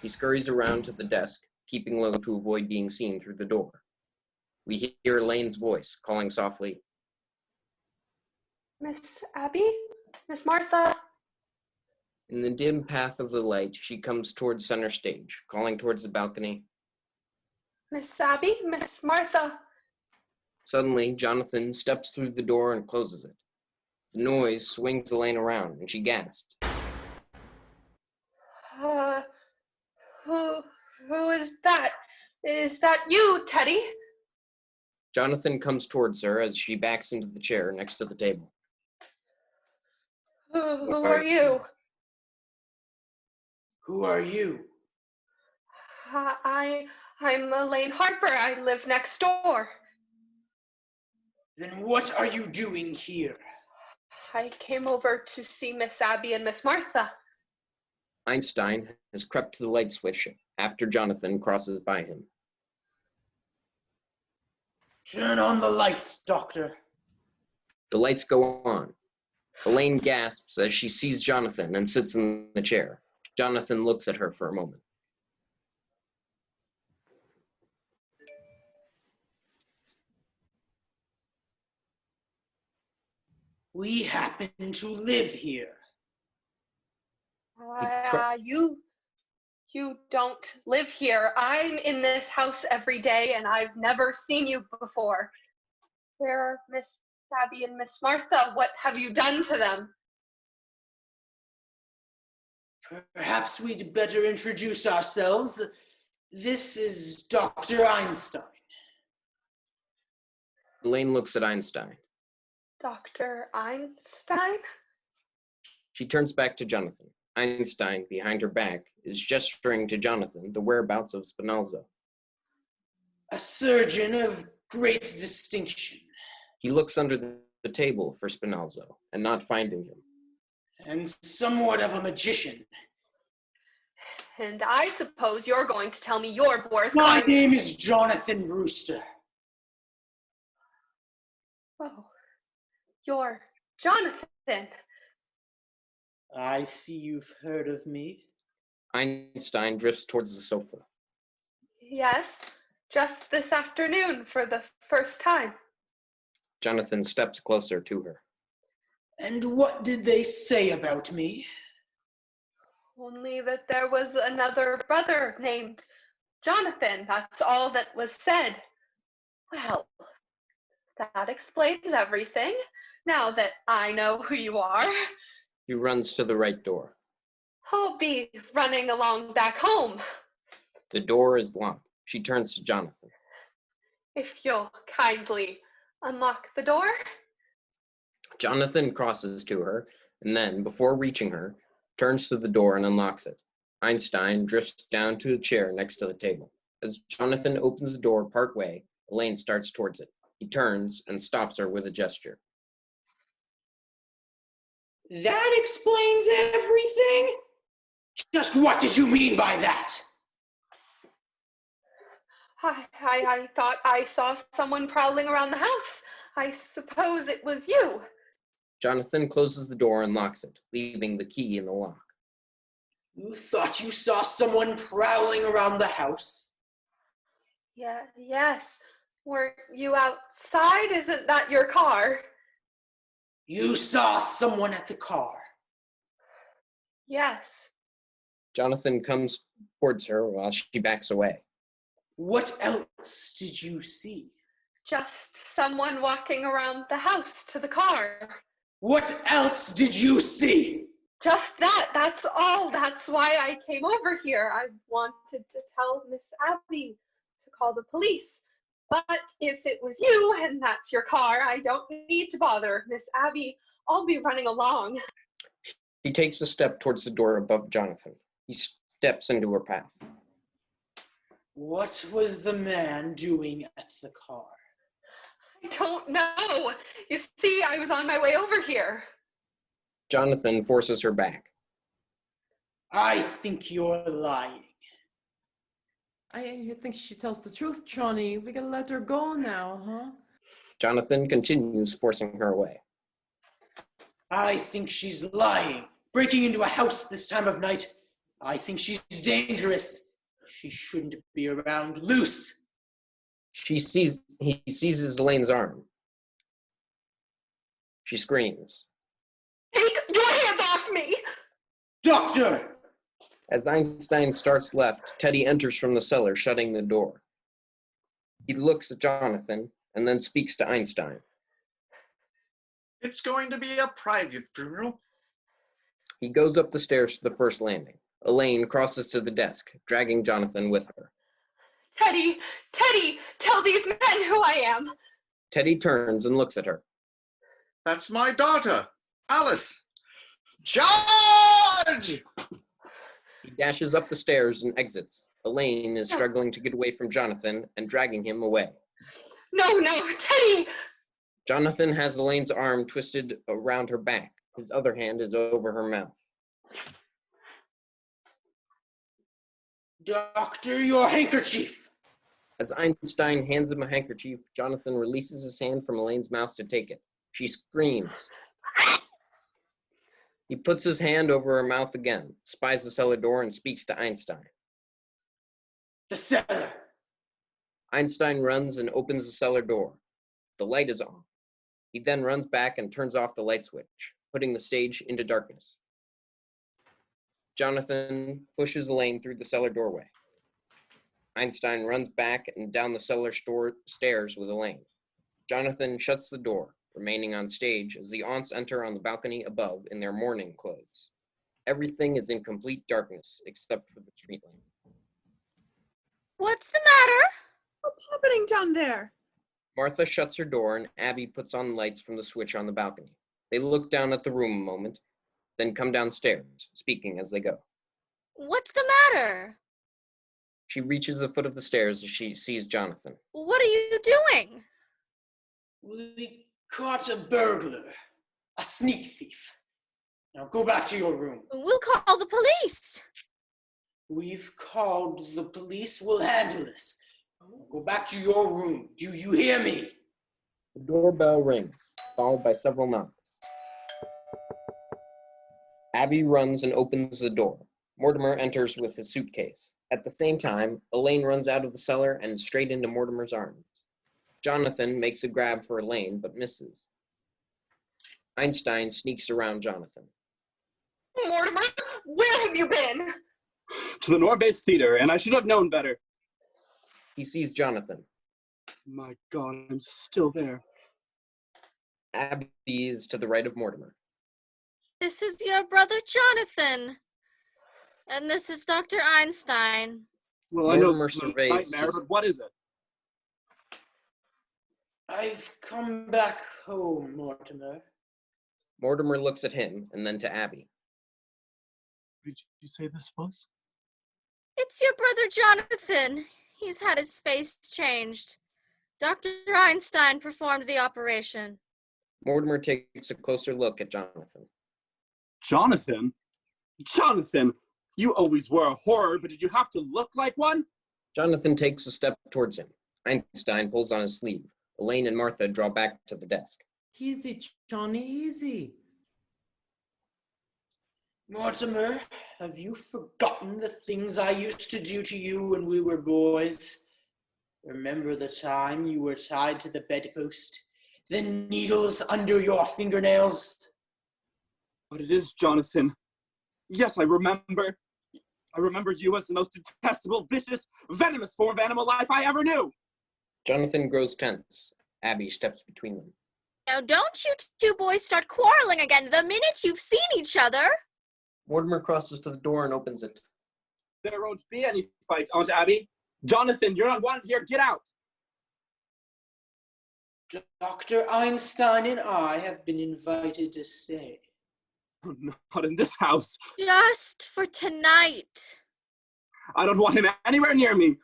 Speaker 6: He scurries around to the desk, keeping low to avoid being seen through the door. We hear Elaine's voice, calling softly,
Speaker 4: Miss Abby? Miss Martha?
Speaker 6: In the dim path of the light, she comes towards center stage, calling towards the balcony.
Speaker 4: Miss Abby? Miss Martha?
Speaker 6: Suddenly, Jonathan steps through the door and closes it. The noise swings Elaine around, and she gasps.
Speaker 4: Who is that? Is that you, Teddy?
Speaker 6: Jonathan comes towards her as she backs into the chair next to the table.
Speaker 4: Who are you?
Speaker 13: Who are you?
Speaker 4: I'm Elaine Harper. I live next door.
Speaker 13: Then what are you doing here?
Speaker 4: I came over to see Miss Abby and Miss Martha.
Speaker 6: Einstein has crept to the light switch after Jonathan crosses by him.
Speaker 13: Turn on the lights, Doctor.
Speaker 6: The lights go on. Elaine gasps as she sees Jonathan and sits in the chair. Jonathan looks at her for a moment.
Speaker 13: We happen to live here.
Speaker 4: You don't live here. I'm in this house every day, and I've never seen you before. Where are Miss Abby and Miss Martha? What have you done to them?
Speaker 13: Perhaps we'd better introduce ourselves. This is Dr. Einstein.
Speaker 6: Elaine looks at Einstein.
Speaker 4: Dr. Einstein?
Speaker 6: She turns back to Jonathan. Einstein, behind her back, is gesturing to Jonathan the whereabouts of Spinalzo.
Speaker 13: A surgeon of great distinction.
Speaker 6: He looks under the table for Spinalzo, and not finding him.
Speaker 13: And somewhat of a magician.
Speaker 4: And I suppose you're going to tell me your Boris
Speaker 13: My
Speaker 4: Karloff.
Speaker 13: name is Jonathan Brewster.
Speaker 4: Oh, you're Jonathan.
Speaker 13: I see you've heard of me.
Speaker 6: Einstein drifts towards the sofa.
Speaker 4: Yes, just this afternoon for the first time.
Speaker 6: Jonathan steps closer to her.
Speaker 13: And what did they say about me?
Speaker 4: Only that there was another brother named Jonathan. That's all that was said. Well, that explains everything, now that I know who you are.
Speaker 6: He runs to the right door.
Speaker 4: I'll be running along back home.
Speaker 6: The door is locked. She turns to Jonathan.
Speaker 4: If you'll kindly unlock the door.
Speaker 6: Jonathan crosses to her, and then, before reaching her, turns to the door and unlocks it. Einstein drifts down to a chair next to the table. As Jonathan opens the door partway, Elaine starts towards it. He turns and stops her with a gesture.
Speaker 13: That explains everything? Just what did you mean by that?
Speaker 4: I thought I saw someone prowling around the house. I suppose it was you.
Speaker 6: Jonathan closes the door and locks it, leaving the key in the lock.
Speaker 13: You thought you saw someone prowling around the house?
Speaker 4: Yeah, yes. Were you outside? Isn't that your car?
Speaker 13: You saw someone at the car.
Speaker 4: Yes.
Speaker 6: Jonathan comes towards her while she backs away.
Speaker 13: What else did you see?
Speaker 4: Just someone walking around the house to the car.
Speaker 13: What else did you see?
Speaker 4: Just that. That's all. That's why I came over here. I wanted to tell Miss Abby to call the police. But if it was you and that's your car, I don't need to bother Miss Abby. I'll be running along.
Speaker 6: He takes a step towards the door above Jonathan. He steps into her path.
Speaker 13: What was the man doing at the car?
Speaker 4: I don't know. You see, I was on my way over here.
Speaker 6: Jonathan forces her back.
Speaker 13: I think you're lying.
Speaker 14: I think she tells the truth, Johnny. We gotta let her go now, huh?
Speaker 6: Jonathan continues forcing her away.
Speaker 13: I think she's lying. Breaking into a house this time of night. I think she's dangerous. She shouldn't be around loose.
Speaker 6: He seizes Elaine's arm. She screams.
Speaker 4: Take your hands off me!
Speaker 13: Doctor!
Speaker 6: As Einstein starts left, Teddy enters from the cellar, shutting the door. He looks at Jonathan and then speaks to Einstein.
Speaker 9: It's going to be a private funeral.
Speaker 6: He goes up the stairs to the first landing. Elaine crosses to the desk, dragging Jonathan with her.
Speaker 4: Teddy, tell these men who I am.
Speaker 6: Teddy turns and looks at her.
Speaker 9: That's my daughter, Alice. Charge!
Speaker 6: He dashes up the stairs and exits. Elaine is struggling to get away from Jonathan and dragging him away.
Speaker 4: No, Teddy!
Speaker 6: Jonathan has Elaine's arm twisted around her back. His other hand is over her mouth.
Speaker 13: Doctor, your handkerchief!
Speaker 6: As Einstein hands him a handkerchief, Jonathan releases his hand from Elaine's mouth to take it. She screams. He puts his hand over her mouth again, spies the cellar door, and speaks to Einstein.
Speaker 13: The cellar!
Speaker 6: Einstein runs and opens the cellar door. The light is on. He then runs back and turns off the light switch, putting the stage into darkness. Jonathan pushes Elaine through the cellar doorway. Einstein runs back and down the cellar stairs with Elaine. Jonathan shuts the door, remaining on stage as the aunts enter on the balcony above in their mourning clothes. Everything is in complete darkness except for the street lamp.
Speaker 7: What's the matter?
Speaker 3: What's happening down there?
Speaker 6: Martha shuts her door and Abby puts on lights from the switch on the balcony. They look down at the room a moment, then come downstairs, speaking as they go.
Speaker 7: What's the matter?
Speaker 6: She reaches the foot of the stairs as she sees Jonathan.
Speaker 7: What are you doing?
Speaker 13: We caught a burglar, a sneak thief. Now go back to your room.
Speaker 7: We'll call the police.
Speaker 13: We've called the police. We'll handle this. Go back to your room. Do you hear me?
Speaker 6: The doorbell rings, followed by several knocks. Abby runs and opens the door. Mortimer enters with his suitcase. At the same time, Elaine runs out of the cellar and straight into Mortimer's arms. Jonathan makes a grab for Elaine, but misses. Einstein sneaks around Jonathan.
Speaker 4: Mortimer, where have you been?
Speaker 12: To the Norbase Theater, and I should have known better.
Speaker 6: He sees Jonathan.
Speaker 12: My God, I'm still there.
Speaker 6: Abby is to the right of Mortimer.
Speaker 7: This is your brother Jonathan. And this is Dr. Einstein.
Speaker 12: Well, I know
Speaker 6: Mortimer
Speaker 12: it's a
Speaker 6: surveys
Speaker 12: nightmare, but what is it?
Speaker 13: I've come back home, Mortimer.
Speaker 6: Mortimer looks at him and then to Abby.
Speaker 12: Did you say this was?
Speaker 7: It's your brother Jonathan. He's had his face changed. Dr. Einstein performed the operation.
Speaker 6: Mortimer takes a closer look at Jonathan.
Speaker 12: Jonathan? Jonathan! You always were a horror, but did you have to look like one?
Speaker 6: Jonathan takes a step towards him. Einstein pulls on his sleeve. Elaine and Martha draw back to the desk.
Speaker 14: Easy, Johnny, easy.
Speaker 13: Mortimer, have you forgotten the things I used to do to you when we were boys? Remember the time you were tied to the bedpost? The needles under your fingernails?
Speaker 12: But it is Jonathan. Yes, I remember. I remember you as the most detestable, vicious, venomous form of animal life I ever knew.
Speaker 6: Jonathan grows tense. Abby steps between them.
Speaker 7: Now don't you two boys start quarreling again the minute you've seen each other.
Speaker 6: Mortimer crosses to the door and opens it.
Speaker 12: There won't be any fight, Aunt Abby. Jonathan, you're not wanted here. Get out.
Speaker 13: Dr. Einstein and I have been invited to stay.
Speaker 12: Not in this house.
Speaker 7: Just for tonight.
Speaker 12: I don't want him anywhere near me.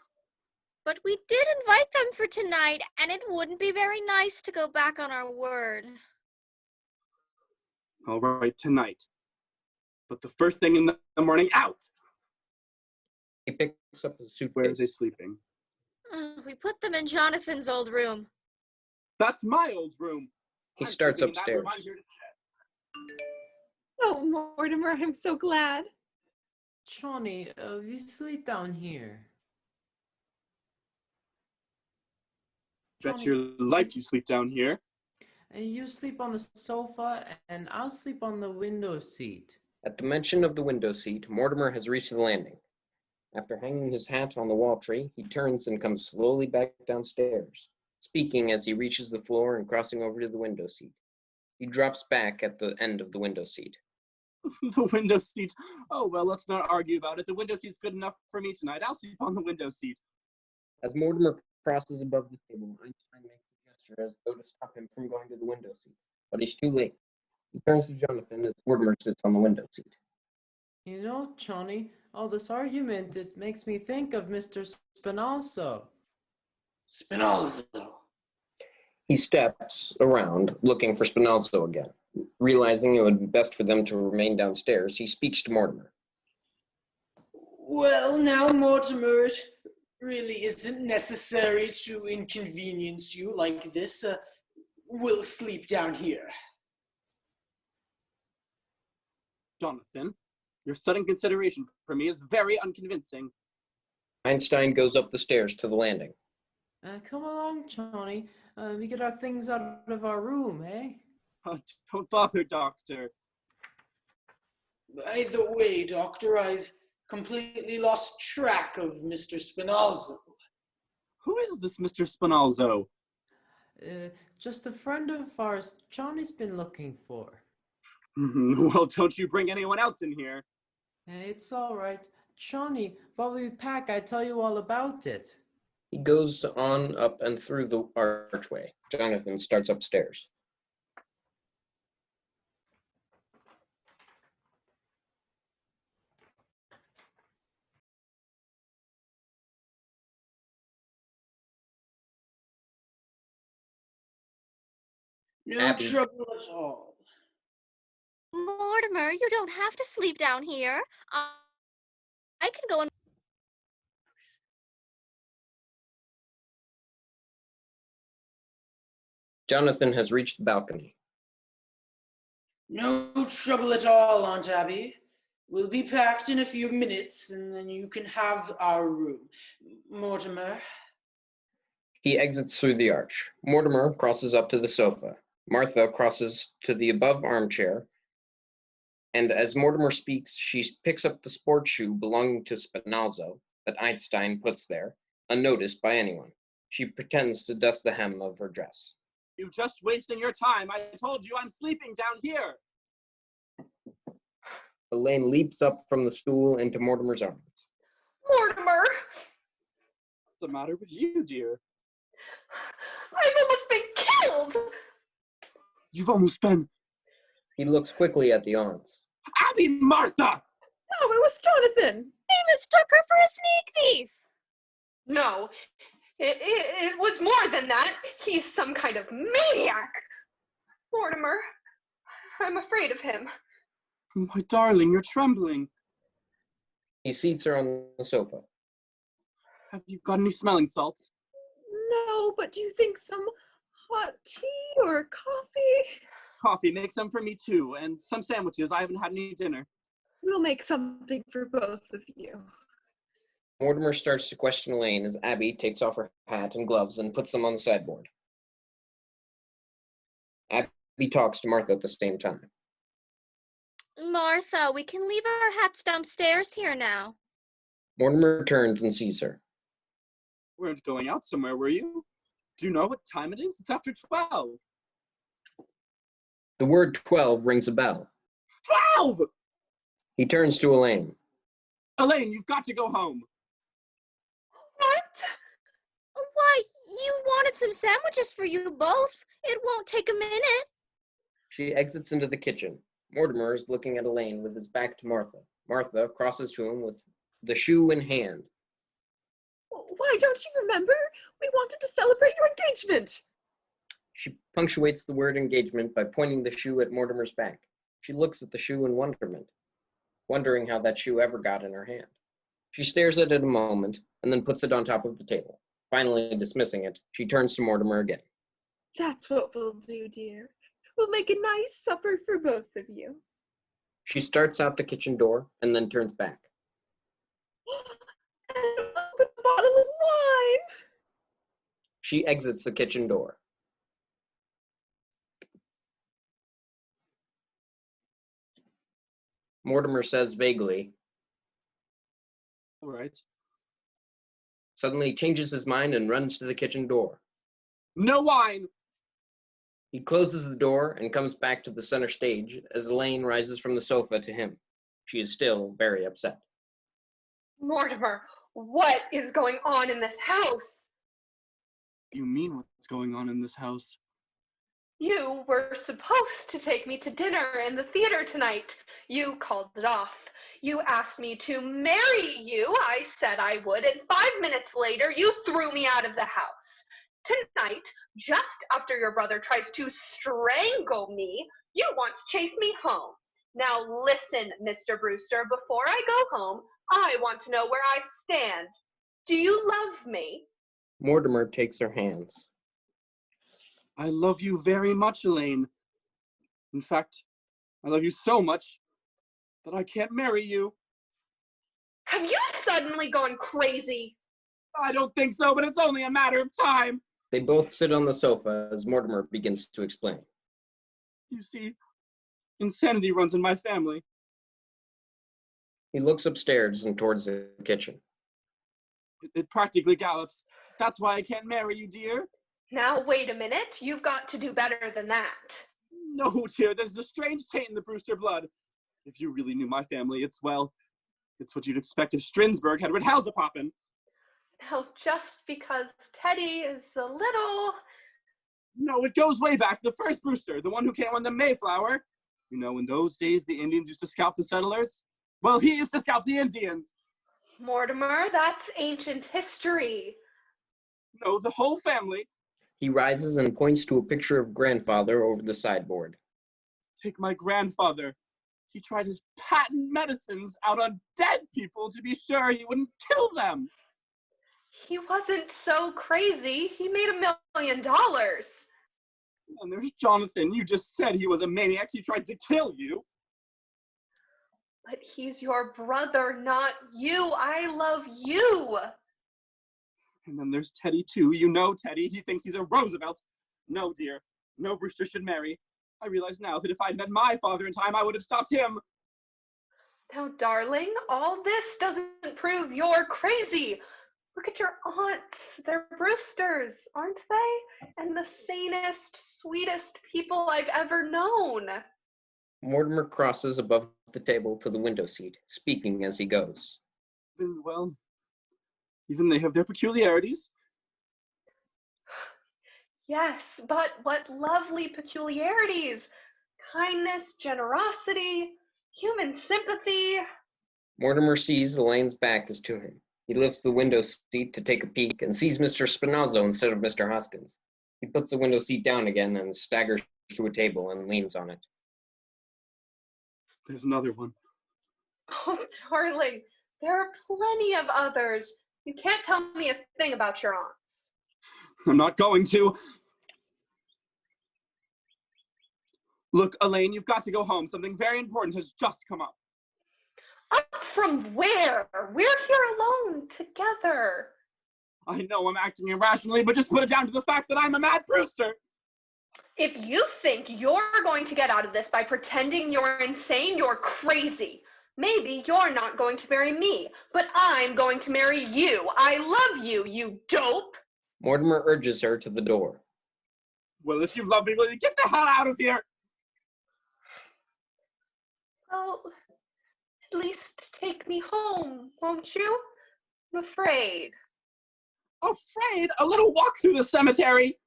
Speaker 7: But we did invite them for tonight, and it wouldn't be very nice to go back on our word.
Speaker 12: All right, tonight. But the first thing in the morning, out!
Speaker 6: He picks up his suitcase.
Speaker 12: Where are they sleeping?
Speaker 7: We put them in Jonathan's old room.
Speaker 12: That's my old room.
Speaker 6: He starts
Speaker 12: sleeping in that
Speaker 6: upstairs.
Speaker 12: room. I'm here to stay.
Speaker 3: Oh, Mortimer, I'm so glad.
Speaker 14: Johnny, we sleep down here.
Speaker 12: Bet
Speaker 14: Johnny,
Speaker 12: your life you sleep down here.
Speaker 14: You sleep on the sofa, and I'll sleep on the window seat.
Speaker 6: At the mention of the window seat, Mortimer has reached the landing. After hanging his hat on the wall tree, he turns and comes slowly back downstairs, speaking as he reaches the floor and crossing over to the window seat. He drops back at the end of the window seat.
Speaker 12: The window seat. Oh, well, let's not argue about it. The window seat's good enough for me tonight. I'll sleep on the window seat.
Speaker 6: As Mortimer crosses above the table, Einstein makes a gesture as though to stop him from going to the window seat. But he's too late. He turns to Jonathan as Mortimer sits on the window seat.
Speaker 14: You know, Johnny, all this argument, it makes me think of Mr. Spinalzo.
Speaker 13: Spinalzo.
Speaker 6: He steps around, looking for Spinalzo again. Realizing it would be best for them to remain downstairs, he speaks to Mortimer.
Speaker 13: Well, now, Mortimer, it really isn't necessary to inconvenience you like this. We'll sleep down here.
Speaker 12: Jonathan, your sudden consideration for me is very unconvincing.
Speaker 6: Einstein goes up the stairs to the landing.
Speaker 14: Come along, Johnny. We get our things out of our room, eh?
Speaker 12: Oh, don't bother, Doctor.
Speaker 13: By the way, Doctor, I've completely lost track of Mr. Spinalzo.
Speaker 12: Who is this Mr. Spinalzo?
Speaker 14: Just a friend of ours Johnny's been looking for.
Speaker 12: Well, don't you bring anyone else in here.
Speaker 14: It's all right. Johnny, while we pack, I tell you all about it.
Speaker 6: He goes on up and through the archway. Jonathan starts upstairs.
Speaker 13: No
Speaker 6: Abby.
Speaker 13: trouble at all.
Speaker 7: Mortimer, you don't have to sleep down here. I can go and.
Speaker 6: Jonathan has reached the balcony.
Speaker 13: No trouble at all, Aunt Abby. We'll be packed in a few minutes, and then you can have our room. Mortimer.
Speaker 6: He exits through the arch. Mortimer crosses up to the sofa. Martha crosses to the above armchair, and as Mortimer speaks, she picks up the sports shoe belonging to Spinazzo that Einstein puts there, unnoticed by anyone. She pretends to dust the hem of her dress.
Speaker 12: You're just wasting your time. I told you I'm sleeping down here.
Speaker 6: Elaine leaps up from the stool into Mortimer's arms.
Speaker 4: Mortimer!
Speaker 12: What's the matter with you, dear?
Speaker 4: I've almost been killed!
Speaker 12: You've almost been...
Speaker 6: He looks quickly at the arms.
Speaker 12: Abby, Martha!
Speaker 3: No, it was Jonathan.
Speaker 7: They mistook her for a sneak thief.
Speaker 4: No, it was more than that. He's some kind of maniac. Mortimer, I'm afraid of him.
Speaker 12: My darling, you're trembling.
Speaker 6: He seats her on the sofa.
Speaker 12: Have you got any smelling salts?
Speaker 3: No, but do you think some hot tea or coffee?
Speaker 12: Coffee, make some for me too, and some sandwiches. I haven't had any dinner.
Speaker 3: We'll make something for both of you.
Speaker 6: Mortimer starts to question Elaine as Abby takes off her hat and gloves and puts them on the sideboard. Abby talks to Martha at the same time.
Speaker 7: Martha, we can leave our hats downstairs here now.
Speaker 6: Mortimer turns and sees her.
Speaker 12: Weren't going out somewhere, were you? Do you know what time it is? It's after 12.
Speaker 6: The word 12 rings a bell.
Speaker 12: 12!
Speaker 6: He turns to Elaine.
Speaker 12: Elaine, you've got to go home.
Speaker 4: What?
Speaker 7: Why, you wanted some sandwiches for you both. It won't take a minute.
Speaker 6: She exits into the kitchen. Mortimer is looking at Elaine with his back to Martha. Martha crosses to him with the shoe in hand.
Speaker 3: Why, don't you remember? We wanted to celebrate your engagement.
Speaker 6: She punctuates the word engagement by pointing the shoe at Mortimer's back. She looks at the shoe in wonderment, wondering how that shoe ever got in her hand. She stares at it a moment and then puts it on top of the table. Finally dismissing it, she turns to Mortimer again.
Speaker 3: That's what we'll do, dear. We'll make a nice supper for both of you.
Speaker 6: She starts out the kitchen door and then turns back.
Speaker 3: And open a bottle of wine.
Speaker 6: She exits the kitchen door. Mortimer says vaguely,
Speaker 12: All right.
Speaker 6: Suddenly changes his mind and runs to the kitchen door.
Speaker 12: No wine!
Speaker 6: He closes the door and comes back to the center stage as Elaine rises from the sofa to him. She is still very upset.
Speaker 4: Mortimer, what is going on in this house?
Speaker 12: You mean what's going on in this house?
Speaker 4: You were supposed to take me to dinner in the theater tonight. You called it off. You asked me to marry you. I said I would, and 5 minutes later, you threw me out of the house. Tonight, just after your brother tries to strangle me, you want to chase me home. Now listen, Mr. Brewster, before I go home, I want to know where I stand. Do you love me?
Speaker 6: Mortimer takes her hands.
Speaker 12: I love you very much, Elaine. In fact, I love you so much that I can't marry you.
Speaker 4: Have you suddenly gone crazy?
Speaker 12: I don't think so, but it's only a matter of time.
Speaker 6: They both sit on the sofa as Mortimer begins to explain.
Speaker 12: You see, insanity runs in my family.
Speaker 6: He looks upstairs and towards the kitchen.
Speaker 12: It practically gallops. That's why I can't marry you, dear.
Speaker 4: Now, wait a minute. You've got to do better than that.
Speaker 12: No, dear, there's a strange taint in the Brewster blood. If you really knew my family, it's, well, It's what you'd expect if Strinsberg had Ritthausen.
Speaker 4: Now, just because Teddy is a little...
Speaker 12: No, it goes way back. The first Brewster, the one who came on the Mayflower. You know, in those days, the Indians used to scalp the settlers. Well, he used to scalp the Indians.
Speaker 4: Mortimer, that's ancient history.
Speaker 12: No, the whole family.
Speaker 6: He rises and points to a picture of grandfather over the sideboard.
Speaker 12: Take my grandfather. He tried his patent medicines out on dead people to be sure he wouldn't kill them.
Speaker 4: He wasn't so crazy. He made $1 million.
Speaker 12: And there's Jonathan. You just said he was a maniac. He tried to kill you.
Speaker 4: But he's your brother, not you. I love you.
Speaker 12: And then there's Teddy, too. You know Teddy. He thinks he's a Roosevelt. No, dear. No Brewster should marry. I realize now that if I'd met my father in time, I would have stopped him.
Speaker 4: Now, darling, all this doesn't prove you're crazy. Look at your aunts. They're Brewsters, aren't they? And the sanest, sweetest people I've ever known.
Speaker 6: Mortimer crosses above the table to the window seat, speaking as he goes.
Speaker 12: Well, even they have their peculiarities.
Speaker 4: Yes, but what lovely peculiarities. Kindness, generosity, human sympathy.
Speaker 6: Mortimer sees Elaine's back is to him. He lifts the window seat to take a peek and sees Mr. Spinazzo instead of Mr. Hoskins. He puts the window seat down again and staggers to a table and leans on it.
Speaker 12: There's another one.
Speaker 4: Oh, darling, there are plenty of others. You can't tell me a thing about your aunts.
Speaker 12: I'm not going to. Look, Elaine, you've got to go home. Something very important has just come up.
Speaker 4: Up from where? We're here alone, together.
Speaker 12: I know I'm acting irrationally, but just put it down to the fact that I'm a mad Brewster.
Speaker 4: If you think you're going to get out of this by pretending you're insane, you're crazy. Maybe you're not going to marry me, but I'm going to marry you. I love you, you dope.
Speaker 6: Mortimer urges her to the door.
Speaker 12: Well, if you love me, will you get the hell out of here?
Speaker 4: Well, at least take me home, won't you? I'm afraid.
Speaker 12: Afraid? A little walk through the cemetery.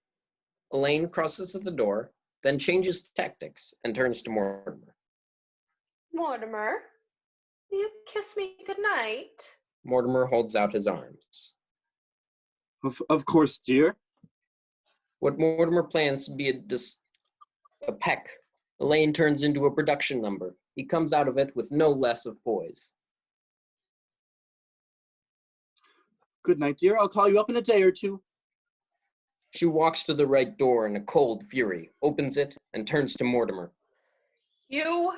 Speaker 6: Elaine crosses to the door, then changes tactics and turns to Mortimer.
Speaker 4: Mortimer, will you kiss me goodnight?
Speaker 6: Mortimer holds out his arms.
Speaker 12: Of course, dear.
Speaker 6: What Mortimer plans to be a peck, Elaine turns into a production number. He comes out of it with no less of poise.
Speaker 12: Good night, dear. I'll call you up in a day or two.
Speaker 6: She walks to the right door in a cold fury, opens it, and turns to Mortimer.
Speaker 4: You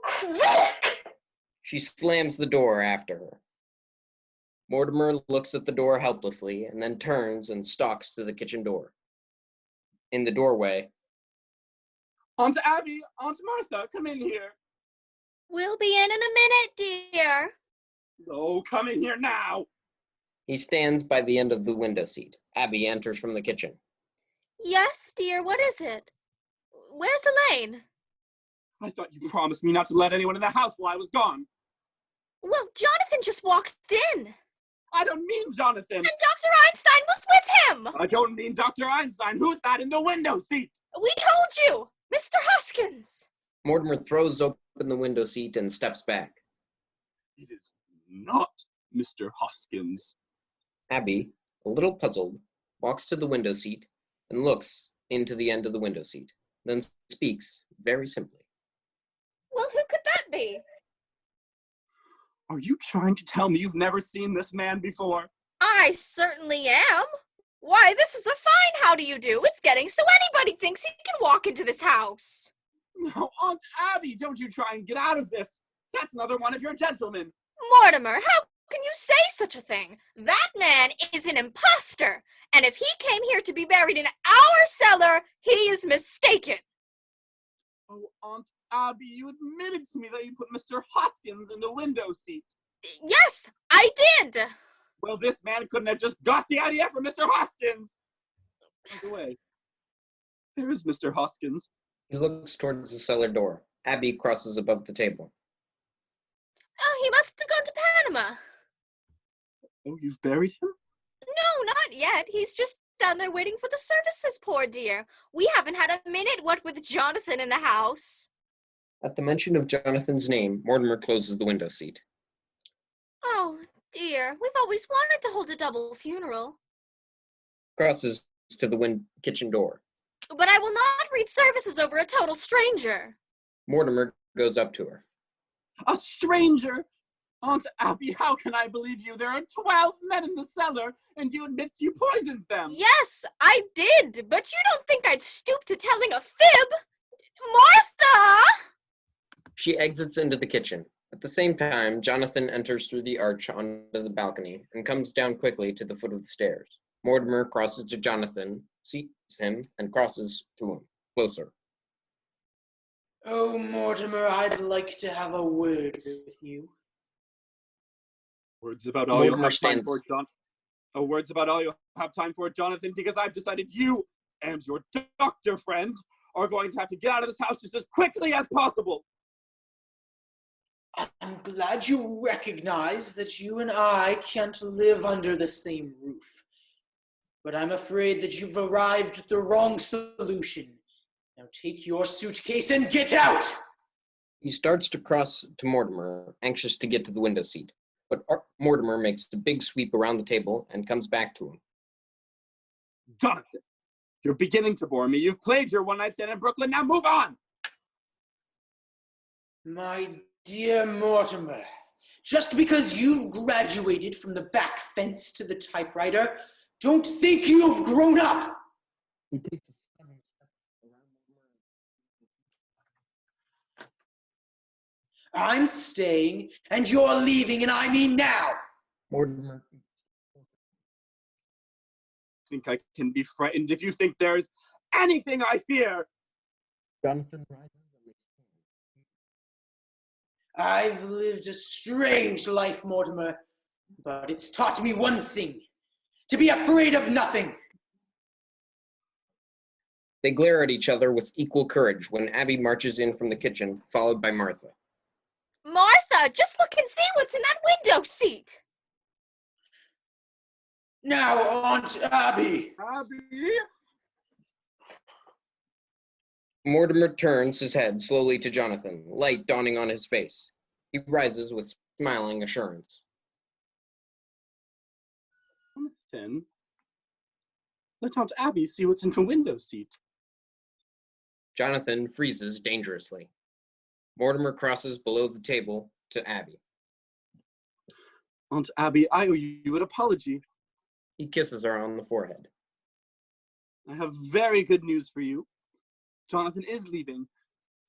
Speaker 4: crick!
Speaker 6: She slams the door after her. Mortimer looks at the door helplessly and then turns and stalks to the kitchen door. In the doorway,
Speaker 12: Aunt Abby, Aunt Martha, come in here.
Speaker 7: We'll be in a minute, dear.
Speaker 12: Oh, come in here now.
Speaker 6: he stands by the end of the window seat. Abby enters from the kitchen.
Speaker 7: Yes, dear, what is it? Where's Elaine?
Speaker 12: I thought you promised me not to let anyone in the house while I was gone.
Speaker 7: Well, Jonathan just walked in.
Speaker 12: I don't mean Jonathan.
Speaker 7: And Dr. Einstein was with him.
Speaker 12: I don't mean Dr. Einstein. Who's that in the window seat?
Speaker 7: We told you, Mr. Hoskins.
Speaker 6: Mortimer throws open the window seat and steps back.
Speaker 12: It is not Mr. Hoskins.
Speaker 6: Abby, a little puzzled, walks to the window seat and looks into the end of the window seat, then speaks very simply.
Speaker 7: Well, who could that be?
Speaker 12: Are you trying to tell me you've never seen this man before?
Speaker 7: I certainly am. Why, this is a fine how do you do. It's getting so anybody thinks he can walk into this house.
Speaker 12: Now, Aunt Abby, don't you try and get out of this. That's another one of your gentlemen.
Speaker 7: Mortimer, how can you say such a thing? That man is an imposter, and if he came here to be buried in our cellar, he is mistaken.
Speaker 12: Oh, Aunt Abby, you admitted to me that you put Mr. Hoskins in the window seat.
Speaker 7: Yes, I did.
Speaker 12: Well, this man couldn't have just got the idea from Mr. Hoskins. By the way, there is Mr. Hoskins.
Speaker 6: He looks towards the cellar door. Abby crosses above the table.
Speaker 7: He must have gone to Panama.
Speaker 12: Oh, you've buried him?
Speaker 7: No, not yet. He's just down there waiting for the services, poor dear. We haven't had a minute, what with Jonathan in the house.
Speaker 6: At the mention of Jonathan's name, Mortimer closes the window seat.
Speaker 7: Oh, dear. We've always wanted to hold a double funeral.
Speaker 6: Crosses to the kitchen door.
Speaker 7: But I will not read services over a total stranger.
Speaker 6: Mortimer goes up to her.
Speaker 12: A stranger? Aunt Abby, how can I believe you? There are 12 men in the cellar, and you admit you poisoned them.
Speaker 7: Yes, I did, but you don't think I'd stoop to telling a fib? Martha!
Speaker 6: She exits into the kitchen. At the same time, Jonathan enters through the arch onto the balcony and comes down quickly to the foot of the stairs. Mortimer crosses to Jonathan, sees him, and crosses to him, closer.
Speaker 13: Oh, Mortimer, I'd like to have a word with you.
Speaker 12: Words about all you'll
Speaker 6: Mortimer
Speaker 12: have time
Speaker 6: stands.
Speaker 12: for, John. Oh, words about all you'll have time for, Jonathan, because I've decided you and your doctor friend are going to have to get out of this house just as quickly as possible.
Speaker 13: I'm glad you recognize that you and I can't live under the same roof. But I'm afraid that you've arrived at the wrong solution. Now take your suitcase and get out!
Speaker 6: He starts to cross to Mortimer, anxious to get to the window seat. But Mortimer makes a big sweep around the table and comes back to him.
Speaker 12: Jonathan, you're beginning to bore me. You've played your one-night stand in Brooklyn. Now move on!
Speaker 13: My dear Mortimer, just because you've graduated from the back fence to the typewriter, don't think you've grown up!
Speaker 6: He takes a sudden step around
Speaker 13: I'm staying, and you're leaving, and I mean now!
Speaker 6: Mortimer.
Speaker 12: Think I can be frightened if you think there's anything I fear.
Speaker 6: Jonathan rises and makes
Speaker 13: I've lived a strange life, Mortimer, but it's taught me one thing, to be afraid of nothing.
Speaker 6: They glare at each other with equal courage when Abby marches in from the kitchen, followed by Martha.
Speaker 7: Martha, just look and see what's in that window seat.
Speaker 13: Now, Aunt Abby.
Speaker 12: Abby?
Speaker 6: Mortimer turns his head slowly to Jonathan, light dawning on his face. He rises with smiling assurance.
Speaker 12: Jonathan, let Aunt Abby see what's in the window seat.
Speaker 6: Jonathan freezes dangerously. Mortimer crosses below the table to Abby.
Speaker 12: Aunt Abby, I owe you an apology.
Speaker 6: He kisses her on the forehead.
Speaker 12: I have very good news for you. Jonathan is leaving.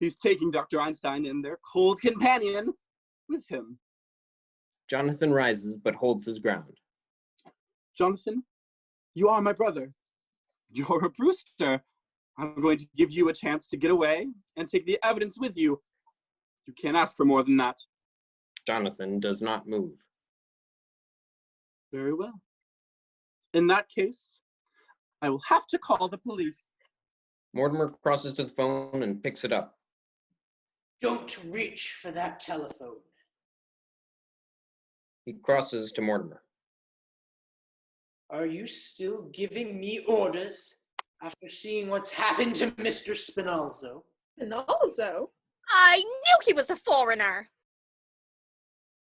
Speaker 12: He's taking Dr. Einstein and their cold companion with him.
Speaker 6: Jonathan rises but holds his ground.
Speaker 12: Jonathan, you are my brother. You're a Brewster. I'm going to give you a chance to get away and take the evidence with you. You can't ask for more than that.
Speaker 6: Jonathan does not move.
Speaker 12: Very well. In that case, I will have to call the police.
Speaker 6: Mortimer crosses to the phone and picks it up.
Speaker 13: Don't reach for that telephone.
Speaker 6: He crosses to Mortimer.
Speaker 13: Are you still giving me orders after seeing what's happened to Mr. Spinalzo?
Speaker 3: Spinalzo?
Speaker 7: I knew he was a foreigner.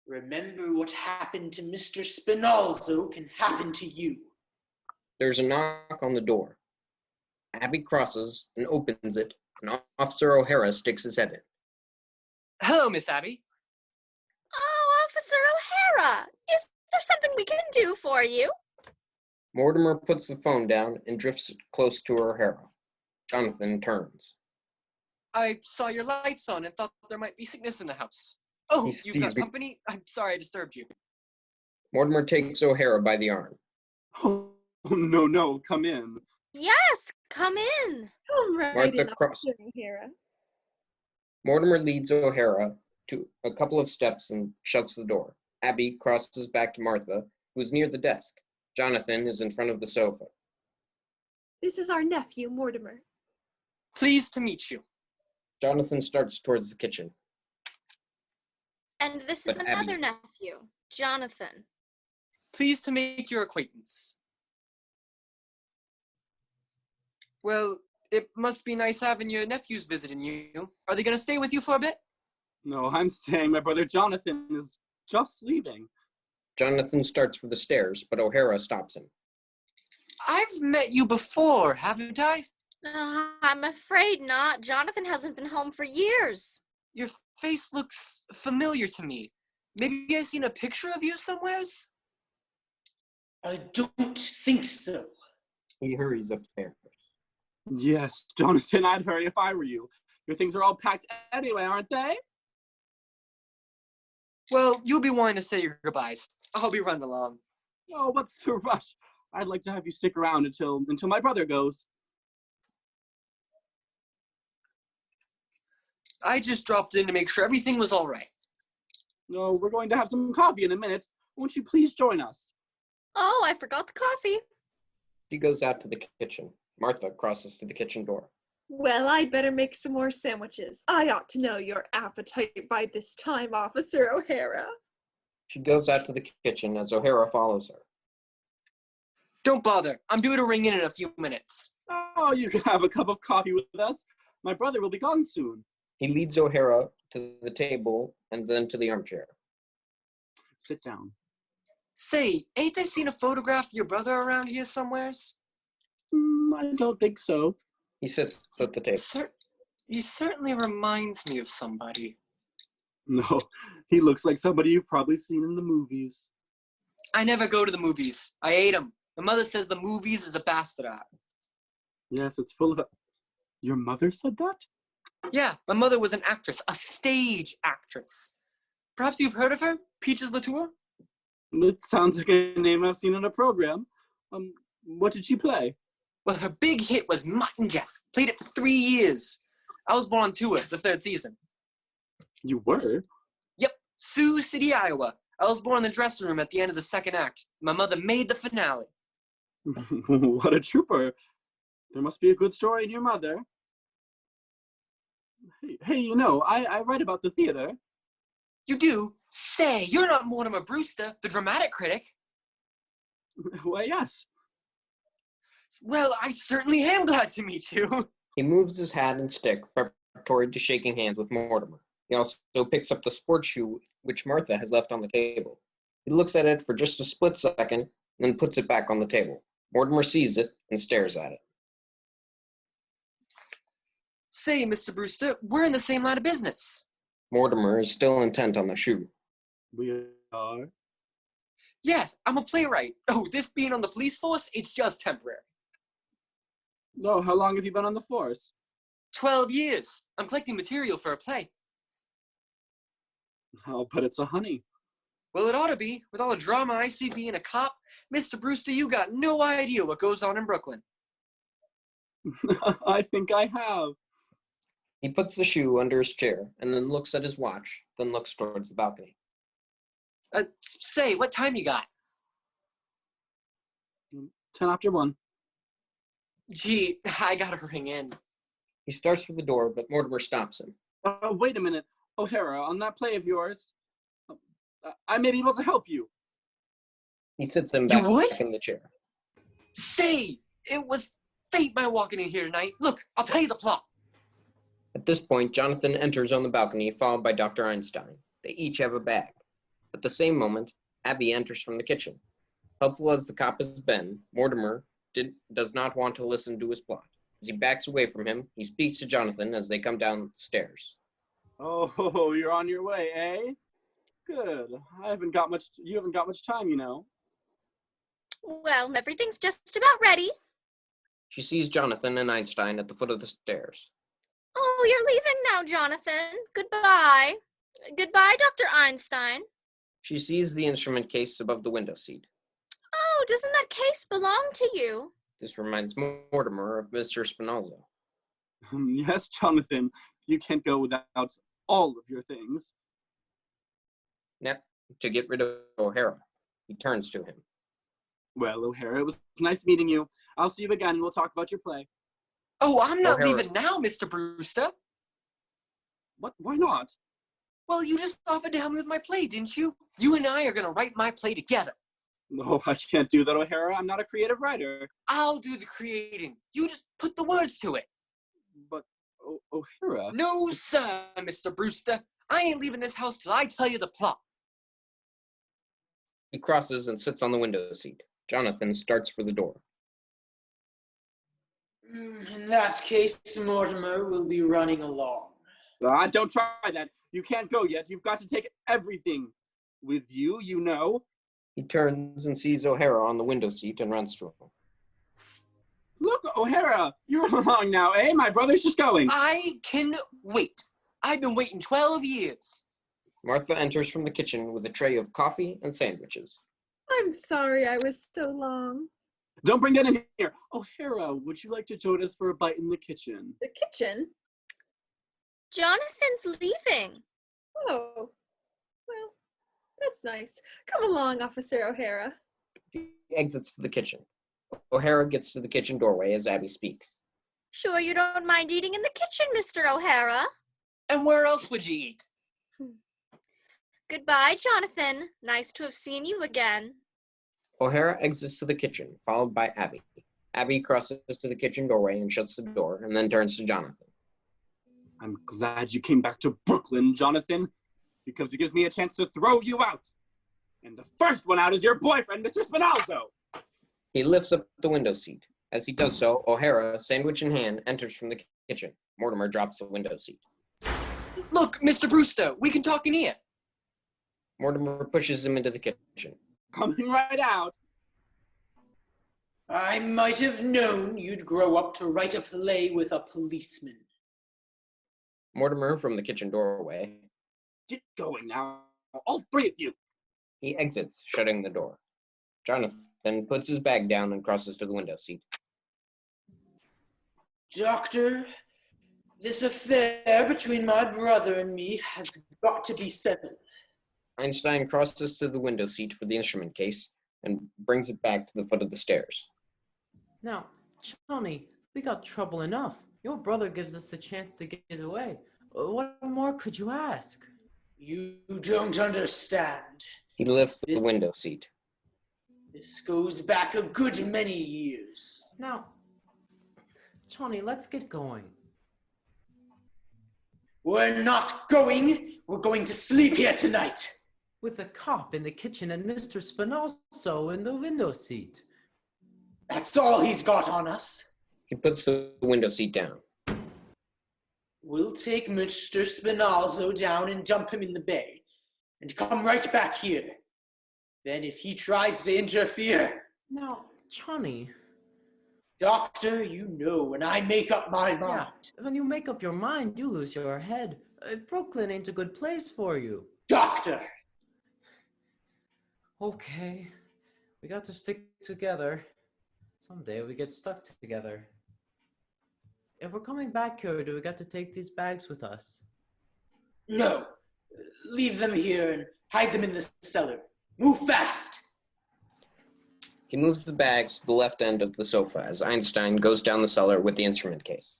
Speaker 13: Remember what happened to Mr. Spinalzo can happen to you.
Speaker 6: There's a knock on the door. Abby crosses and opens it, and Officer O'Hara sticks his head in.
Speaker 15: Hello, Miss Abby.
Speaker 7: Oh, Officer O'Hara, is there something we can do for you?
Speaker 6: Mortimer puts the phone down and drifts close to O'Hara. Jonathan turns.
Speaker 15: I saw your lights on and thought there might be sickness in the house. Oh, you've got company? I'm sorry I disturbed you.
Speaker 6: Mortimer takes O'Hara by the arm.
Speaker 12: Oh, no, come in.
Speaker 7: Yes, come in.
Speaker 3: Come right
Speaker 6: Martha
Speaker 3: in, Officer O'Hara.
Speaker 6: Mortimer leads O'Hara to a couple of steps and shuts the door. Abby crosses back to Martha, who is near the desk. Jonathan is in front of the sofa.
Speaker 3: This is our nephew, Mortimer.
Speaker 15: Pleased to meet you.
Speaker 6: Jonathan starts towards the kitchen.
Speaker 7: And this is
Speaker 6: But
Speaker 7: another
Speaker 6: Abby-
Speaker 7: nephew, Jonathan.
Speaker 15: Pleased to make your acquaintance. Well, it must be nice having your nephews visiting you. Are they gonna stay with you for a bit?
Speaker 12: No, I'm saying my brother Jonathan is just leaving.
Speaker 6: Jonathan starts for the stairs, but O'Hara stops him.
Speaker 15: I've met you before, haven't I?
Speaker 7: I'm afraid not. Jonathan hasn't been home for years.
Speaker 15: Your face looks familiar to me. Maybe I've seen a picture of you somewheres?
Speaker 13: I don't think so.
Speaker 6: He hurries upstairs.
Speaker 12: Yes, Jonathan, I'd hurry if I were you. Your things are all packed anyway, aren't they?
Speaker 15: Well, you'll be wanting to say your goodbyes. I'll be running along.
Speaker 12: Oh, what's the rush? I'd like to have you stick around until my brother goes.
Speaker 15: I just dropped in to make sure everything was all right.
Speaker 12: No, we're going to have some coffee in a minute. Won't you please join us?
Speaker 7: Oh, I forgot the coffee.
Speaker 6: She goes out to the kitchen. Martha crosses to the kitchen door.
Speaker 3: Well, I'd better make some more sandwiches. I ought to know your appetite by this time, Officer O'Hara.
Speaker 6: She goes out to the kitchen as O'Hara follows her.
Speaker 15: Don't bother. I'm due to ring in a few minutes.
Speaker 12: Oh, you can have a cup of coffee with us. My brother will be gone soon.
Speaker 6: He leads O'Hara to the table and then to the armchair.
Speaker 12: Sit down.
Speaker 15: Say, ain't I seen a photograph of your brother around here somewheres?
Speaker 12: I don't think so.
Speaker 6: He sits at the table.
Speaker 15: He certainly reminds me of somebody.
Speaker 12: No, he looks like somebody you've probably seen in the movies.
Speaker 15: I never go to the movies. I hate them. My mother says the movies is a bastard art.
Speaker 12: Yes, it's full of... Your mother said that?
Speaker 15: Yeah, my mother was an actress, a stage actress. Perhaps you've heard of her? Peaches Latour?
Speaker 12: It sounds like a name I've seen in a program. What did she play?
Speaker 15: Well, her big hit was Mutt and Jeff. Played it for 3 years. I was born on tour, the 3rd season.
Speaker 12: You were?
Speaker 15: Yep, Sioux City, Iowa. I was born in the dressing room at the end of the 2nd act. My mother made the finale.
Speaker 12: What a trooper. There must be a good story in your mother. Hey, you know, I write about the theater.
Speaker 15: You do? Say, you're not Mortimer Brewster, the dramatic critic.
Speaker 12: Why, yes.
Speaker 15: Well, I certainly am glad to meet you.
Speaker 6: He moves his hat and stick preparatory to shaking hands with Mortimer. He also picks up the sports shoe which Martha has left on the table. He looks at it for just a split second, and then puts it back on the table. Mortimer sees it and stares at it.
Speaker 15: Say, Mr. Brewster, we're in the same line of business.
Speaker 6: Mortimer is still intent on the shoe.
Speaker 12: We are?
Speaker 15: Yes, I'm a playwright. Oh, this being on the police force, it's just temporary.
Speaker 12: No, how long have you been on the force?
Speaker 15: 12 years. I'm collecting material for a play.
Speaker 12: I'll bet it's a honey.
Speaker 15: Well, it ought to be. With all the drama I see being a cop, Mr. Brewster, you got no idea what goes on in Brooklyn.
Speaker 12: I think I have.
Speaker 6: He puts the shoe under his chair and then looks at his watch, then looks towards the balcony.
Speaker 15: Say, what time you got?
Speaker 12: 10 after 1.
Speaker 15: Gee, I gotta ring in.
Speaker 6: He starts for the door, but Mortimer stops him.
Speaker 12: Wait a minute. O'Hara, on that play of yours, I may be able to help you.
Speaker 6: He sits him back in the chair.
Speaker 15: Say, it was fate my walking in here tonight. Look, I'll tell you the plot.
Speaker 6: At this point, Jonathan enters on the balcony, followed by Dr. Einstein. They each have a bag. At the same moment, Abby enters from the kitchen. Helpful as the cop has been, Mortimer does not want to listen to his plot. As he backs away from him, he speaks to Jonathan as they come down the stairs.
Speaker 12: Oh, you're on your way, eh? Good. You haven't got much time, you know.
Speaker 7: Well, everything's just about ready.
Speaker 6: She sees Jonathan and Einstein at the foot of the stairs.
Speaker 7: Oh, you're leaving now, Jonathan. Goodbye. Goodbye, Dr. Einstein.
Speaker 6: She sees the instrument case above the window seat.
Speaker 7: Oh, doesn't that case belong to you?
Speaker 6: This reminds Mortimer of Mr. Spinoza.
Speaker 12: Yes, Jonathan. You can't go without all of your things.
Speaker 6: Now, to get rid of O'Hara, he turns to him.
Speaker 12: Well, O'Hara, it was nice meeting you. I'll see you again and we'll talk about your play.
Speaker 15: Oh, I'm not
Speaker 6: O'Hara.
Speaker 15: leaving now, Mr. Brewster.
Speaker 12: What? Why not?
Speaker 15: Well, you just offered to help me with my play, didn't you? You and I are gonna write my play together.
Speaker 12: No, I can't do that, O'Hara. I'm not a creative writer.
Speaker 15: I'll do the creating. You just put the words to it.
Speaker 12: But, O'Hara...
Speaker 15: No, sir, Mr. Brewster. I ain't leaving this house till I tell you the plot.
Speaker 6: He crosses and sits on the window seat. Jonathan starts for the door.
Speaker 13: In that case, Mortimer will be running along.
Speaker 12: Don't try that. You can't go yet. You've got to take everything with you, you know.
Speaker 6: He turns and sees O'Hara on the window seat and runs to him.
Speaker 12: Look, O'Hara, you're along now, eh? My brother's just going.
Speaker 15: I can wait. I've been waiting 12 years.
Speaker 6: Martha enters from the kitchen with a tray of coffee and sandwiches.
Speaker 3: I'm sorry I was so long.
Speaker 12: Don't bring that in here. O'Hara, would you like to join us for a bite in the kitchen?
Speaker 3: The kitchen?
Speaker 7: Jonathan's leaving.
Speaker 3: Oh, well, that's nice. Come along, Officer O'Hara.
Speaker 6: He exits to the kitchen. O'Hara gets to the kitchen doorway as Abby speaks.
Speaker 7: Sure you don't mind eating in the kitchen, Mr. O'Hara?
Speaker 15: And where else would you eat?
Speaker 7: Goodbye, Jonathan. Nice to have seen you again.
Speaker 6: O'Hara exits to the kitchen, followed by Abby. Abby crosses to the kitchen doorway and shuts the door, and then turns to Jonathan.
Speaker 12: I'm glad you came back to Brooklyn, Jonathan, because it gives me a chance to throw you out. And the first one out is your boyfriend, Mr. Spinalzo.
Speaker 6: He lifts up the window seat. As he does so, O'Hara, sandwich in hand, enters from the kitchen. Mortimer drops the window seat.
Speaker 15: Look, Mr. Brewster, we can talk in here.
Speaker 6: Mortimer pushes him into the kitchen.
Speaker 12: Coming right out.
Speaker 13: I might have known you'd grow up to write a play with a policeman.
Speaker 6: Mortimer from the kitchen doorway.
Speaker 12: Get going now, all three of you.
Speaker 6: He exits, shutting the door. Jonathan puts his bag down and crosses to the window seat.
Speaker 13: Doctor, this affair between my brother and me has got to be settled.
Speaker 6: Einstein crosses to the window seat for the instrument case and brings it back to the foot of the stairs.
Speaker 14: Now, Johnny, we got trouble enough. Your brother gives us a chance to get away. What more could you ask?
Speaker 13: You don't understand.
Speaker 6: He lifts the window seat.
Speaker 13: This goes back a good many years.
Speaker 14: Now, Johnny, let's get going.
Speaker 13: We're not going. We're going to sleep here tonight.
Speaker 14: With a cop in the kitchen and Mr. Spinalzo in the window seat.
Speaker 13: That's all he's got on us.
Speaker 6: He puts the window seat down.
Speaker 13: We'll take Mr. Spinalzo down and dump him in the bay, and come right back here. Then if he tries to interfere...
Speaker 14: Now, Johnny...
Speaker 13: Doctor, you know when I make up my mind.
Speaker 14: Yeah, when you make up your mind, you lose your head. Brooklyn ain't a good place for you.
Speaker 13: Doctor!
Speaker 14: Okay, we got to stick together. Someday we get stuck together. If we're coming back here, do we got to take these bags with us?
Speaker 13: No. Leave them here and hide them in the cellar. Move fast!
Speaker 6: He moves the bags to the left end of the sofa as Einstein goes down the cellar with the instrument case.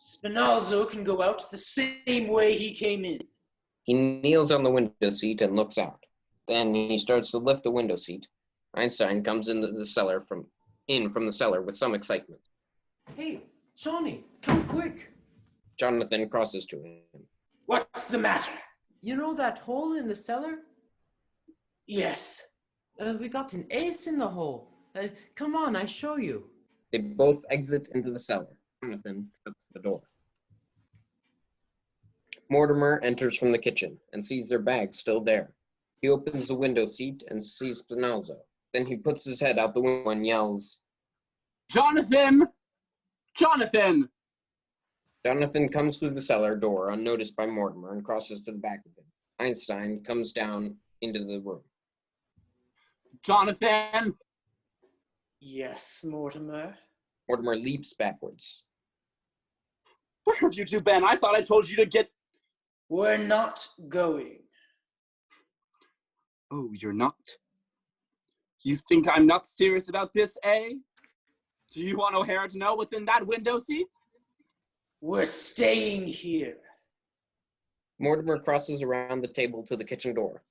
Speaker 13: Spinalzo can go out the same way he came in.
Speaker 6: He kneels on the window seat and looks out. Then he starts to lift the window seat. Einstein comes into the cellar from the cellar with some excitement.
Speaker 14: Hey, Johnny, come quick.
Speaker 6: Jonathan crosses to him.
Speaker 13: What's the matter?
Speaker 14: You know that hole in the cellar?
Speaker 13: Yes.
Speaker 14: We got an ace in the hole. Come on, I show you.
Speaker 6: They both exit into the cellar. Jonathan shuts the door. Mortimer enters from the kitchen and sees their bags still there. He opens the window seat and sees Spinalzo. Then he puts his head out the window and yells,
Speaker 12: Jonathan! Jonathan!
Speaker 6: Jonathan comes through the cellar door unnoticed by Mortimer and crosses to the back of him. Einstein comes down into the room.
Speaker 12: Jonathan!
Speaker 13: Yes, Mortimer.
Speaker 6: Mortimer leaps backwards.
Speaker 12: Where have you two been? I thought I told you to get...
Speaker 13: We're not going.
Speaker 12: Oh, you're not? You think I'm not serious about this, eh? Do you want O'Hara to know what's in that window seat?
Speaker 13: We're staying here.
Speaker 6: Mortimer crosses around the table to the kitchen door.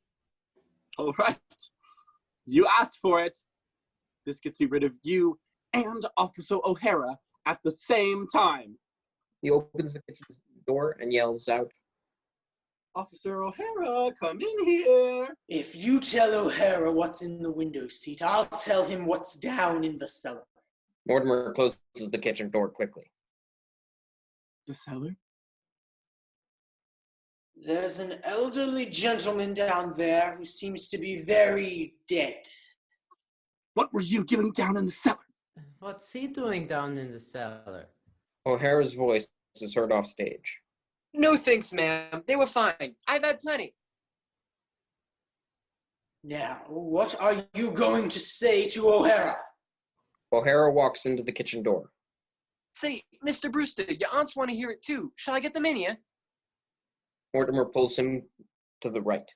Speaker 12: All right. You asked for it. This gets me rid of you and Officer O'Hara at the same time.
Speaker 6: He opens the kitchen door and yells out,
Speaker 12: Officer O'Hara, come in here.
Speaker 13: If you tell O'Hara what's in the window seat, I'll tell him what's down in the cellar.
Speaker 6: Mortimer closes the kitchen door quickly.
Speaker 12: The cellar?
Speaker 13: There's an elderly gentleman down there who seems to be very dead.
Speaker 12: What were you doing down in the cellar?
Speaker 14: What's he doing down in the cellar?
Speaker 6: O'Hara's voice is heard off stage.
Speaker 15: No thanks, ma'am. They were fine. I've had plenty.
Speaker 13: Now, what are you going to say to O'Hara?
Speaker 6: O'Hara walks into the kitchen door.
Speaker 15: Say, Mr. Brewster, your aunts want to hear it too. Shall I get them in here?
Speaker 6: Mortimer pulls him to the right.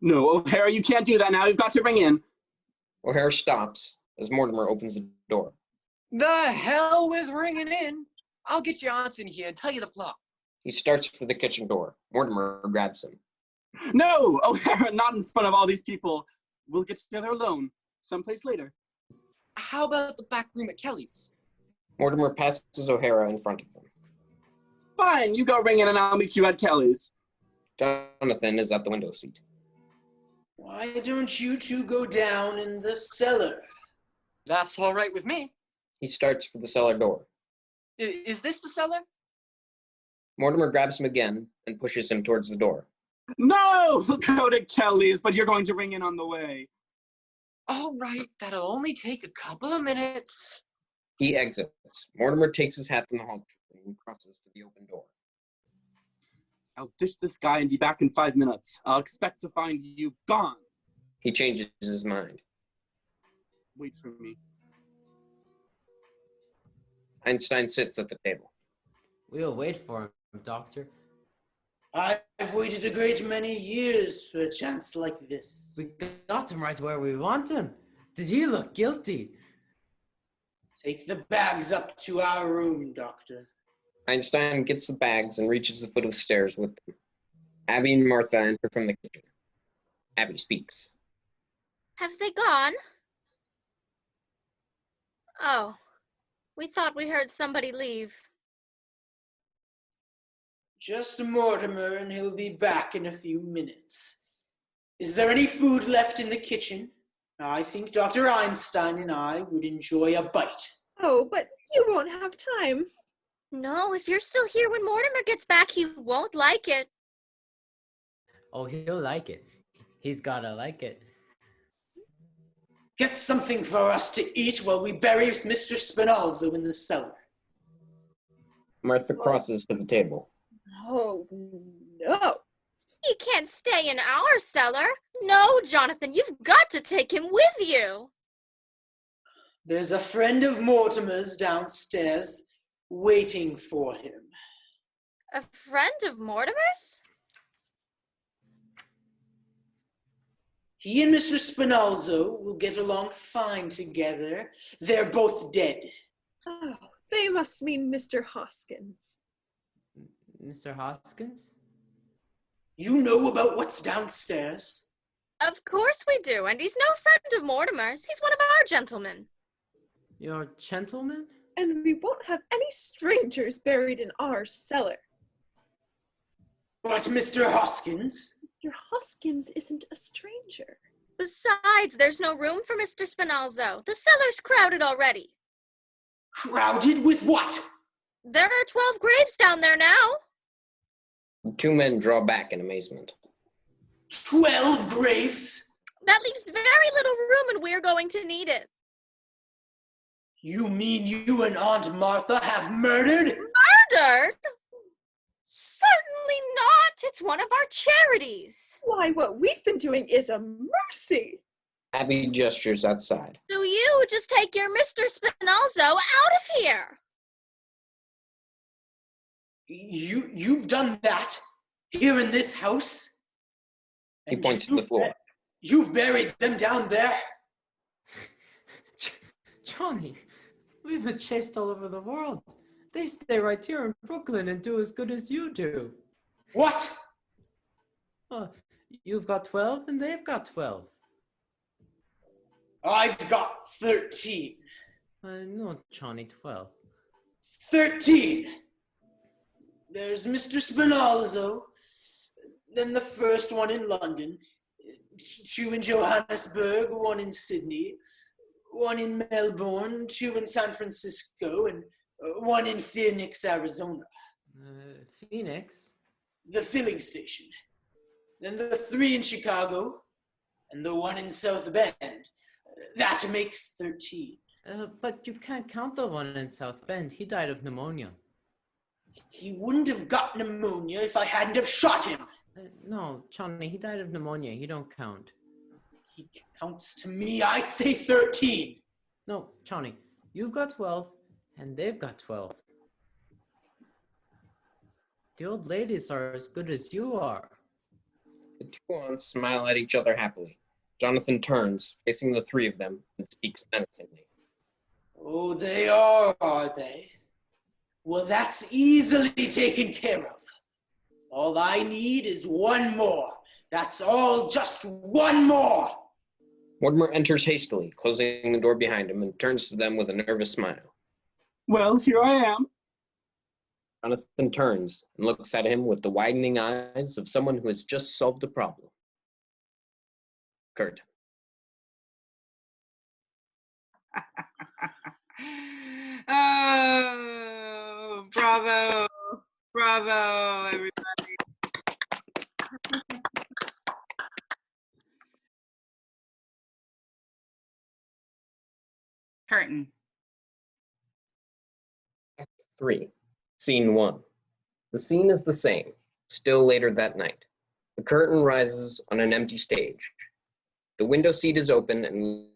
Speaker 12: No, O'Hara, you can't do that now. You've got to ring in.
Speaker 6: O'Hara stops as Mortimer opens the door.
Speaker 15: The hell with ringing in. I'll get your aunts in here and tell you the plot.
Speaker 6: He starts for the kitchen door. Mortimer grabs him.
Speaker 12: No, O'Hara, not in front of all these people. We'll get together alone, someplace later.
Speaker 15: How about the back room at Kelly's?
Speaker 6: Mortimer passes O'Hara in front of him.
Speaker 12: Fine, you go ring in and I'll meet you at Kelly's.
Speaker 6: Jonathan is at the window seat.
Speaker 13: Why don't you two go down in the cellar?
Speaker 15: That's all right with me.
Speaker 6: He starts for the cellar door.
Speaker 15: Is this the cellar?
Speaker 6: Mortimer grabs him again and pushes him towards the door.
Speaker 12: No, we'll go to Kelly's, but you're going to ring in on the way.
Speaker 15: All right, that'll only take a couple of minutes.
Speaker 6: He exits. Mortimer takes his hat from the hall tree and crosses to the open door.
Speaker 12: I'll ditch this guy and be back in 5 minutes. I'll expect to find you gone.
Speaker 6: He changes his mind.
Speaker 12: Wait for me.
Speaker 6: Einstein sits at the table.
Speaker 14: We'll wait for him, Doctor.
Speaker 13: I've waited a great many years for a chance like this.
Speaker 14: We got him right where we want him. Did he look guilty?
Speaker 13: Take the bags up to our room, Doctor.
Speaker 6: Einstein gets the bags and reaches the foot of the stairs with them. Abby and Martha enter from the kitchen. Abby speaks.
Speaker 7: Have they gone? Oh, we thought we heard somebody leave.
Speaker 13: Just Mortimer, and he'll be back in a few minutes. Is there any food left in the kitchen? I think Dr. Einstein and I would enjoy a bite.
Speaker 3: Oh, but you won't have time.
Speaker 7: No, if you're still here when Mortimer gets back, he won't like it.
Speaker 14: Oh, he'll like it. He's gotta like it.
Speaker 13: Get something for us to eat while we bury Mr. Spinalzo in the cellar.
Speaker 6: Martha crosses to the table.
Speaker 3: Oh, no.
Speaker 7: He can't stay in our cellar. No, Jonathan, you've got to take him with you.
Speaker 13: There's a friend of Mortimer's downstairs waiting for him.
Speaker 7: A friend of Mortimer's?
Speaker 13: He and Mr. Spinalzo will get along fine together. They're both dead.
Speaker 3: Oh, they must mean Mr. Hoskins.
Speaker 14: Mr. Hoskins?
Speaker 13: You know about what's downstairs?
Speaker 7: Of course we do, and he's no friend of Mortimer's. He's one of our gentlemen.
Speaker 14: Your gentleman?
Speaker 3: And we won't have any strangers buried in our cellar.
Speaker 13: But Mr. Hoskins?
Speaker 3: Mr. Hoskins isn't a stranger.
Speaker 7: Besides, there's no room for Mr. Spinalzo. The cellar's crowded already.
Speaker 13: Crowded with what?
Speaker 7: There are 12 graves down there now.
Speaker 6: The two men draw back in amazement.
Speaker 13: 12 graves?
Speaker 7: That leaves very little room, and we're going to need it.
Speaker 13: You mean you and Aunt Martha have murdered?
Speaker 7: Murdered? Certainly not. It's one of our charities.
Speaker 3: Why, what we've been doing is a mercy.
Speaker 6: Abby gestures outside.
Speaker 7: So you just take your Mr. Spinalzo out of here.
Speaker 13: You've done that here in this house?
Speaker 6: He points to the floor.
Speaker 13: You've buried them down there?
Speaker 14: Johnny, We've been chased all over the world. They stay right here in Brooklyn and do as good as you do.
Speaker 13: What?
Speaker 14: You've got 12 and they've got 12.
Speaker 13: I've got 13.
Speaker 14: No, Johnny, 12.
Speaker 13: 13. There's Mr. Spinalzo, then the first one in London, two in Johannesburg, one in Sydney, one in Melbourne, two in San Francisco, and one in Phoenix, Arizona.
Speaker 14: Phoenix?
Speaker 13: The filling station. Then the 3 in Chicago, and the 1 in South Bend. That makes 13.
Speaker 14: But you can't count the one in South Bend. He died of pneumonia.
Speaker 13: He wouldn't have got pneumonia if I hadn't have shot him.
Speaker 14: No, Johnny, he died of pneumonia. He don't count.
Speaker 13: He counts to me. I say 13.
Speaker 14: No, Johnny, you've got 12, and they've got 12. The old ladies are as good as you are.
Speaker 6: The two aunts smile at each other happily. Jonathan turns, facing the three of them, and speaks menacingly.
Speaker 13: Oh, they are they? Well, that's easily taken care of. All I need is one more. That's all, just one more.
Speaker 6: Mortimer enters hastily, closing the door behind him, and turns to them with a nervous smile.
Speaker 12: Well, here I am.
Speaker 6: Jonathan turns and looks at him with the widening eyes of someone who has just solved a problem. Kurt.
Speaker 1: Oh, bravo. Bravo, everybody. Curtain.
Speaker 6: 3. Scene 1. The scene is the same, still later that night. The curtain rises on an empty stage. The window seat is open and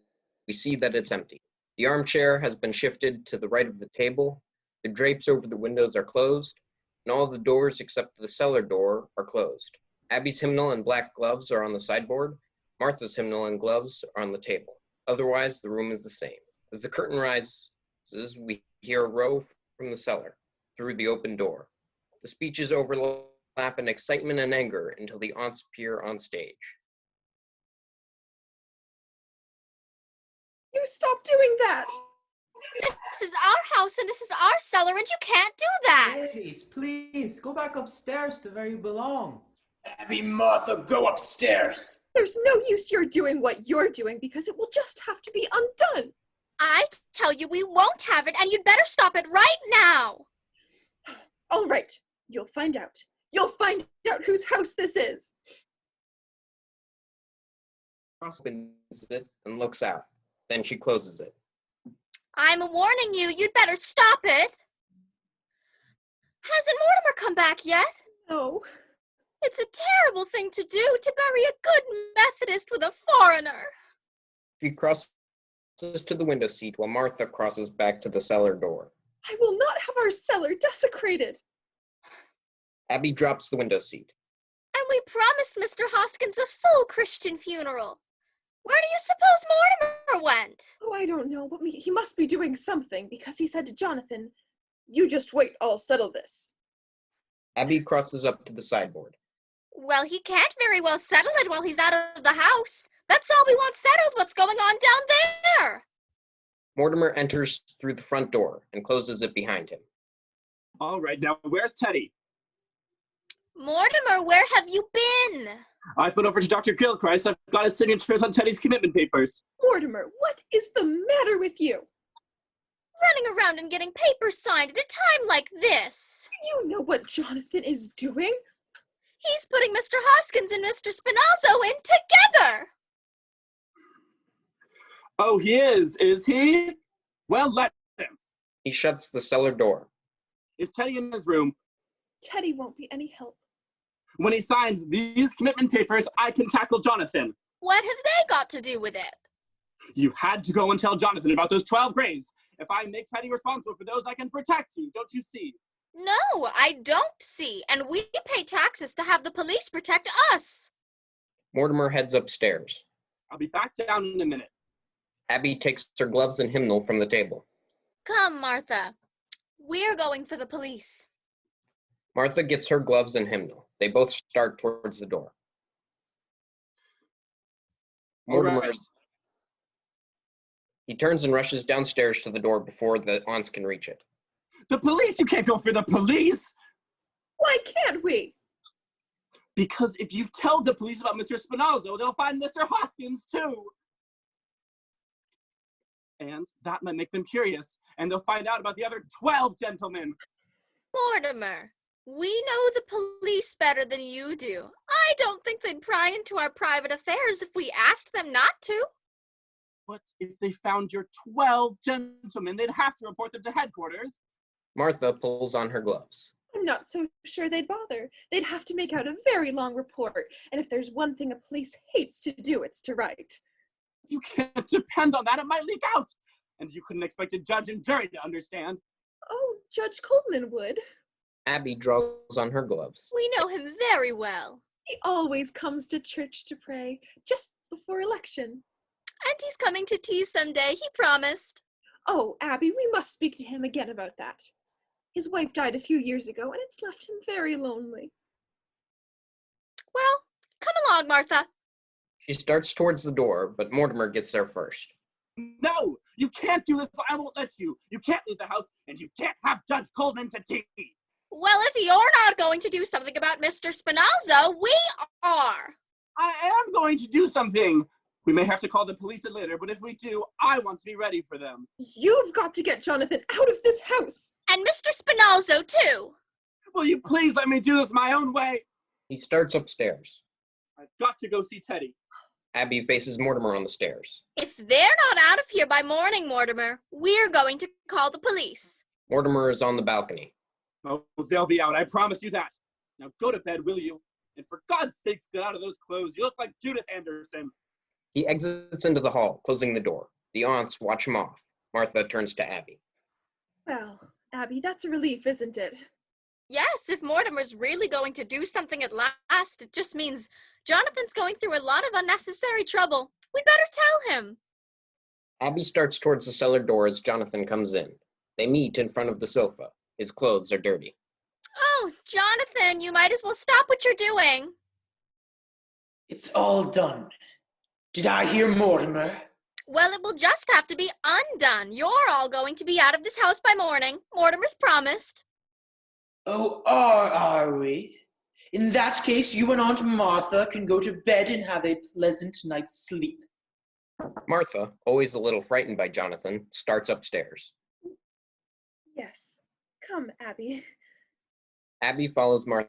Speaker 6: we see that it's empty. The armchair has been shifted to the right of the table. The drapes over the windows are closed, and all the doors except the cellar door are closed. Abby's hymnal and black gloves are on the sideboard. Martha's hymnal and gloves are on the table. Otherwise, the room is the same. As the curtain rises, we hear a row from the cellar through the open door. The speeches overlap in excitement and anger until the aunts appear on stage.
Speaker 3: You stop doing that!
Speaker 7: This is our house and this is our cellar and you can't do that!
Speaker 14: Ladies, please, go back upstairs to where you belong.
Speaker 13: Abby, Martha, go upstairs.
Speaker 3: There's no use you're doing what you're doing because it will just have to be undone.
Speaker 7: I tell you we won't have it and you'd better stop it right now!
Speaker 3: All right, you'll find out. You'll find out whose house this is.
Speaker 6: Opens it and looks out. Then she closes it.
Speaker 7: I'm warning you, you'd better stop it. Hasn't Mortimer come back yet?
Speaker 3: No.
Speaker 7: It's a terrible thing to do, to bury a good Methodist with a foreigner.
Speaker 6: She crosses to the window seat while Martha crosses back to the cellar door.
Speaker 3: I will not have our cellar desecrated.
Speaker 6: Abby drops the window seat.
Speaker 7: And we promised Mr. Hoskins a full Christian funeral. Where do you suppose Mortimer went?
Speaker 3: Oh, I don't know, but he must be doing something because he said to Jonathan, "You just wait, I'll settle this."
Speaker 6: Abby crosses up to the sideboard.
Speaker 7: Well, he can't very well settle it while he's out of the house. That's all we want settled, what's going on down there.
Speaker 6: Mortimer enters through the front door and closes it behind him.
Speaker 12: All right, now where's Teddy?
Speaker 7: Mortimer, where have you been?
Speaker 12: I've been over to Dr. Gilchrist. I've got his signatures on Teddy's commitment papers.
Speaker 3: Mortimer, what is the matter with you?
Speaker 7: Running around and getting papers signed at a time like this.
Speaker 3: You know what Jonathan is doing?
Speaker 7: He's putting Mr. Hoskins and Mr. Spinalzo in together.
Speaker 12: Oh, he is he? Well, let him.
Speaker 6: He shuts the cellar door.
Speaker 12: Is Teddy in his room?
Speaker 3: Teddy won't be any help.
Speaker 12: When he signs these commitment papers, I can tackle Jonathan.
Speaker 7: What have they got to do with it?
Speaker 12: You had to go and tell Jonathan about those 12 graves. If I make Teddy responsible for those, I can protect you, don't you see?
Speaker 7: No, I don't see. And we pay taxes to have the police protect us.
Speaker 6: Mortimer heads upstairs.
Speaker 12: I'll be back down in a minute.
Speaker 6: Abby takes her gloves and hymnal from the table.
Speaker 7: Come, Martha. We're going for the police.
Speaker 6: Martha gets her gloves and hymnal. They both start towards the door. Mortimer,
Speaker 12: Alright.
Speaker 6: he turns and rushes downstairs to the door before the aunts can reach it.
Speaker 12: The police! You can't go for the police!
Speaker 3: Why can't we?
Speaker 12: Because if you tell the police about Mr. Spinozzo, they'll find Mr. Hoskins too. And that might make them curious, and they'll find out about the other 12 gentlemen.
Speaker 7: Mortimer, we know the police better than you do. I don't think they'd pry into our private affairs if we asked them not to.
Speaker 12: But if they found your 12 gentlemen, they'd have to report them to headquarters.
Speaker 6: Martha pulls on her gloves.
Speaker 3: I'm not so sure they'd bother. They'd have to make out a very long report, and if there's one thing a police hates to do, it's to write.
Speaker 12: You can't depend on that. It might leak out. And you couldn't expect a judge and jury to understand.
Speaker 3: Oh, Judge Coleman would.
Speaker 6: Abby draws on her gloves.
Speaker 7: We know him very well.
Speaker 3: He always comes to church to pray, just before election.
Speaker 7: And he's coming to tea someday, he promised.
Speaker 3: Oh, Abby, we must speak to him again about that. His wife died a few years ago, and it's left him very lonely.
Speaker 7: Well, come along, Martha.
Speaker 6: She starts towards the door, but Mortimer gets there first.
Speaker 12: No! You can't do this! I won't let you! You can't leave the house, and you can't have Judge Coleman to tea!
Speaker 7: Well, if you're not going to do something about Mr. Spinozzo, we are.
Speaker 12: I am going to do something! We may have to call the police later, but if we do, I want to be ready for them.
Speaker 3: You've got to get Jonathan out of this house!
Speaker 7: And Mr. Spinozzo, too.
Speaker 12: Will you please let me do this my own way?
Speaker 6: He starts upstairs.
Speaker 12: I've got to go see Teddy.
Speaker 6: Abby faces Mortimer on the stairs.
Speaker 7: If they're not out of here by morning, Mortimer, we're going to call the police.
Speaker 6: Mortimer is on the balcony.
Speaker 12: Oh, they'll be out, I promise you that. Now go to bed, will you? And for God's sakes, get out of those clothes. You look like Judith Anderson.
Speaker 6: He exits into the hall, closing the door. The aunts watch him off. Martha turns to Abby.
Speaker 3: Well, Abby, that's a relief, isn't it?
Speaker 7: Yes, if Mortimer's really going to do something at last, it just means Jonathan's going through a lot of unnecessary trouble. We'd better tell him.
Speaker 6: Abby starts towards the cellar door as Jonathan comes in. They meet in front of the sofa. His clothes are dirty.
Speaker 7: Oh, Jonathan, you might as well stop what you're doing.
Speaker 13: It's all done. Did I hear Mortimer?
Speaker 7: Well, it will just have to be undone. You're all going to be out of this house by morning. Mortimer's promised.
Speaker 13: Oh, are we? In that case, you and Aunt Martha can go to bed and have a pleasant night's sleep.
Speaker 6: Martha, always a little frightened by Jonathan, starts upstairs.
Speaker 3: Yes. Come, Abby.
Speaker 6: Abby follows Martha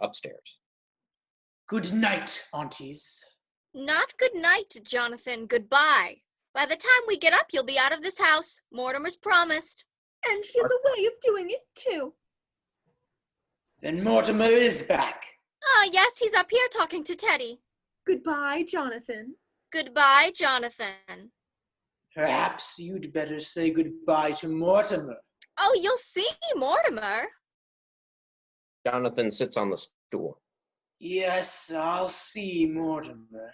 Speaker 6: upstairs.
Speaker 13: Good night, aunties.
Speaker 7: Not good night, Jonathan. Goodbye. By the time we get up, you'll be out of this house. Mortimer's promised.
Speaker 3: And he has a way of doing it, too.
Speaker 13: Then Mortimer is back.
Speaker 7: Ah, yes, he's up here talking to Teddy.
Speaker 3: Goodbye, Jonathan.
Speaker 7: Goodbye, Jonathan.
Speaker 13: Perhaps you'd better say goodbye to Mortimer.
Speaker 7: Oh, you'll see, Mortimer.
Speaker 6: Jonathan sits on the stool.
Speaker 13: Yes, I'll see Mortimer.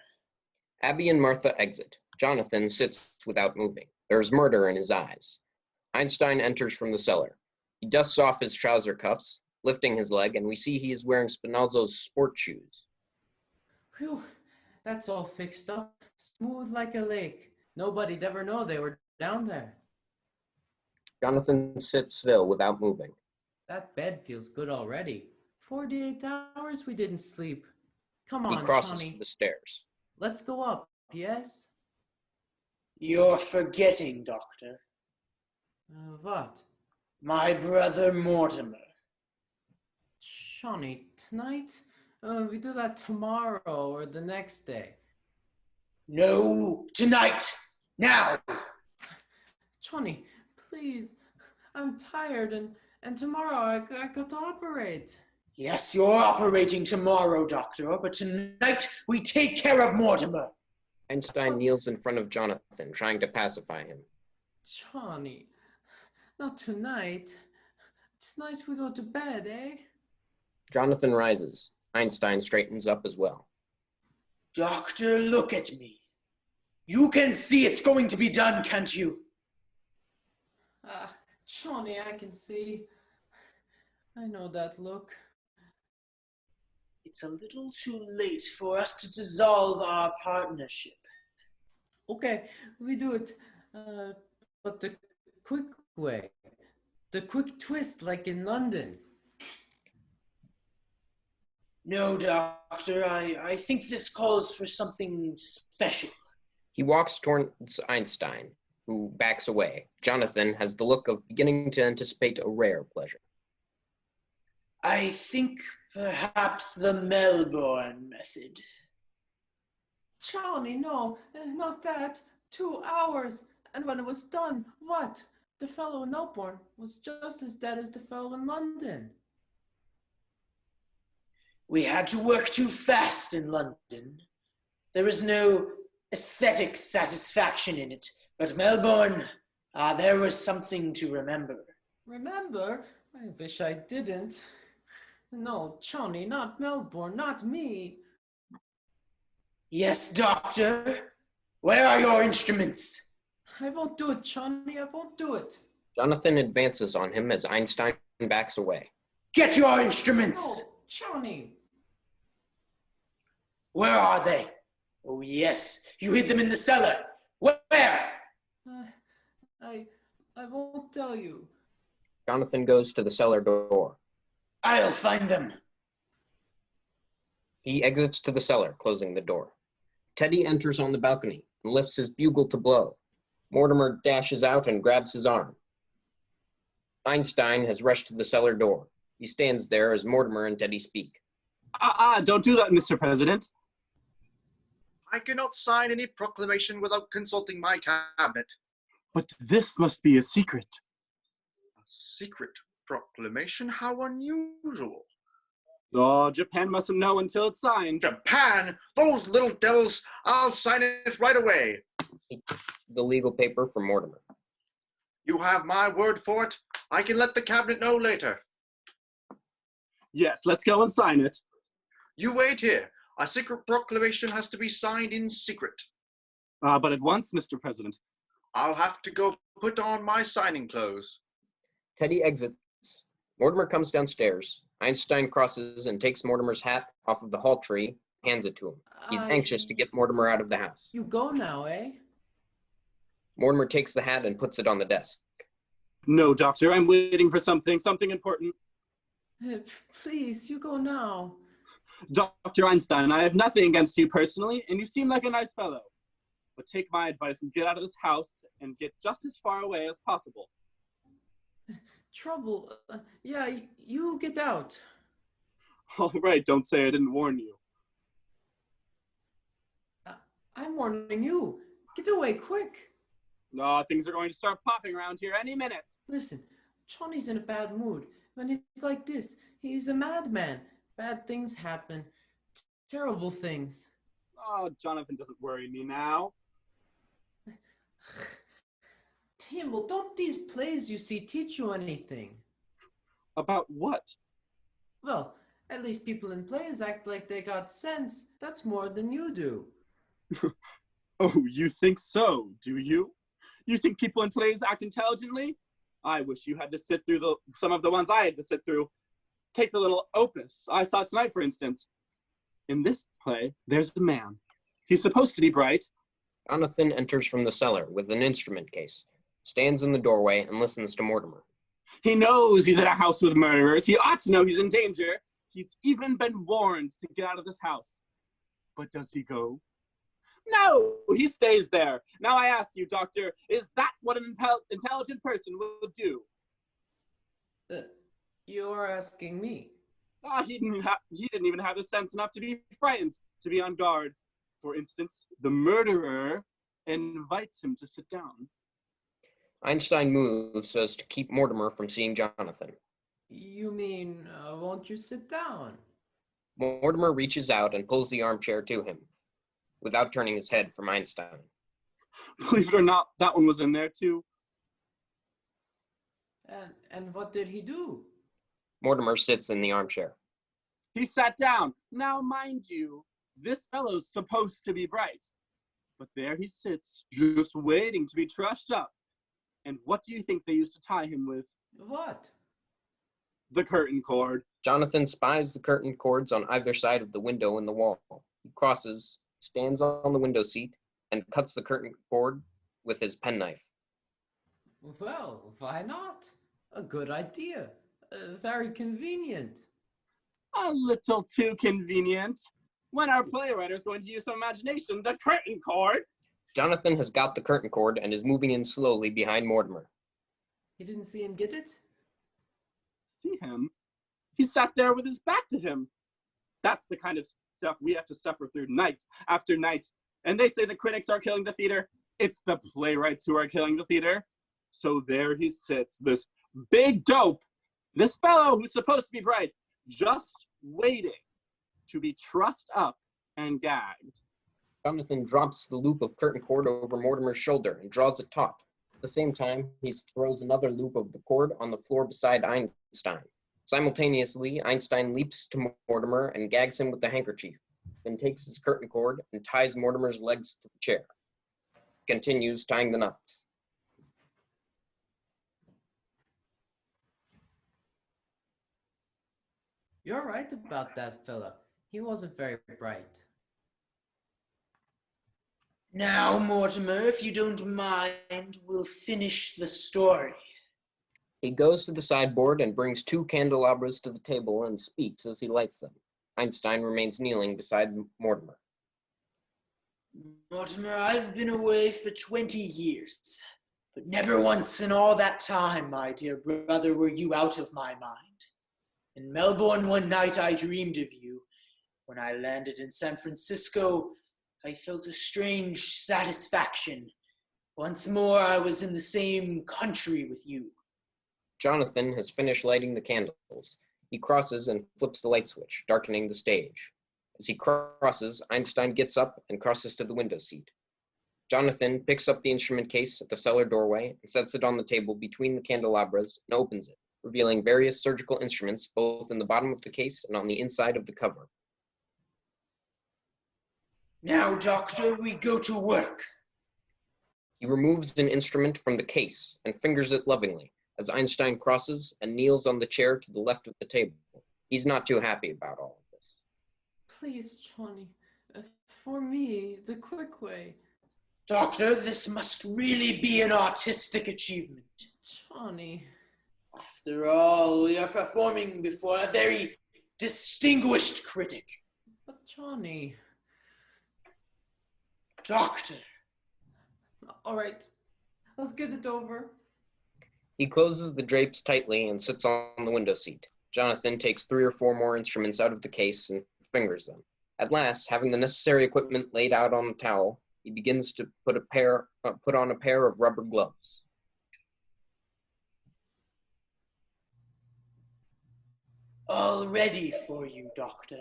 Speaker 6: Abby and Martha exit. Jonathan sits without moving. There is murder in his eyes. Einstein enters from the cellar. He dusts off his trouser cuffs, lifting his leg, and we see he is wearing Spinozzo's sport shoes.
Speaker 14: Whew, that's all fixed up. Smooth like a lake. Nobody'd ever know they were down there.
Speaker 6: Jonathan sits still without moving.
Speaker 14: That bed feels good already. 48 hours we didn't sleep. Come on,
Speaker 6: He crosses
Speaker 14: Johnny.
Speaker 6: to the stairs.
Speaker 14: Let's go up, yes?
Speaker 13: You're forgetting, Doctor.
Speaker 14: What?
Speaker 13: My brother Mortimer.
Speaker 14: Johnny, tonight? We do that tomorrow or the next day.
Speaker 13: No, tonight! Now!
Speaker 14: Johnny, please. I'm tired and tomorrow I got to operate.
Speaker 13: Yes, you're operating tomorrow, Doctor, but tonight we take care of Mortimer.
Speaker 6: Einstein kneels in front of Jonathan, trying to pacify him.
Speaker 14: Johnny, not tonight. Tonight we go to bed, eh?
Speaker 6: Jonathan rises. Einstein straightens up as well.
Speaker 13: Doctor, look at me. You can see it's going to be done, can't you?
Speaker 14: Johnny, I can see. I know that look.
Speaker 13: It's a little too late for us to dissolve our partnership.
Speaker 14: Okay, we do it. But the quick way. The quick twist, like in London.
Speaker 13: No, Doctor, I think this calls for something special.
Speaker 6: He walks towards Einstein, who backs away. Jonathan has the look of beginning to anticipate a rare pleasure.
Speaker 13: I think perhaps the Melbourne method.
Speaker 14: Johnny, no, not that. 2 hours. And when it was done, what? The fellow in Melbourne was just as dead as the fellow in London.
Speaker 13: We had to work too fast in London. There was no aesthetic satisfaction in it. But Melbourne, there was something to remember.
Speaker 14: Remember? I wish I didn't. No, Johnny, not Melbourne, not me.
Speaker 13: Yes, Doctor. Where are your instruments?
Speaker 14: I won't do it, Johnny, I won't do it.
Speaker 6: Jonathan advances on him as Einstein backs away.
Speaker 13: Get your instruments!
Speaker 14: No, Johnny.
Speaker 13: Where are they? Oh, yes, you hid them in the cellar. Where?
Speaker 14: I won't tell you.
Speaker 6: Jonathan goes to the cellar door.
Speaker 13: I'll find them.
Speaker 6: He exits to the cellar, closing the door. Teddy enters on the balcony and lifts his bugle to blow. Mortimer dashes out and grabs his arm. Einstein has rushed to the cellar door. He stands there as Mortimer and Teddy speak.
Speaker 12: Don't do that, Mr. President.
Speaker 9: I cannot sign any proclamation without consulting my cabinet.
Speaker 12: But this must be a secret.
Speaker 9: A secret proclamation? How unusual.
Speaker 12: Oh, Japan mustn't know until it's signed.
Speaker 9: Japan? Those little devils! I'll sign it right away.
Speaker 6: The legal paper from Mortimer.
Speaker 9: You have my word for it. I can let the cabinet know later.
Speaker 12: Yes, let's go and sign it.
Speaker 9: You wait here. A secret proclamation has to be signed in secret.
Speaker 12: But at once, Mr. President.
Speaker 9: I'll have to go put on my signing clothes.
Speaker 6: Teddy exits. Mortimer comes downstairs. Einstein crosses and takes Mortimer's hat off of the hall tree, hands it to him. He's anxious to get Mortimer out of the house.
Speaker 14: You go now, eh?
Speaker 6: Mortimer takes the hat and puts it on the desk.
Speaker 12: No, Doctor, I'm waiting for something important.
Speaker 14: Please, you go now.
Speaker 12: Dr. Einstein, I have nothing against you personally, and you seem like a nice fellow. But take my advice and get out of this house and get just as far away as possible.
Speaker 14: Trouble. Yeah, you get out.
Speaker 12: All right, don't say I didn't warn you.
Speaker 14: I'm warning you. Get away quick.
Speaker 12: Things are going to start popping around here any minute.
Speaker 14: Listen, Johnny's in a bad mood. When he's like this, he's a madman. Bad things happen. Terrible things.
Speaker 12: Oh, Jonathan doesn't worry me now.
Speaker 14: Timble, don't these plays you see teach you anything?
Speaker 12: About what?
Speaker 14: Well, at least people in plays act like they got sense. That's more than you do.
Speaker 12: Oh, you think so, do you? You think people in plays act intelligently? I wish you had to sit through some of the ones I had to sit through. Take the little opus I saw tonight, for instance. In this play, there's a man. He's supposed to be bright.
Speaker 6: Jonathan enters from the cellar with an instrument case, stands in the doorway, and listens to Mortimer.
Speaker 12: He knows he's in a house with murderers. He ought to know he's in danger. He's even been warned to get out of this house. But does he go? No, he stays there. Now I ask you, Doctor, is that what an intelligent person would do?
Speaker 14: You're asking me.
Speaker 12: He didn't even have the sense enough to be frightened, to be on guard. For instance, the murderer invites him to sit down.
Speaker 6: Einstein moves so as to keep Mortimer from seeing Jonathan.
Speaker 14: You mean, won't you sit down?
Speaker 6: Mortimer reaches out and pulls the armchair to him, without turning his head from Einstein.
Speaker 12: Believe it or not, that one was in there too.
Speaker 14: And what did he do?
Speaker 6: Mortimer sits in the armchair.
Speaker 12: He sat down. Now, mind you, this fellow's supposed to be bright. But there he sits, just waiting to be trashed up. And what do you think they used to tie him with?
Speaker 14: What?
Speaker 12: The curtain cord.
Speaker 6: Jonathan spies the curtain cords on either side of the window in the wall. He crosses, stands on the window seat, and cuts the curtain cord with his penknife.
Speaker 14: Well, why not? A good idea. Very convenient.
Speaker 12: A little too convenient. When our playwright is going to use some imagination, the curtain cord.
Speaker 6: Jonathan has got the curtain cord and is moving in slowly behind Mortimer.
Speaker 14: You didn't see him get it?
Speaker 12: See him? He sat there with his back to him. That's the kind of stuff we have to suffer through night after night. And they say the critics are killing the theater. It's the playwrights who are killing the theater. So there he sits, this big dope, this fellow who's supposed to be bright, just waiting to be trussed up and gagged.
Speaker 6: Jonathan drops the loop of curtain cord over Mortimer's shoulder and draws it taut. At the same time, he throws another loop of the cord on the floor beside Einstein. Simultaneously, Einstein leaps to Mortimer and gags him with the handkerchief, then takes his curtain cord and ties Mortimer's legs to the chair. He continues tying the knots.
Speaker 14: You're right about that fella. He wasn't very bright.
Speaker 13: Now, Mortimer, if you don't mind, we'll finish the story.
Speaker 6: He goes to the sideboard and brings 2 candelabras to the table and speaks as he lights them. Einstein remains kneeling beside Mortimer.
Speaker 13: Mortimer, I've been away for 20 years, but never once in all that time, my dear brother, were you out of my mind. In Melbourne one night I dreamed of you. When I landed in San Francisco, I felt a strange satisfaction. Once more I was in the same country with you.
Speaker 6: Jonathan has finished lighting the candles. He crosses and flips the light switch, darkening the stage. As he crosses, Einstein gets up and crosses to the window seat. Jonathan picks up the instrument case at the cellar doorway and sets it on the table between the candelabras and opens it, revealing various surgical instruments both in the bottom of the case and on the inside of the cover.
Speaker 13: Now, Doctor, we go to work.
Speaker 6: He removes an instrument from the case and fingers it lovingly as Einstein crosses and kneels on the chair to the left of the table. He's not too happy about all of this.
Speaker 14: Please, Johnny, for me, the quick way.
Speaker 13: Doctor, this must really be an artistic achievement.
Speaker 14: Johnny.
Speaker 13: After all, we are performing before a very distinguished critic.
Speaker 14: But Johnny.
Speaker 13: Doctor.
Speaker 14: All right, let's get it over.
Speaker 6: He closes the drapes tightly and sits on the window seat. Jonathan takes 3 or 4 more instruments out of the case and fingers them. At last, having the necessary equipment laid out on the towel, he begins to put on a pair of rubber gloves.
Speaker 13: All ready for you, Doctor.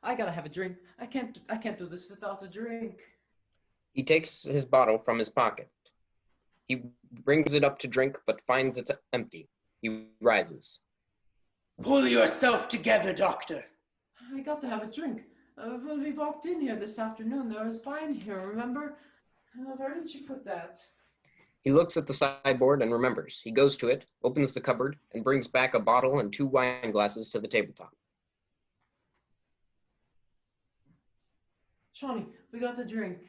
Speaker 14: I gotta have a drink. I can't do this without a drink.
Speaker 6: He takes his bottle from his pocket. He brings it up to drink, but finds it empty. He rises.
Speaker 13: Pull yourself together, Doctor.
Speaker 14: I got to have a drink. When we walked in here this afternoon, there was wine here, remember? Where did you put that?
Speaker 6: He looks at the sideboard and remembers. He goes to it, opens the cupboard, and brings back a bottle and 2 wine glasses to the tabletop.
Speaker 14: Johnny, we got a drink.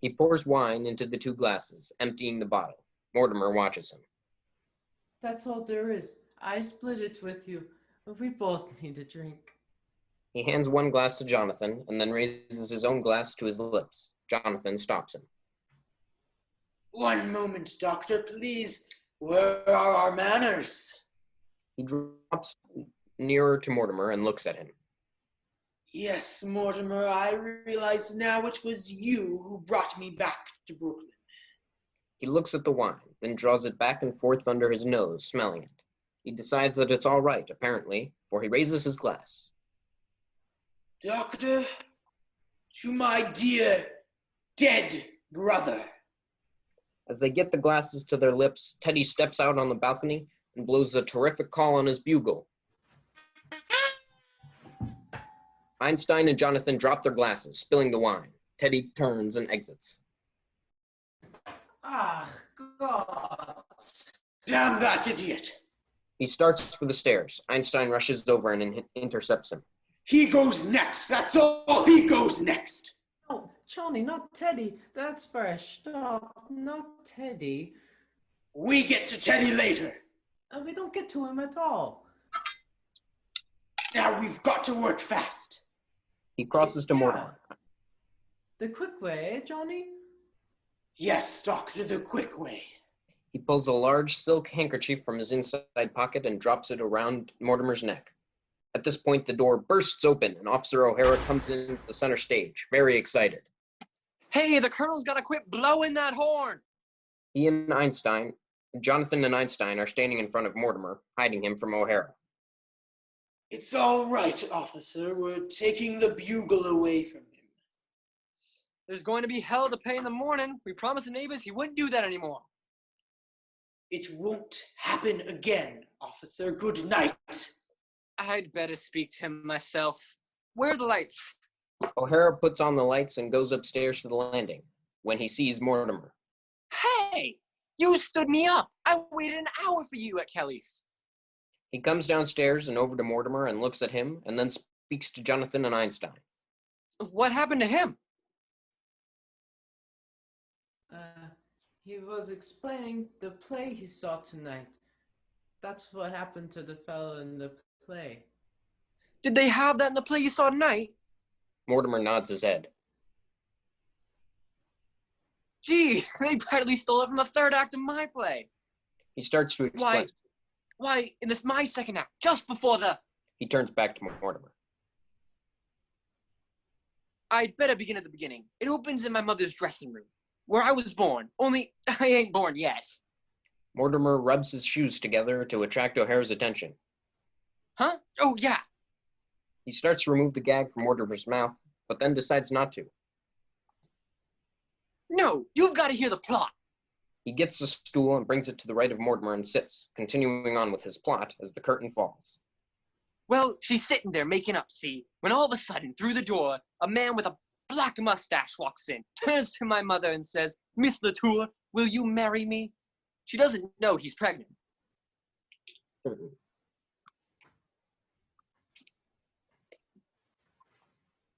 Speaker 6: He pours wine into the 2 glasses, emptying the bottle. Mortimer watches him.
Speaker 14: That's all there is. I split it with you. We both need a drink.
Speaker 6: He hands 1 glass to Jonathan and then raises his own glass to his lips. Jonathan stops him.
Speaker 13: One moment, Doctor, please. Where are our manners?
Speaker 6: He drops nearer to Mortimer and looks at him.
Speaker 13: Yes, Mortimer, I realize now it was you who brought me back to Brooklyn.
Speaker 6: He looks at the wine, then draws it back and forth under his nose, smelling it. He decides that it's all right, apparently, for he raises his glass.
Speaker 13: Doctor, to my dear, dead brother.
Speaker 6: As they get the glasses to their lips, Teddy steps out on the balcony and blows a terrific call on his bugle. Einstein and Jonathan drop their glasses, spilling the wine. Teddy turns and exits.
Speaker 14: Ah, God.
Speaker 13: Damn that idiot!
Speaker 6: He starts for the stairs. Einstein rushes over and intercepts him.
Speaker 13: He goes next, that's all! He goes next!
Speaker 14: Oh, Johnny, not Teddy. That's fresh. Stop, not Teddy.
Speaker 13: We get to Teddy later.
Speaker 14: We don't get to him at all.
Speaker 13: Now we've got to work fast.
Speaker 6: He crosses to Mortimer.
Speaker 14: The quick way, eh, Johnny?
Speaker 13: Yes, Doctor, the quick way.
Speaker 6: He pulls a large silk handkerchief from his inside pocket and drops it around Mortimer's neck. At this point, the door bursts open and Officer O'Hara comes into the center stage, very excited.
Speaker 15: Hey, the Colonel's gotta quit blowing that horn!
Speaker 6: He and Einstein, Jonathan and Einstein are standing in front of Mortimer, hiding him from O'Hara.
Speaker 13: It's all right, officer. We're taking the bugle away from him.
Speaker 15: There's going to be hell to pay in the morning. We promised the neighbors he wouldn't do that anymore.
Speaker 13: It won't happen again, officer. Good night.
Speaker 15: I'd better speak to him myself. Where are the lights?
Speaker 6: O'Hara puts on the lights and goes upstairs to the landing when he sees Mortimer.
Speaker 15: Hey! You stood me up! I waited an hour for you at Kelly's.
Speaker 6: He comes downstairs and over to Mortimer and looks at him and then speaks to Jonathan and Einstein.
Speaker 15: What happened to him?
Speaker 14: He was explaining the play he saw tonight. That's what happened to the fellow in the play.
Speaker 15: Did they have that in the play you saw tonight?
Speaker 6: Mortimer nods his head.
Speaker 15: Gee, they practically stole it from the third act of my play.
Speaker 6: He starts to explain.
Speaker 15: Why, in this my second act, just before the...
Speaker 6: He turns back to Mortimer.
Speaker 15: I'd better begin at the beginning. It opens in my mother's dressing room, where I was born, only I ain't born yet.
Speaker 6: Mortimer rubs his shoes together to attract O'Hara's attention.
Speaker 15: Huh? Oh, yeah.
Speaker 6: He starts to remove the gag from Mortimer's mouth, but then decides not to.
Speaker 15: No, you've got to hear the plot.
Speaker 6: He gets a stool and brings it to the right of Mortimer and sits, continuing on with his plot as the curtain falls.
Speaker 15: Well, she's sitting there making up, see, when all of a sudden, through the door, a man with a black mustache walks in, turns to my mother and says, "Miss Latour, will you marry me?" She doesn't know he's pregnant.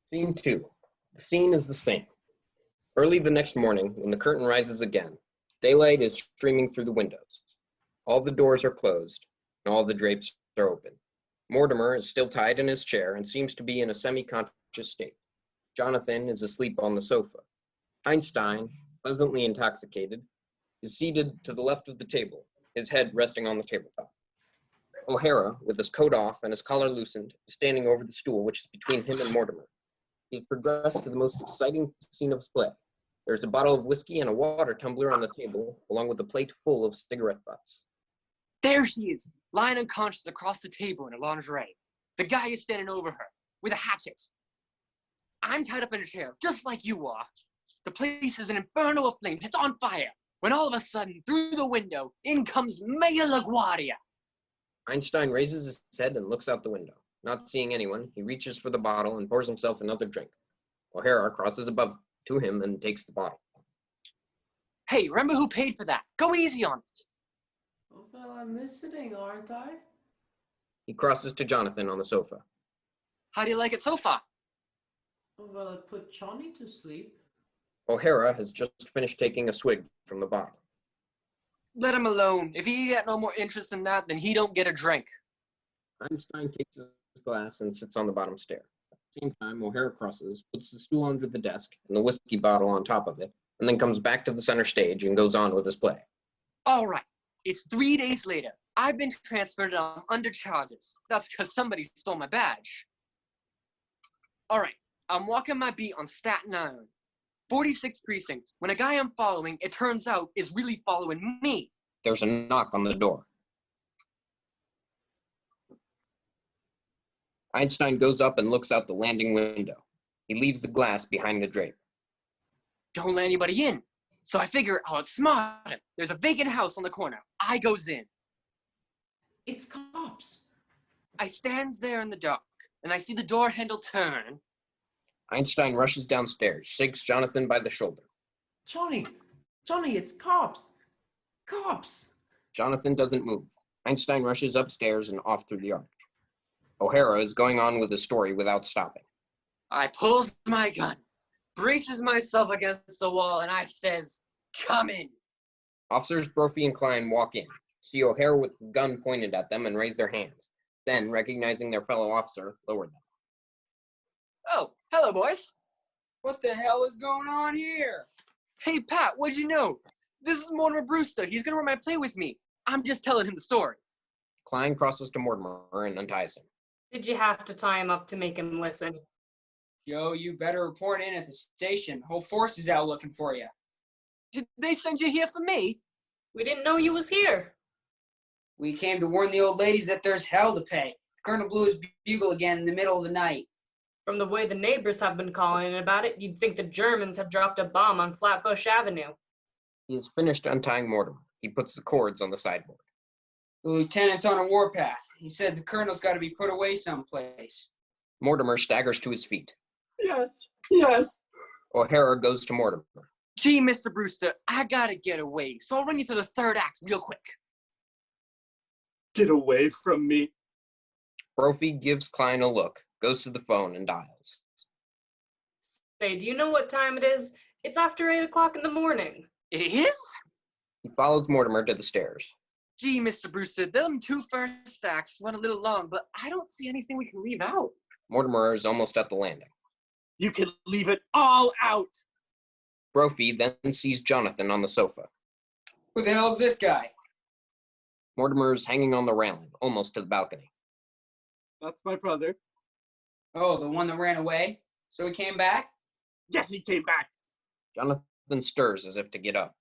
Speaker 6: Scene 2. The scene is the same. Early the next morning, when the curtain rises again, daylight is streaming through the windows. All the doors are closed, and all the drapes are open. Mortimer is still tied in his chair and seems to be in a semi-conscious state. Jonathan is asleep on the sofa. Einstein, pleasantly intoxicated, is seated to the left of the table, his head resting on the tabletop. O'Hara, with his coat off and his collar loosened, is standing over the stool which is between him and Mortimer. He's progressed to the most exciting scene of his play. There's a bottle of whiskey and a water tumbler on the table, along with a plate full of cigarette butts.
Speaker 15: There she is, lying unconscious across the table in her lingerie. The guy is standing over her, with a hatchet. I'm tied up in a chair, just like you are. The place is an inferno of flames, it's on fire, when all of a sudden, through the window, in comes Maya LaGuardia.
Speaker 6: Einstein raises his head and looks out the window. Not seeing anyone, he reaches for the bottle and pours himself another drink. O'Hara crosses above to him and takes the bottle.
Speaker 15: Hey, remember who paid for that? Go easy on it.
Speaker 14: Well, I'm listening, aren't I?
Speaker 6: He crosses to Jonathan on the sofa.
Speaker 15: How do you like it so far?
Speaker 14: Well, it put Johnny to sleep.
Speaker 6: O'Hara has just finished taking a swig from the bottle.
Speaker 15: Let him alone. If he got no more interest in that, then he don't get a drink.
Speaker 6: Einstein takes his glass and sits on the bottom stair. At the same time, O'Hara crosses, puts the stool under the desk and the whiskey bottle on top of it, and then comes back to the center stage and goes on with his play.
Speaker 15: All right. It's 3 days later. I've been transferred and I'm under charges. That's because somebody stole my badge. All right. I'm walking my beat on Staten Island. 46th precinct. When a guy I'm following, it turns out, is really following me.
Speaker 6: There's a knock on the door. Einstein goes up and looks out the landing window. He leaves the glass behind the drape.
Speaker 15: Don't let anybody in. So I figure I'll outsmart him. There's a vacant house on the corner. I goes in.
Speaker 14: It's cops.
Speaker 15: I stands there in the dark, and I see the door handle turn.
Speaker 6: Einstein rushes downstairs, shakes Jonathan by the shoulder.
Speaker 14: Johnny, Johnny, it's cops! Cops!
Speaker 6: Jonathan doesn't move. Einstein rushes upstairs and off through the arch. O'Hara is going on with his story without stopping.
Speaker 15: I pulls my gun, braces myself against the wall, and I says, "Come in."
Speaker 6: Officers Brophy and Klein walk in, see O'Hara with the gun pointed at them and raise their hands. Then, recognizing their fellow officer, lower them.
Speaker 15: Oh, hello, boys.
Speaker 10: What the hell is going on here?
Speaker 15: Hey, Pat, what'd you know? This is Mortimer Brewster. He's gonna run my play with me. I'm just telling him the story.
Speaker 6: Klein crosses to Mortimer and unties him.
Speaker 11: Did you have to tie him up to make him listen?
Speaker 10: Joe, you better report in at the station. Whole force is out looking for you.
Speaker 15: Did they send you here for me?
Speaker 11: We didn't know you was here.
Speaker 10: We came to warn the old ladies that there's hell to pay. The colonel blew his bugle again in the middle of the night.
Speaker 11: From the way the neighbors have been calling about it, you'd think the Germans have dropped a bomb on Flatbush Avenue.
Speaker 6: He has finished untying Mortimer. He puts the cords on the sideboard.
Speaker 10: The lieutenant's on a warpath. He said the colonel's got to be put away someplace.
Speaker 6: Mortimer staggers to his feet.
Speaker 12: Yes, yes.
Speaker 6: O'Hara goes to Mortimer.
Speaker 15: Gee, Mr. Brewster, I gotta get away, so I'll run you through the third act real quick.
Speaker 12: Get away from me.
Speaker 6: Brophy gives Klein a look, goes to the phone and dials.
Speaker 11: Say, do you know what time it is? It's after 8 o'clock in the morning.
Speaker 15: It is?
Speaker 6: He follows Mortimer to the stairs.
Speaker 15: Gee, Mr. Brewster, them two first acts went a little long, but I don't see anything we can leave out.
Speaker 6: Mortimer is almost at the landing.
Speaker 12: You can leave it all out.
Speaker 6: Brophy then sees Jonathan on the sofa.
Speaker 10: Who the hell's this guy?
Speaker 6: Mortimer is hanging on the railing, almost to the balcony.
Speaker 12: That's my brother.
Speaker 10: Oh, the one that ran away? So he came back?
Speaker 12: Yes, he came back.
Speaker 6: Jonathan stirs as if to get up.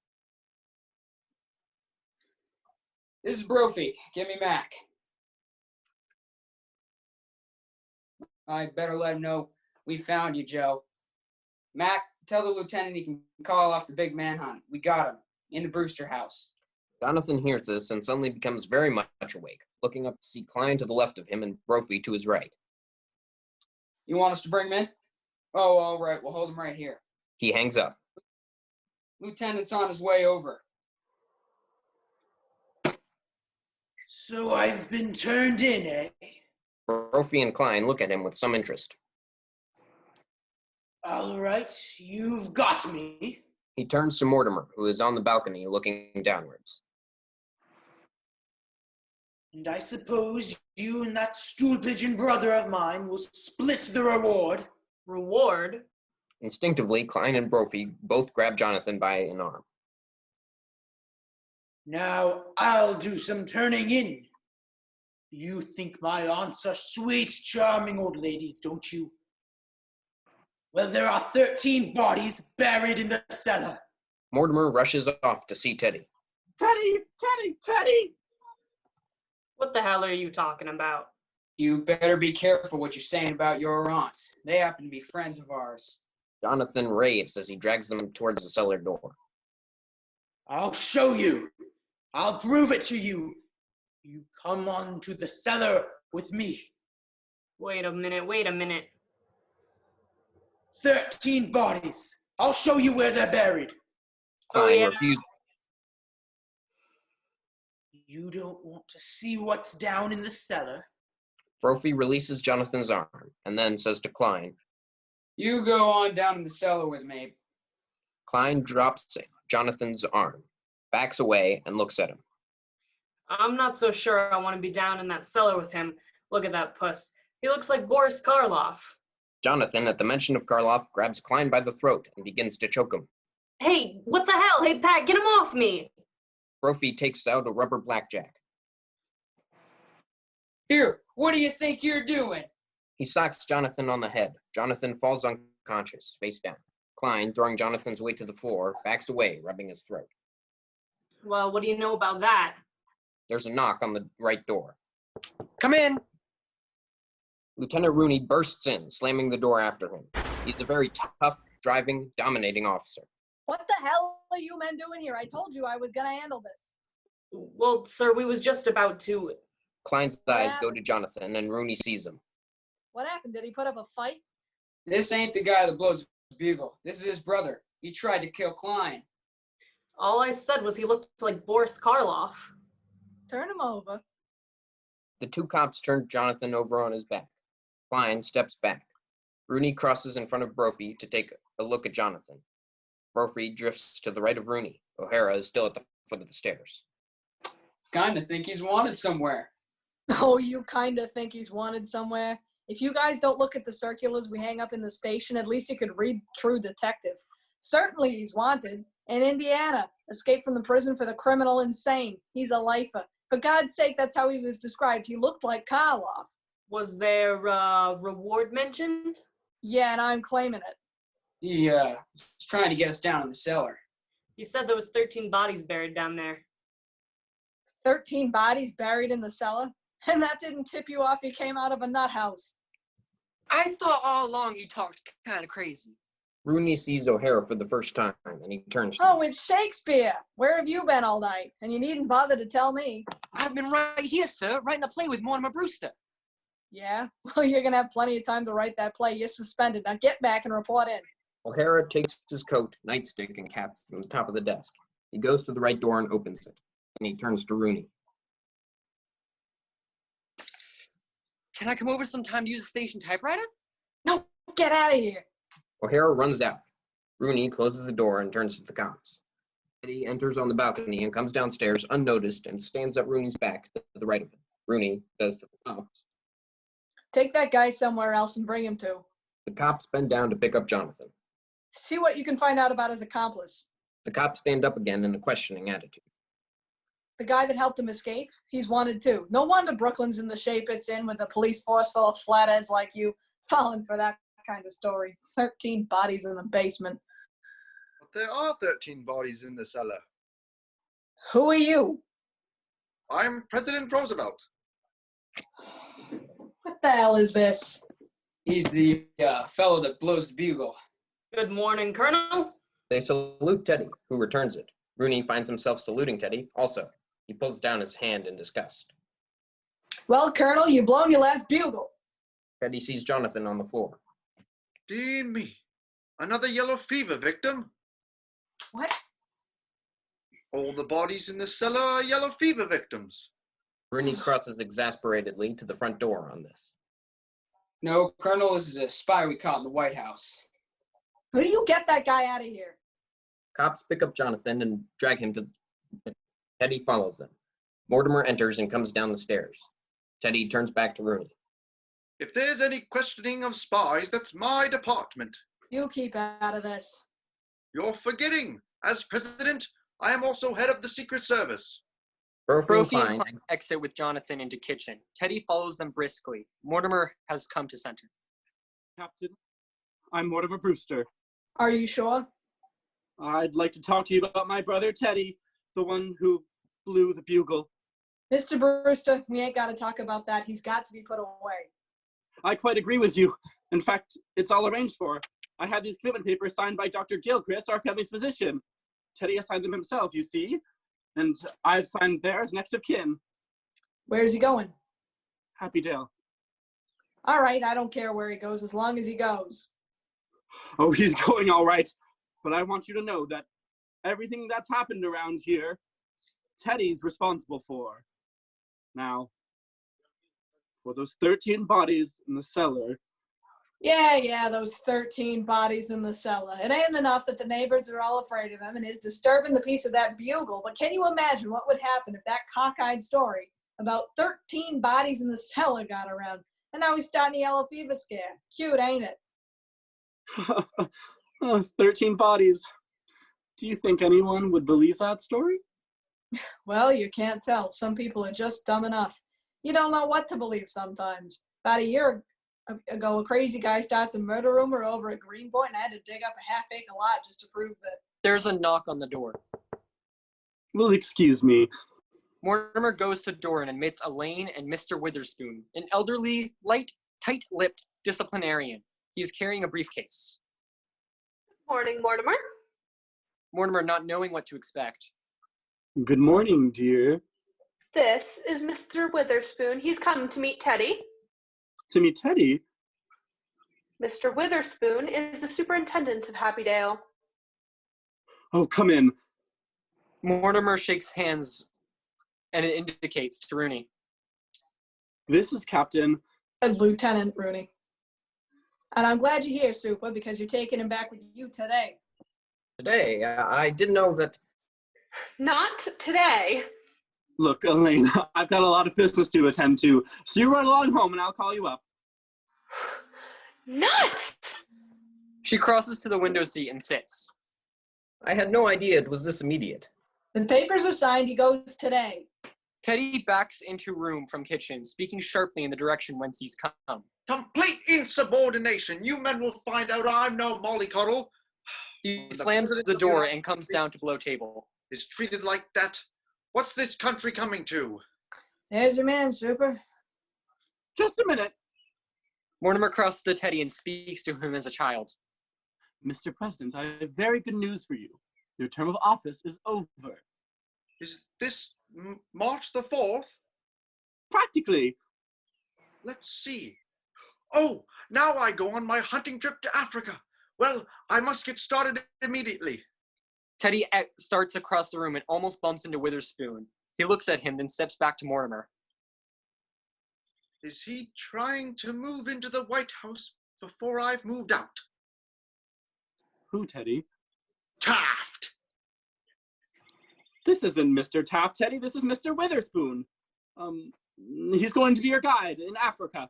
Speaker 10: This is Brophy. Give me Mac. I better let him know we found you, Joe. Mac, tell the lieutenant he can call off the big manhunt. We got him. In the Brewster house.
Speaker 6: Jonathan hears this and suddenly becomes very much awake, looking up to see Klein to the left of him and Brophy to his right.
Speaker 10: You want us to bring him in? Oh, all right. We'll hold him right here.
Speaker 6: He hangs up.
Speaker 10: Lieutenant's on his way over.
Speaker 13: So I've been turned in, eh?
Speaker 6: Brophy and Klein look at him with some interest.
Speaker 13: All right, you've got me.
Speaker 6: He turns to Mortimer, who is on the balcony looking downwards.
Speaker 13: And I suppose you and that stool-pigeon brother of mine will split the reward.
Speaker 11: Reward?
Speaker 6: Instinctively, Klein and Brophy both grab Jonathan by an arm.
Speaker 13: Now I'll do some turning in. You think my aunts are sweet, charming old ladies, don't you? Well, there are 13 bodies buried in the cellar.
Speaker 6: Mortimer rushes off to see Teddy.
Speaker 12: Teddy! Teddy! Teddy!
Speaker 11: What the hell are you talking about?
Speaker 10: You better be careful what you're saying about your aunts. They happen to be friends of ours.
Speaker 6: Jonathan raves as he drags them towards the cellar door.
Speaker 13: I'll show you. I'll prove it to you. You come on to the cellar with me.
Speaker 11: Wait a minute.
Speaker 13: 13 bodies. I'll show you where they're buried.
Speaker 6: Klein refuses.
Speaker 13: You don't want to see what's down in the cellar?
Speaker 6: Brophy releases Jonathan's arm and then says to Klein,
Speaker 10: You go on down in the cellar with me.
Speaker 6: Klein drops Jonathan's arm, backs away, and looks at him.
Speaker 11: I'm not so sure I want to be down in that cellar with him. Look at that puss. He looks like Boris Karloff.
Speaker 6: Jonathan, at the mention of Karloff, grabs Klein by the throat and begins to choke him.
Speaker 11: Hey, what the hell? Hey, Pat, get him off me.
Speaker 6: Brophy takes out a rubber blackjack.
Speaker 10: Here, what do you think you're doing?
Speaker 6: He socks Jonathan on the head. Jonathan falls unconscious, face down. Klein, throwing Jonathan's weight to the floor, backs away, rubbing his throat.
Speaker 11: Well, what do you know about that?
Speaker 6: There's a knock on the right door.
Speaker 15: Come in.
Speaker 6: Lieutenant Rooney bursts in, slamming the door after him. He's a very tough, driving, dominating officer.
Speaker 16: What the hell are you men doing here? I told you I was gonna handle this.
Speaker 11: Well, sir, we was just about to.
Speaker 6: Klein's eyes go to Jonathan, and Rooney sees him.
Speaker 16: What happened? Did he put up a fight?
Speaker 10: This ain't the guy that blows his bugle. This is his brother. He tried to kill Klein.
Speaker 11: All I said was he looked like Boris Karloff.
Speaker 16: Turn him over.
Speaker 6: The two cops turn Jonathan over on his back. Klein steps back. Rooney crosses in front of Brophy to take a look at Jonathan. Brophy drifts to the right of Rooney. O'Hara is still at the foot of the stairs.
Speaker 10: Kinda think he's wanted somewhere.
Speaker 16: Oh, you kind of think he's wanted somewhere? If you guys don't look at the circulars we hang up in the station, at least you could read True Detective. Certainly he's wanted. In Indiana, escaped from the prison for the criminal insane. He's a lifer. For God's sake, that's how he was described. He looked like Karloff.
Speaker 11: Was there reward mentioned?
Speaker 16: Yeah, and I'm claiming it.
Speaker 10: He was trying to get us down in the cellar.
Speaker 11: He said there was 13 bodies buried down there.
Speaker 16: 13 bodies buried in the cellar? And that didn't tip you off he came out of a nut house.
Speaker 15: I thought all along he talked kind of crazy.
Speaker 6: Rooney sees O'Hara for the first time, and he turns to
Speaker 16: Oh, it's Shakespeare. Where have you been all night? And you needn't bother to tell me.
Speaker 15: I've been right here, sir, writing a play with Mortimer Brewster.
Speaker 16: Yeah? Well, you're going to have plenty of time to write that play. You're suspended. Now get back and report in.
Speaker 6: O'Hara takes his coat, nightstick, and cap from the top of the desk. He goes to the right door and opens it. And he turns to Rooney.
Speaker 15: Can I come over sometime to use the station typewriter?
Speaker 16: No, get out of here.
Speaker 6: O'Hara runs out. Rooney closes the door and turns to the cops. Eddie enters on the balcony and comes downstairs unnoticed and stands at Rooney's back to the right of him. Rooney says to the cops.
Speaker 16: Take that guy somewhere else and bring him to.
Speaker 6: The cops bend down to pick up Jonathan.
Speaker 16: See what you can find out about his accomplice.
Speaker 6: The cops stand up again in a questioning attitude.
Speaker 16: The guy that helped him escape, he's wanted too. No wonder Brooklyn's in the shape it's in with a police force full of flatheads like you falling for that kind of story. 13 bodies in the basement.
Speaker 9: But there are 13 bodies in the cellar.
Speaker 16: Who are you?
Speaker 9: I'm President Roosevelt.
Speaker 16: What the hell is this?
Speaker 10: He's the fellow that blows the bugle.
Speaker 11: Good morning, Colonel.
Speaker 6: They salute Teddy, who returns it. Rooney finds himself saluting Teddy also. He pulls down his hand in disgust.
Speaker 16: Well, Colonel, you've blown your last bugle.
Speaker 6: Teddy sees Jonathan on the floor.
Speaker 9: Dear me. Another yellow fever victim?
Speaker 16: What?
Speaker 9: All the bodies in the cellar are yellow fever victims.
Speaker 6: Rooney crosses exasperatedly to the front door on this.
Speaker 10: No, Colonel, this is a spy we caught in the White House.
Speaker 16: Will you get that guy out of here?
Speaker 6: Cops pick up Jonathan and drag him to... Teddy follows them. Mortimer enters and comes down the stairs. Teddy turns back to Rooney.
Speaker 9: If there's any questioning of spies, that's my department.
Speaker 16: You keep out of this.
Speaker 9: You're forgetting. As president, I am also head of the Secret Service.
Speaker 15: Brophy and Klein exit with Jonathan into kitchen. Teddy follows them briskly. Mortimer has come to center.
Speaker 12: Captain, I'm Mortimer Brewster.
Speaker 16: Are you sure?
Speaker 12: I'd like to talk to you about my brother Teddy, the one who blew the bugle.
Speaker 16: Mr. Brewster, we ain't got to talk about that. He's got to be put away.
Speaker 12: I quite agree with you. In fact, it's all arranged for. I had these commitment papers signed by Dr. Gilchrist, our family's physician. Teddy has signed them himself, you see. And I've signed theirs next of kin.
Speaker 16: Where's he going?
Speaker 12: Happy Dale.
Speaker 16: All right, I don't care where he goes as long as he goes.
Speaker 12: Oh, he's going all right. But I want you to know that everything that's happened around here, Teddy's responsible for. Now, for those 13 bodies in the cellar.
Speaker 16: Yeah, those 13 bodies in the cellar. It ain't enough that the neighbors are all afraid of him and is disturbing the peace of that bugle, but can you imagine what would happen if that cockeyed story about 13 bodies in the cellar got around? And now he's starting a yellow fever scare. Cute, ain't it?
Speaker 12: 13 bodies. Do you think anyone would believe that story?
Speaker 16: Well, you can't tell. Some people are just dumb enough. You don't know what to believe sometimes. About a year ago, a crazy guy starts a murder rumor over at Greenpoint, and I had to dig up a half-acre lot just to prove that.
Speaker 15: There's a knock on the door.
Speaker 12: Well, excuse me.
Speaker 15: Mortimer goes to the door and admits Elaine and Mr. Witherspoon, an elderly, light, tight-lipped disciplinarian. He is carrying a briefcase.
Speaker 4: Morning, Mortimer.
Speaker 15: Mortimer, not knowing what to expect.
Speaker 12: Good morning, dear.
Speaker 4: This is Mr. Witherspoon. He's come to meet Teddy.
Speaker 12: To meet Teddy?
Speaker 4: Mr. Witherspoon is the superintendent of Happydale.
Speaker 12: Oh, come in.
Speaker 15: Mortimer shakes hands and it indicates to Rooney.
Speaker 12: This is Captain...
Speaker 16: Lieutenant Rooney. And I'm glad you're here, Super, because you're taking him back with you today.
Speaker 6: Today, I didn't know that.
Speaker 4: Not today.
Speaker 12: Look, Elaine, I've got a lot of business to attend to, so you run along home and I'll call you up.
Speaker 4: Nuts!
Speaker 15: She crosses to the window seat and sits.
Speaker 6: I had no idea it was this immediate.
Speaker 16: The papers are signed. He goes today.
Speaker 15: Teddy backs into room from kitchen, speaking sharply in the direction whence he's come.
Speaker 9: Complete insubordination. You men will find out I'm no mollycoddle.
Speaker 15: He slams the door and comes down to below table.
Speaker 9: Is treated like that. What's this country coming to?
Speaker 16: There's your man, Super.
Speaker 12: Just a minute.
Speaker 15: Mortimer crosses to Teddy and speaks to him as a child.
Speaker 12: Mr. President, I have very good news for you. Your term of office is over.
Speaker 9: Is this March the 4th?
Speaker 12: Practically.
Speaker 9: Let's see. Oh, now I go on my hunting trip to Africa. Well, I must get started immediately.
Speaker 15: Teddy starts across the room and almost bumps into Witherspoon. He looks at him, then steps back to Mortimer.
Speaker 9: Is he trying to move into the White House before I've moved out?
Speaker 12: Who, Teddy?
Speaker 9: Taft!
Speaker 12: This isn't Mr. Taft, Teddy. This is Mr. Witherspoon. He's going to be your guide in Africa.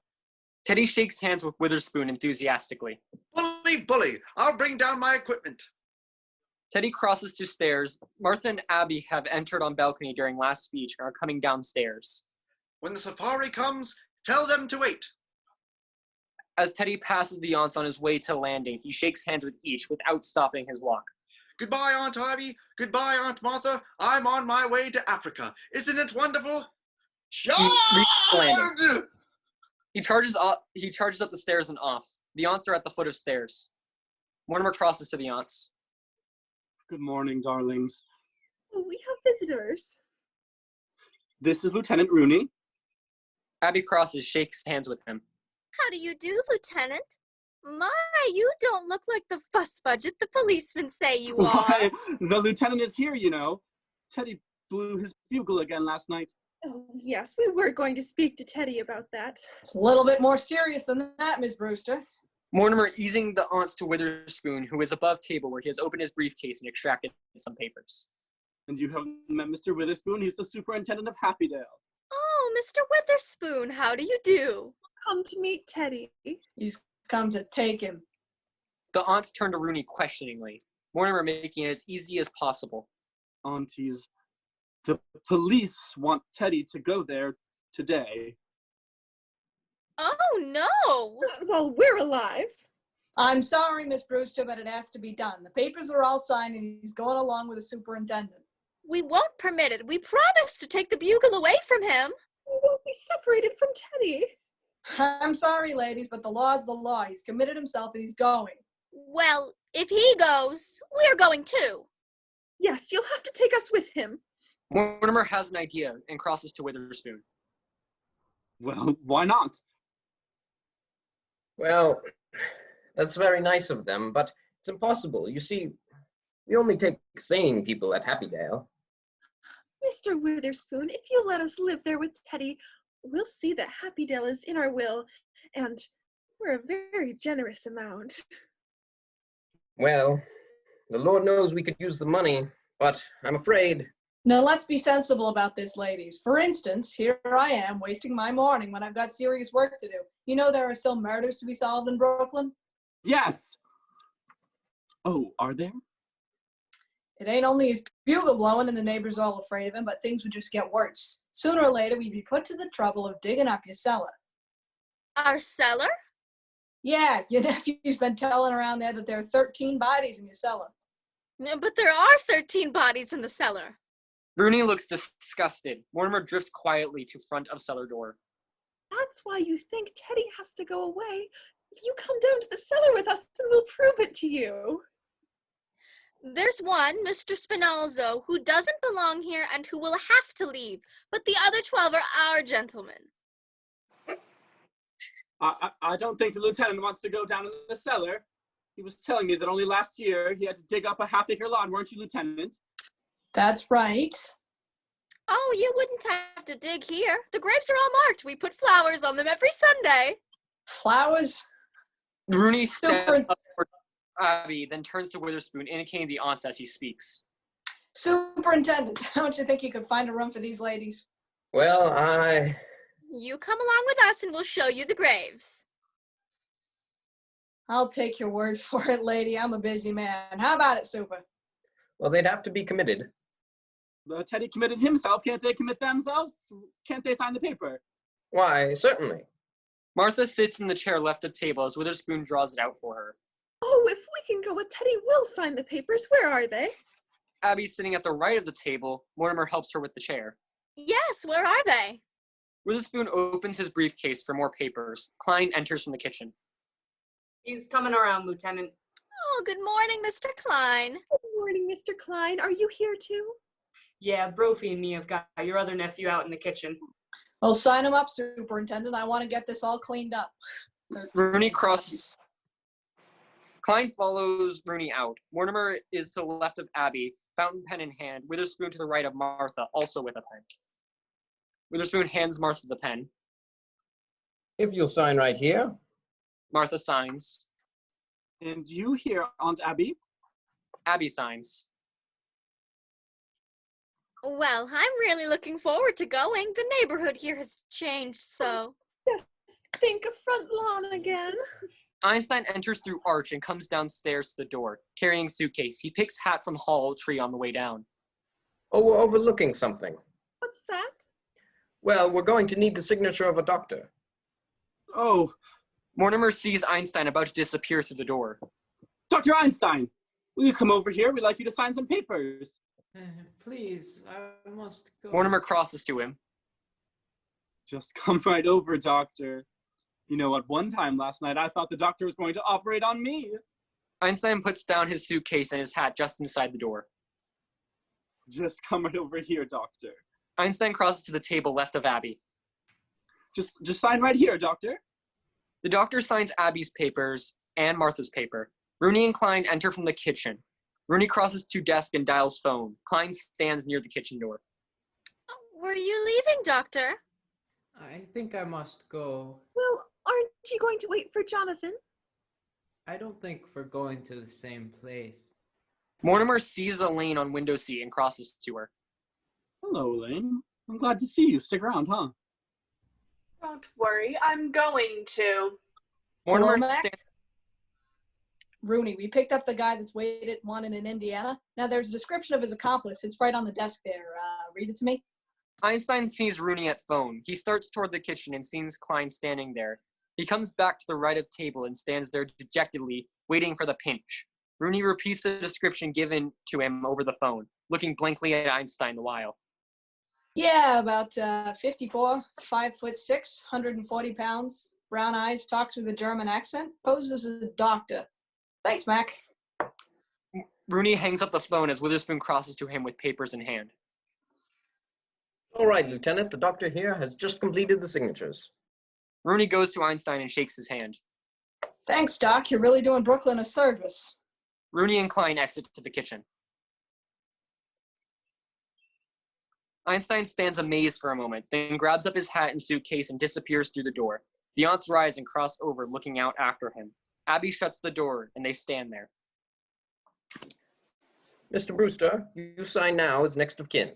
Speaker 15: Teddy shakes hands with Witherspoon enthusiastically.
Speaker 9: Bully! I'll bring down my equipment.
Speaker 15: Teddy crosses to stairs. Martha and Abby have entered on balcony during last speech and are coming downstairs.
Speaker 9: When the safari comes, tell them to wait.
Speaker 15: As Teddy passes the aunts on his way to landing, he shakes hands with each without stopping his walk.
Speaker 9: Goodbye, Aunt Ivy. Goodbye, Aunt Martha. I'm on my way to Africa. Isn't it wonderful? Charge!
Speaker 15: He charges up the stairs and off. The aunts are at the foot of stairs. Mortimer crosses to the aunts.
Speaker 12: Good morning, darlings.
Speaker 3: Oh, we have visitors.
Speaker 12: This is Lieutenant Rooney.
Speaker 15: Abby crosses, shakes hands with him.
Speaker 7: How do you do, Lieutenant? My, you don't look like the fuss budget the policemen say you are.
Speaker 12: Why, the lieutenant is here, you know. Teddy blew his bugle again last night.
Speaker 3: Oh, yes, we were going to speak to Teddy about that.
Speaker 16: It's a little bit more serious than that, Miss Brewster.
Speaker 15: Mortimer easing the aunts to Witherspoon, who is above table where he has opened his briefcase and extracted some papers.
Speaker 12: And you haven't met Mr. Witherspoon? He's the superintendent of Happydale.
Speaker 7: Oh, Mr. Witherspoon, how do you do?
Speaker 3: Come to meet Teddy.
Speaker 16: He's come to take him.
Speaker 15: The aunts turn to Rooney questioningly, Mortimer making it as easy as possible.
Speaker 12: Aunties, the police want Teddy to go there today.
Speaker 7: Oh, no!
Speaker 3: Well, we're alive.
Speaker 16: I'm sorry, Miss Brewster, but it has to be done. The papers are all signed and he's going along with the superintendent.
Speaker 7: We won't permit it. We promised to take the bugle away from him.
Speaker 3: We won't be separated from Teddy.
Speaker 16: I'm sorry, ladies, but the law's the law. He's committed himself and he's going.
Speaker 7: Well, if he goes, we're going too.
Speaker 3: Yes, you'll have to take us with him.
Speaker 15: Mortimer has an idea and crosses to Witherspoon.
Speaker 12: Well, why not?
Speaker 6: Well, that's very nice of them, but it's impossible. You see, we only take sane people at Happydale.
Speaker 3: Mr. Witherspoon, if you'll let us live there with Teddy, we'll see that Happydale is in our will, and we're a very generous amount.
Speaker 6: Well, the Lord knows we could use the money, but I'm afraid...
Speaker 16: Now, let's be sensible about this, ladies. For instance, here I am wasting my morning when I've got serious work to do. You know there are still murders to be solved in Brooklyn?
Speaker 12: Yes! Oh, are there?
Speaker 16: It ain't only his bugle blowing and the neighbors all afraid of him, but things would just get worse. Sooner or later, we'd be put to the trouble of digging up your cellar.
Speaker 7: Our cellar?
Speaker 16: Yeah, your nephew's been telling around there that there are 13 bodies in your cellar.
Speaker 7: But there are 13 bodies in the cellar.
Speaker 15: Rooney looks disgusted. Mortimer drifts quietly to front of cellar door.
Speaker 3: That's why you think Teddy has to go away. You come down to the cellar with us and we'll prove it to you.
Speaker 7: There's one, Mr. Spinalzo, who doesn't belong here and who will have to leave, but the other 12 are our gentlemen.
Speaker 12: I don't think the lieutenant wants to go down in the cellar. He was telling me that only last year he had to dig up a half-acre lawn, weren't you, Lieutenant?
Speaker 16: That's right.
Speaker 7: Oh, you wouldn't have to dig here. The grapes are all marked. We put flowers on them every Sunday.
Speaker 16: Flowers?
Speaker 15: Rooney steps
Speaker 16: Super,
Speaker 15: up toward Abby, then turns to Witherspoon, indicating the aunts as he speaks.
Speaker 16: Superintendent, don't you think you could find a room for these ladies?
Speaker 6: Well,
Speaker 7: You come along with us and we'll show you the graves.
Speaker 16: I'll take your word for it, lady. I'm a busy man. How about it, Super?
Speaker 6: well, they'd have to be committed.
Speaker 12: Teddy committed himself. Can't they commit themselves? Can't they sign the paper?
Speaker 6: Why, certainly.
Speaker 15: Martha sits in the chair left of table as Witherspoon draws it out for her.
Speaker 3: Oh, if we can go with Teddy, we'll sign the papers. Where are they?
Speaker 15: Abby's sitting at the right of the table. Mortimer helps her with the chair.
Speaker 7: Yes, where are they?
Speaker 15: Witherspoon opens his briefcase for more papers. Klein enters from the kitchen.
Speaker 11: He's coming around, Lieutenant.
Speaker 7: Oh, good morning, Mr. Klein.
Speaker 3: Good morning, Mr. Klein. Are you here too?
Speaker 11: Yeah, Brophy and me have got your other nephew out in the kitchen.
Speaker 16: Well, sign him up, Superintendent. I want to get this all cleaned up.
Speaker 15: Rooney crosses. Klein follows Rooney out. Mortimer is to the left of Abby, fountain pen in hand. Witherspoon to the right of Martha, also with a pen. Witherspoon hands Martha the pen.
Speaker 6: If you'll sign right here.
Speaker 15: Martha signs.
Speaker 12: And you here, Aunt Abby?
Speaker 15: Abby signs.
Speaker 7: Well, I'm really looking forward to going. The neighborhood here has changed, so.
Speaker 3: Just think of front lawn again.
Speaker 15: Einstein enters through arch and comes downstairs to the door, carrying suitcase. He picks hat from hall tree on the way down.
Speaker 6: Oh, we're overlooking something.
Speaker 3: What's that?
Speaker 6: Well, we're going to need the signature of a doctor.
Speaker 12: Oh.
Speaker 15: Mortimer sees Einstein about to disappear through the door.
Speaker 12: Dr. Einstein, will you come over here? We'd like you to sign some papers.
Speaker 14: Please, I must go.
Speaker 15: Mortimer crosses to him.
Speaker 12: Just come right over, doctor. You know, at one time last night, I thought the doctor was going to operate on me.
Speaker 15: Einstein puts down his suitcase and his hat just inside the door.
Speaker 12: Just come right over here, doctor.
Speaker 15: Einstein crosses to the table left of Abby.
Speaker 12: Just sign right here, doctor.
Speaker 15: The doctor signs Abby's papers and Martha's paper. Rooney and Klein enter from the kitchen. Rooney crosses to desk and dials phone. Klein stands near the kitchen door.
Speaker 7: Were you leaving, Doctor?
Speaker 14: I think I must go.
Speaker 3: Well, aren't you going to wait for Jonathan?
Speaker 14: I don't think we're going to the same place.
Speaker 15: Mortimer sees Elaine on window seat and crosses to her.
Speaker 12: Hello, Elaine. I'm glad to see you. Stick around, huh?
Speaker 4: Don't worry, I'm going to.
Speaker 15: Mortimer
Speaker 16: Cormac?
Speaker 15: stands.
Speaker 16: Rooney, we picked up the guy that's wanted in Indiana. Now, there's a description of his accomplice. It's right on the desk there. Read it to me.
Speaker 15: Einstein sees Rooney at phone. He starts toward the kitchen and sees Klein standing there. He comes back to the right of table and stands there dejectedly, waiting for the pinch. Rooney repeats the description given to him over the phone, looking blankly at Einstein the while.
Speaker 16: Yeah, about 54, 5'6", 140 pounds, brown eyes, talks with a German accent, poses as a doctor. Thanks, Mac.
Speaker 15: Rooney hangs up the phone as Witherspoon crosses to him with papers in hand.
Speaker 6: All right, Lieutenant, the doctor here has just completed the signatures.
Speaker 15: Rooney goes to Einstein and shakes his hand.
Speaker 16: Thanks, Doc. You're really doing Brooklyn a service.
Speaker 15: Rooney and Klein exit to the kitchen. Einstein stands amazed for a moment, then grabs up his hat and suitcase and disappears through the door. The aunts rise and cross over, looking out after him. Abby shuts the door, and they stand there.
Speaker 6: Mr. Brewster, you sign now as next of kin.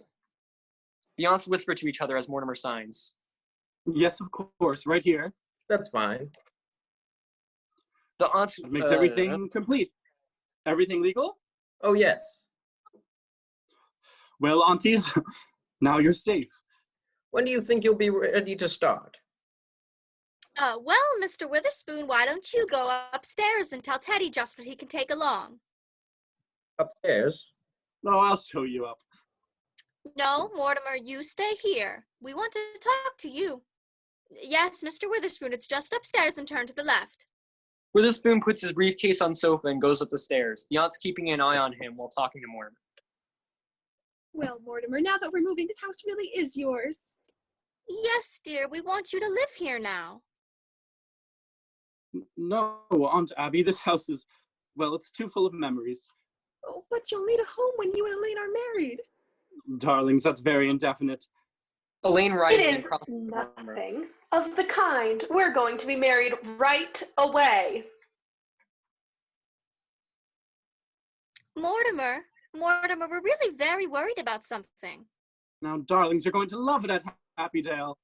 Speaker 15: The aunts whisper to each other as Mortimer signs.
Speaker 12: Yes, of course, right here.
Speaker 6: That's fine.
Speaker 15: The aunts...
Speaker 12: That makes everything complete. Everything legal?
Speaker 6: Oh, yes.
Speaker 12: Well, aunties, now you're safe.
Speaker 6: When do you think you'll be ready to start?
Speaker 7: Well, Mr. Witherspoon, why don't you go upstairs and tell Teddy just what he can take along?
Speaker 6: Upstairs?
Speaker 12: No, I'll show you up.
Speaker 7: No, Mortimer, you stay here. We want to talk to you. Yes, Mr. Witherspoon, it's just upstairs and turn to the left.
Speaker 15: Witherspoon puts his briefcase on sofa and goes up the stairs, the aunts keeping an eye on him while talking to Mortimer.
Speaker 3: Well, Mortimer, now that we're moving, this house really is yours.
Speaker 7: Yes, dear, we want you to live here now.
Speaker 12: No, Aunt Abby, this house is, well, it's too full of memories.
Speaker 3: Oh, but you'll need a home when you and Elaine are married.
Speaker 12: Darlings, that's very indefinite.
Speaker 15: Elaine
Speaker 4: It
Speaker 15: rises and
Speaker 4: is
Speaker 15: crosses the room.
Speaker 4: nothing of the kind. We're going to be married right away.
Speaker 7: Mortimer, we're really very worried about something.
Speaker 12: Now, darlings, you're going to love it at Happydale.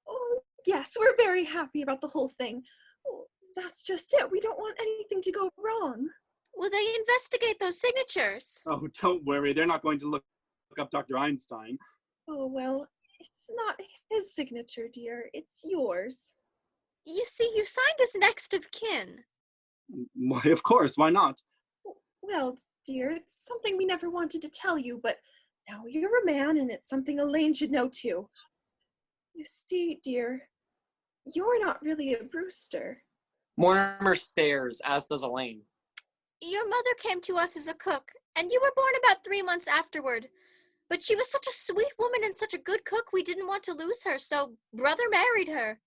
Speaker 3: Oh, yes, we're very happy about the whole thing. Oh, that's just it. We don't want anything to go wrong.
Speaker 7: Will they investigate those signatures?
Speaker 12: Oh, don't worry. They're not going to look up Dr. Einstein.
Speaker 3: Oh, well, it's not his signature, dear. It's yours.
Speaker 7: You see, you signed as next of kin.
Speaker 12: Why, of course. Why not?
Speaker 3: Well, dear, it's something we never wanted to tell you, but now you're a man, and it's something Elaine should know, too. You see, dear, you're not really a Brewster.
Speaker 15: Mortimer stares, as does Elaine.
Speaker 7: Your mother came to us as a cook, and you were born about 3 months afterward. But she was such a sweet woman and such a good cook, we didn't want to lose her, so brother married her.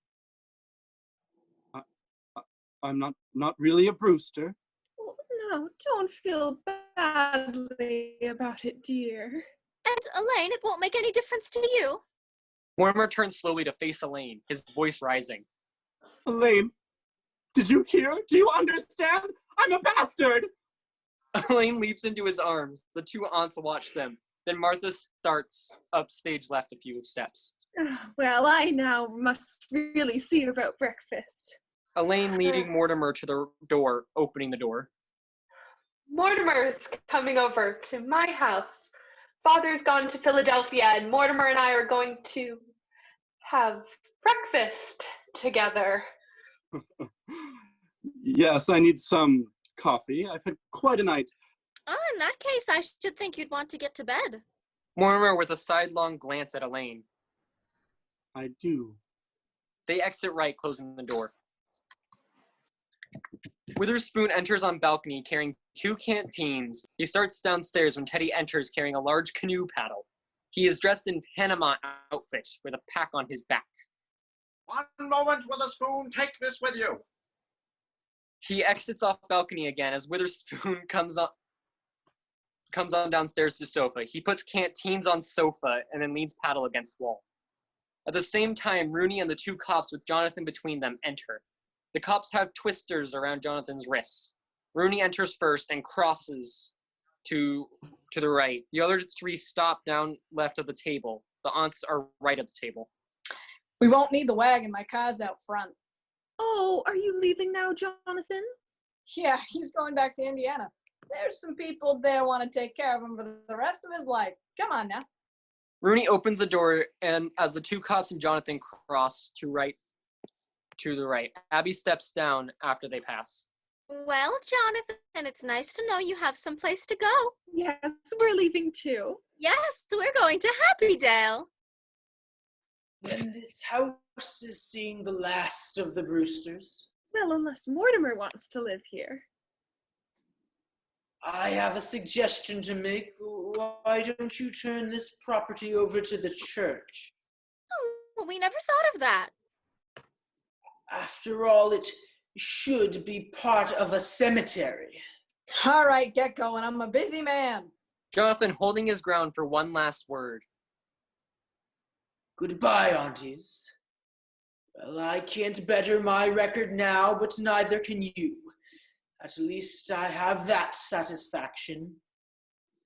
Speaker 12: I'm not really a Brewster.
Speaker 3: Well, no, don't feel badly about it, dear.
Speaker 7: And Elaine, it won't make any difference to you.
Speaker 15: Mortimer turns slowly to face Elaine, his voice rising.
Speaker 12: Elaine, did you hear? Do you understand? I'm a bastard!
Speaker 15: Elaine leaps into his arms. The two aunts watch them. Then Martha starts up stage left a few steps.
Speaker 3: Well, I now must really see about breakfast.
Speaker 15: Elaine leading Mortimer to the door, opening the door.
Speaker 4: Mortimer's coming over to my house. Father's gone to Philadelphia, and Mortimer and I are going to have breakfast together.
Speaker 12: Yes, I need some coffee. I've had quite a night.
Speaker 7: Oh, in that case, I should think you'd want to get to bed.
Speaker 15: Mortimer with a sidelong glance at Elaine.
Speaker 12: I do.
Speaker 15: They exit right, closing the door. Witherspoon enters on balcony carrying 2 canteens. He starts downstairs when Teddy enters carrying a large canoe paddle. He is dressed in Panama outfit with a pack on his back.
Speaker 9: One moment, Witherspoon, take this with you.
Speaker 15: He exits off balcony again as Witherspoon comes on downstairs to sofa. He puts canteens on sofa and then leans paddle against wall. At the same time, Rooney and the 2 cops with Jonathan between them enter. The cops have twisters around Jonathan's wrists. Rooney enters first and crosses to the right. The other 3 stop down left of the table. The aunts are right of the table.
Speaker 16: We won't need the wagon. My car's out front.
Speaker 3: Oh, are you leaving now, Jonathan?
Speaker 16: Yeah, he's going back to Indiana. There's some people there want to take care of him for the rest of his life. Come on now.
Speaker 15: Rooney opens the door, and as the 2 cops and Jonathan cross to the right, Abby steps down after they pass.
Speaker 7: Well, Jonathan, it's nice to know you have someplace to go.
Speaker 3: Yes, we're leaving too.
Speaker 7: Yes, we're going to Happydale.
Speaker 13: Then this house is seeing the last of the Brewsters.
Speaker 3: Well, unless Mortimer wants to live here.
Speaker 13: I have a suggestion to make. Why don't you turn this property over to the church?
Speaker 7: Oh, we never thought of that.
Speaker 13: After all, it should be part of a cemetery.
Speaker 16: All right, get going. I'm a busy man.
Speaker 15: Jonathan holding his ground for one last word.
Speaker 13: Goodbye, aunties. Well, I can't better my record now, but neither can you. At least I have that satisfaction.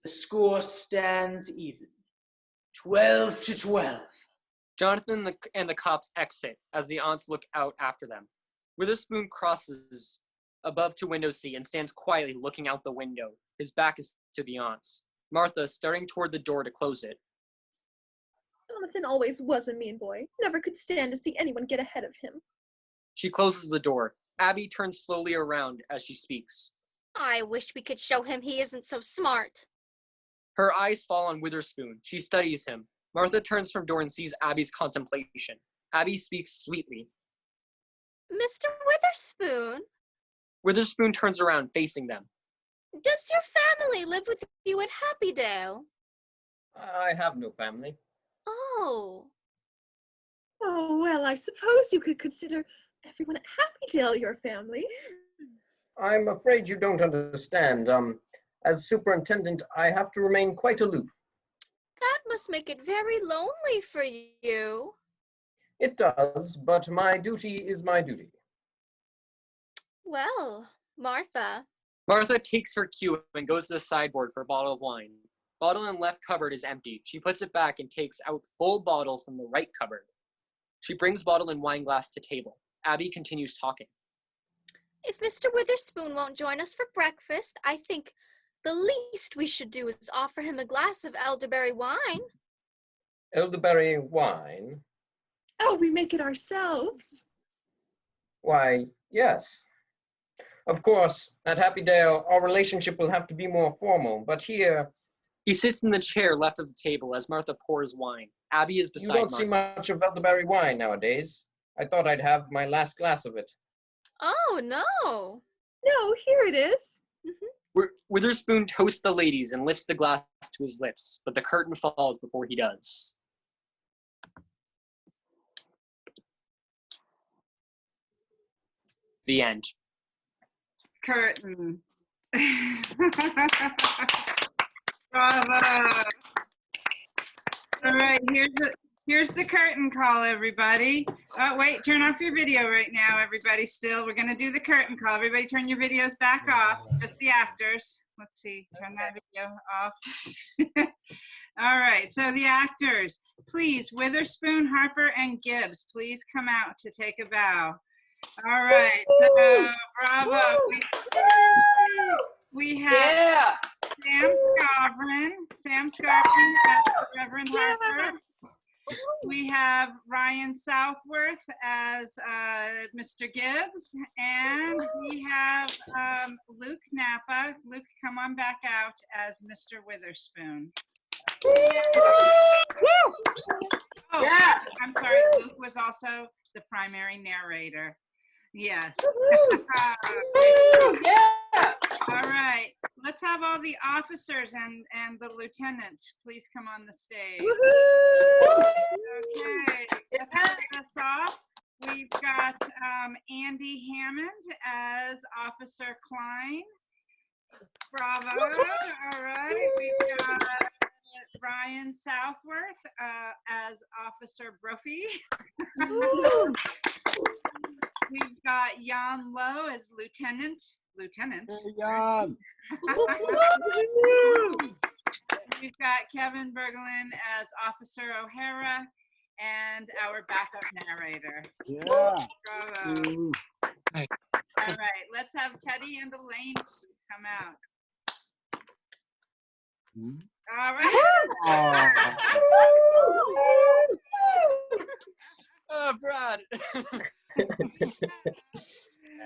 Speaker 13: The score stands even. 12-12.
Speaker 15: Jonathan and the cops exit as the aunts look out after them. Witherspoon crosses above to window seat and stands quietly looking out the window. His back is to the aunts. Martha starting toward the door to close it.
Speaker 3: Jonathan always was a mean boy. Never could stand to see anyone get ahead of him.
Speaker 15: She closes the door. Abby turns slowly around as she speaks.
Speaker 7: I wish we could show him he isn't so smart.
Speaker 15: Her eyes fall on Witherspoon. She studies him. Martha turns from door and sees Abby's contemplation. Abby speaks sweetly.
Speaker 7: Mr. Witherspoon?
Speaker 15: Witherspoon turns around, facing them.
Speaker 7: Does your family live with you at Happydale?
Speaker 6: I have no family.
Speaker 7: Oh.
Speaker 3: Oh, well, I suppose you could consider everyone at Happydale your family.
Speaker 6: I'm afraid you don't understand. As superintendent, I have to remain quite aloof.
Speaker 7: must make it very lonely for you.
Speaker 6: It does, but my duty is my duty.
Speaker 7: Well, Martha.
Speaker 15: Martha takes her cue and goes to the sideboard for a bottle of wine. Bottle in left cupboard is empty. She puts it back and takes out full bottle from the right cupboard. She brings bottle and wine glass to table. Abby continues talking.
Speaker 7: If Mr. Witherspoon won't join us for breakfast, I think the least we should do is offer him a glass of elderberry wine.
Speaker 6: Elderberry wine?
Speaker 3: Oh, we make it ourselves.
Speaker 6: Why, yes. Of course, at Happydale, our relationship will have to be more formal, but here...
Speaker 15: He sits in the chair left of the table as Martha pours wine. Abby is beside
Speaker 6: You don't
Speaker 15: Martha.
Speaker 6: see much of elderberry wine nowadays. I thought I'd have my last glass of it.
Speaker 7: Oh, no.
Speaker 3: No, here it is.
Speaker 15: Witherspoon toasts the ladies and lifts the glass to his lips, but the curtain falls before he does. The end.
Speaker 1: Curtain. Bravo. All right, here's the curtain call, everybody. Oh, wait, turn off your video right now, everybody. Still, we're gonna do the curtain call. Everybody turn your videos back off, just the actors. Let's see, turn that video off. All right, so the actors, please, Witherspoon, Harper, and Gibbs, please come out to take a bow. All right, so bravo. We have Sam Scovrin as Reverend Harper. We have Ryan Southworth as Mr. Gibbs, and we have Luke Napa. Luke, come on back out as Mr. Witherspoon. Oh, yeah. I'm sorry, Luke was also the primary narrator. Yes.
Speaker 2: Yeah.
Speaker 1: All right. Let's have all the officers and the lieutenant please come on the stage. Okay. Let's start us off. We've got Andy Hammond as Officer Klein. Bravo. All right. We've got Ryan Southworth as Officer Brophy. We've got Jan Lowe as Lieutenant.
Speaker 5: Hey, Jan.
Speaker 1: We've got Kevin Berglund as Officer O'Hara and our backup narrator.
Speaker 5: Yeah.
Speaker 1: Bravo. All right, let's have Teddy and Elaine come out. All right.
Speaker 15: Oh, Brad.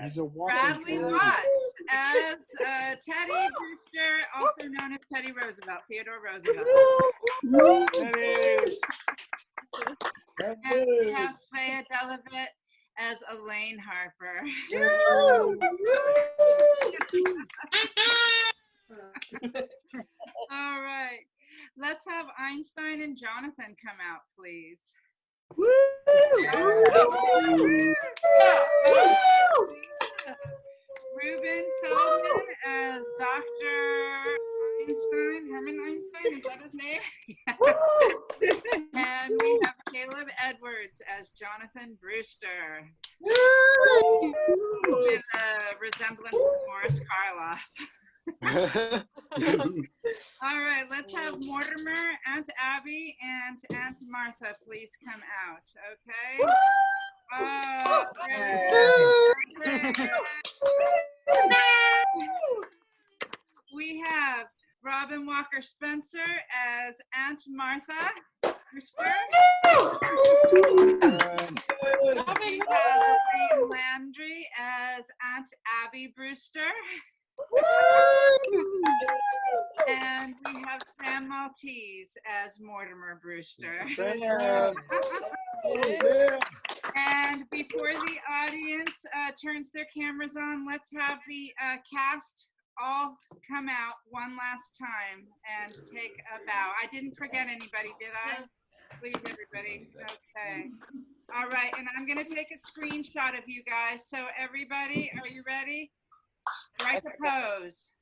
Speaker 5: He's a
Speaker 1: Bradley Watts as Teddy Brewster, also known as Teddy Roosevelt, Theodore Roosevelt. And we have Svea Delavitt as Elaine Harper. All right, let's have Einstein and Jonathan come out, please. Ruben Feldman as Dr. Einstein, Herman Einstein, is that his name? And we have Caleb Edwards as Jonathan Brewster. With a resemblance to Morris Karloff. All right, let's have Mortimer, Aunt Abby, and Aunt Martha please come out, okay? We have Robin Walker Spencer as Aunt Martha Brewster. We have Elaine Landry as Aunt Abby Brewster. And we have Sam Maltese as Mortimer Brewster. And before the audience turns their cameras on, let's have the cast all come out one last time and take a bow. I didn't forget anybody, did I? Please, everybody. Okay. All right, and I'm going to take a screenshot of you guys. So everybody, are you ready? Strike a pose.